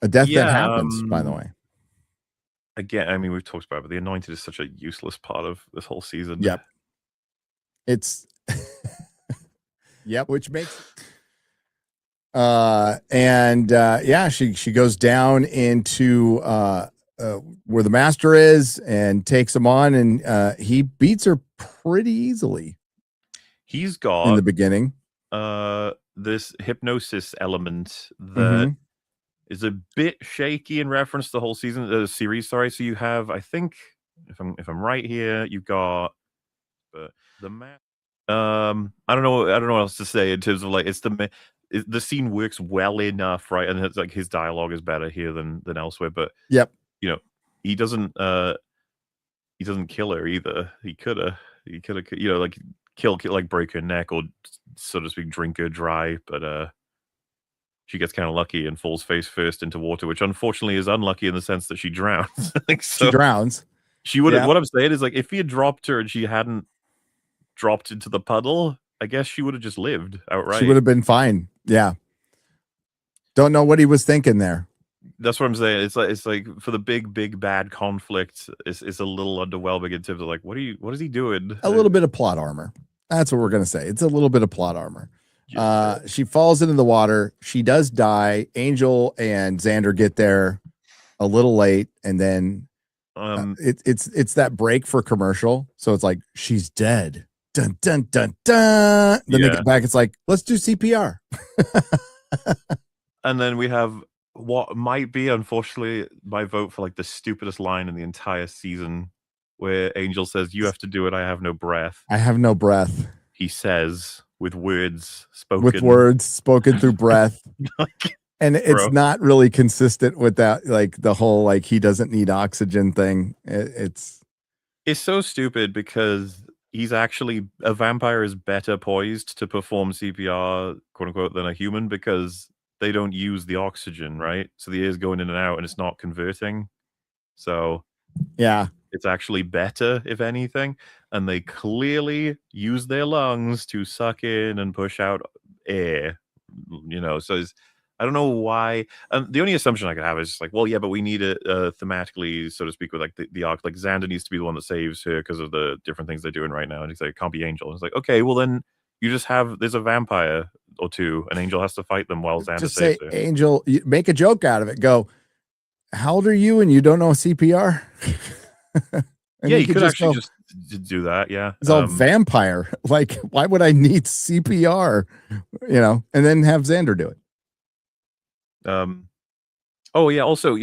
A death that happens, by the way. Again, I mean, we've talked about it, but the Anointed is such a useless part of this whole season. Yep. It's Yep, which makes yeah, she goes down into where the master is and takes him on, and he beats her pretty easily He's in the got beginning. this hypnosis element that is a bit shaky in reference to the whole series. Sorry. So you have, I think, if I'm right here, you've got the map. I don't know what else to say in terms of like the scene works well enough, right? And it's like his dialogue is better here than elsewhere. But Yep, you know, he doesn't kill her either. He could have, like kill like break her neck or, so to speak, drink her dry. But she gets kind of lucky and falls face first into water, which unfortunately is unlucky in the sense that she drowns. Like, so she drowns. She would have. Yeah. What I'm saying is, like, if he had dropped her and she hadn't dropped into the puddle, I guess she would have just lived outright. She would have been fine. Yeah. Don't know what he was thinking there. That's what I'm saying. It's like for the big bad conflict, it's a little underwhelming in terms of like, what is he doing? A little bit of plot armor. That's what we're gonna say. It's a little bit of plot armor. She falls into the water. She does die. Angel and Xander get there a little late, and then it's that break for commercial. So it's like she's dead. Dun dun dun dun. Then they get back. It's like, let's do CPR. And then we have what might be, unfortunately, my vote for like the stupidest line in the entire season, where Angel says, "You have to do it. I have no breath." I have no breath. He says with words spoken through breath. And it's not really consistent with that, like the whole like he doesn't need oxygen thing. It's so stupid because he's actually, a vampire is better poised to perform CPR, quote unquote, than a human because they don't use the oxygen, right? So the air's going in and out and it's not converting. So yeah, it's actually better, if anything. And they clearly use their lungs to suck in and push out air, so I don't know why. The only assumption I could have is just like, well, yeah, but we need it thematically, so to speak, with like the arc. Like Xander needs to be the one that saves her because of the different things they're doing right now. And he's like, it can't be Angel. And it's like, okay, well then you just there's a vampire or two, and Angel has to fight them while Xander just saves say, her. Angel, make a joke out of it. Go, how old are you and you don't know CPR? Yeah, you could actually just do that. Yeah, it's all vampire. Like, why would I need CPR? And then have Xander do it. Oh yeah. Also,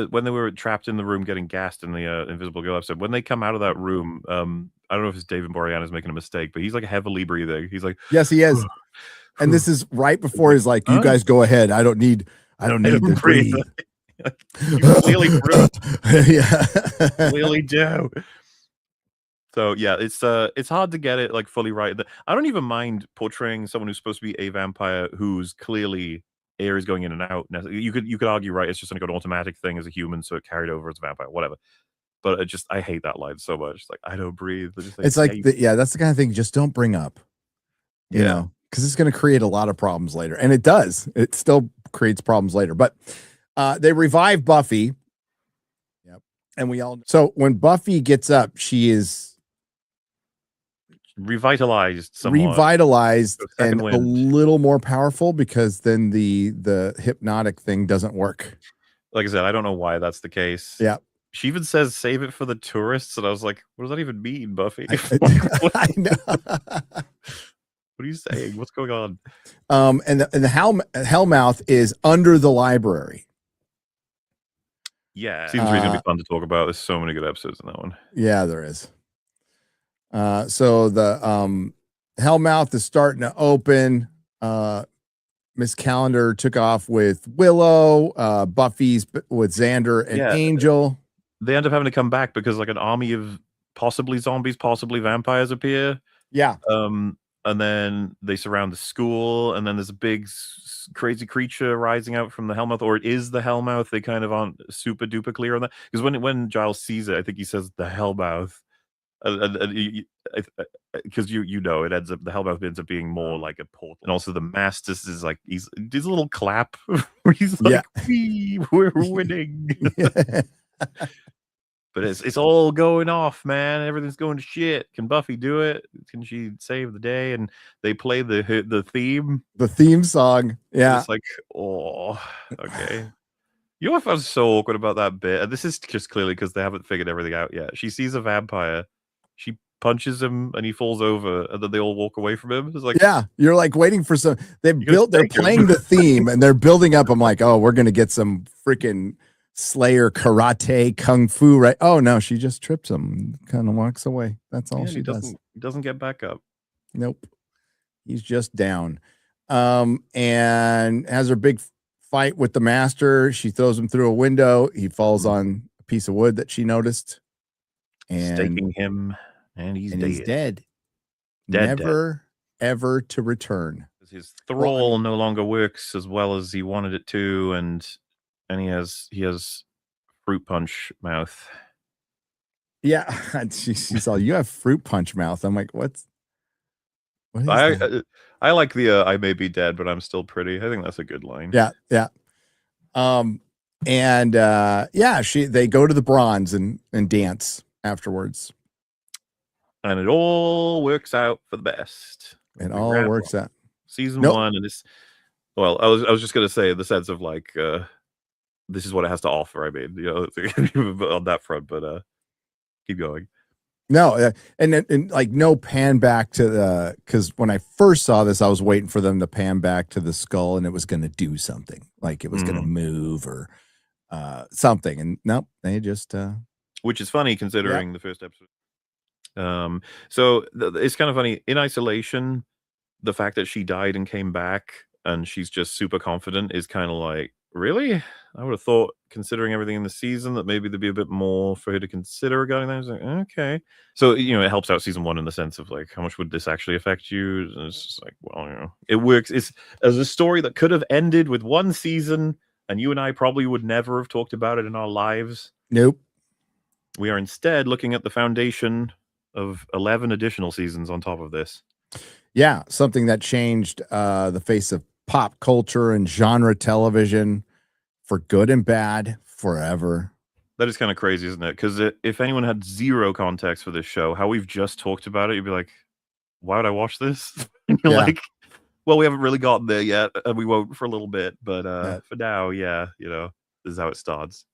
when they were trapped in the room getting gassed in the Invisible Girl episode, when they come out of that room, I don't know if it's David Boreanaz making a mistake, but he's like heavily breathing. He's like, yes, he is. And this is right before he's like, you guys go ahead. I don't need to breathe. You clearly yeah, clearly do. So yeah, it's hard to get it like fully right. I don't even mind portraying someone who's supposed to be a vampire who's clearly air is going in and out. You could argue, right, it's just like an automatic thing as a human, so it carried over as a vampire, whatever. But I hate that line so much. Like, I don't breathe. It's like that's the kind of thing just don't bring up. You know, because it's going to create a lot of problems later, and it does. It still creates problems later. But they revive Buffy. Yep, and so when Buffy gets up, she is revitalized and a little more powerful because then the hypnotic thing doesn't work. Like I said, I don't know why that's the case. Yeah. She even says save it for the tourists, and I was like, what does that even mean, Buffy? I know. What are you saying? What's going on? And the Hellmouth is under the library. Yeah. Seems going to be fun to talk about. There's so many good episodes in that one. Yeah, there is. So the Hellmouth is starting to open. Miss Calendar took off with Willow. Buffy's with Xander and Angel. They end up having to come back because like an army of possibly zombies, possibly vampires appear. Yeah. And then they surround the school, and then there's a big crazy creature rising out from the Hellmouth, or it is the Hellmouth. They kind of aren't super duper clear on that, because when Giles sees it, I think he says the Hellmouth, because it ends up, the Hellmouth ends up being more like a portal. And also the Mastis is like, he's a little clap where he's like, we're winning. But it's all going off, man. Everything's going to shit. Can Buffy do it? Can she save the day? And they play the theme. The theme song. Yeah. It's like, oh, okay. You know what I found so awkward about that bit? And this is just clearly because they haven't figured everything out yet. She sees a vampire. She punches him and he falls over, and then they all walk away from him. It's like, yeah, you're like waiting for some. They're playing him. the theme and they're building up. I'm like, oh, we're gonna get some freaking Slayer karate kung fu, right? Oh no, she just trips him, kind of walks away. That's all she does. He doesn't get back up. Nope, he's just down. And has her big fight with the master. She throws him through a window. He falls on a piece of wood that she noticed, and staking him. And he's dead. Never, ever to return. His thrall no longer works as well as he wanted it to, and he has fruit punch mouth. Yeah, she's all, you have fruit punch mouth. I'm like, what is that? I like the I may be dead, but I'm still pretty. I think that's a good line. Yeah. And they go to the bronze and dance afterwards. And it all works out for the best. It all works out. Season 1, and this. Well, I was just gonna say the sense of like this is what it has to offer. I mean, on that front, but keep going. No, and like no pan back to the, because when I first saw this, I was waiting for them to pan back to the skull and it was going to do something, like it was going to move or something, and nope, they just. Which is funny considering the first episode. So it's kind of funny in isolation. The fact that she died and came back and she's just super confident is kind of like, really? I would have thought, considering everything in the season, that maybe there'd be a bit more for her to consider regarding that. I was like, okay. So, it helps out season 1 in the sense of like, how much would this actually affect you? And it's just like, well, it works. It's as a story that could have ended with 1 season, and you and I probably would never have talked about it in our lives. Nope. We are instead looking at the foundation of 11 additional seasons on top of this. Yeah, something that changed the face of pop culture and genre television for good and bad forever. That is kind of crazy, isn't it? Because if anyone had zero context for this show, how we've just talked about it, you'd be like, why would I watch this? And you're like, well, we haven't really gotten there yet, and we won't for a little bit. But for now, this is how it starts.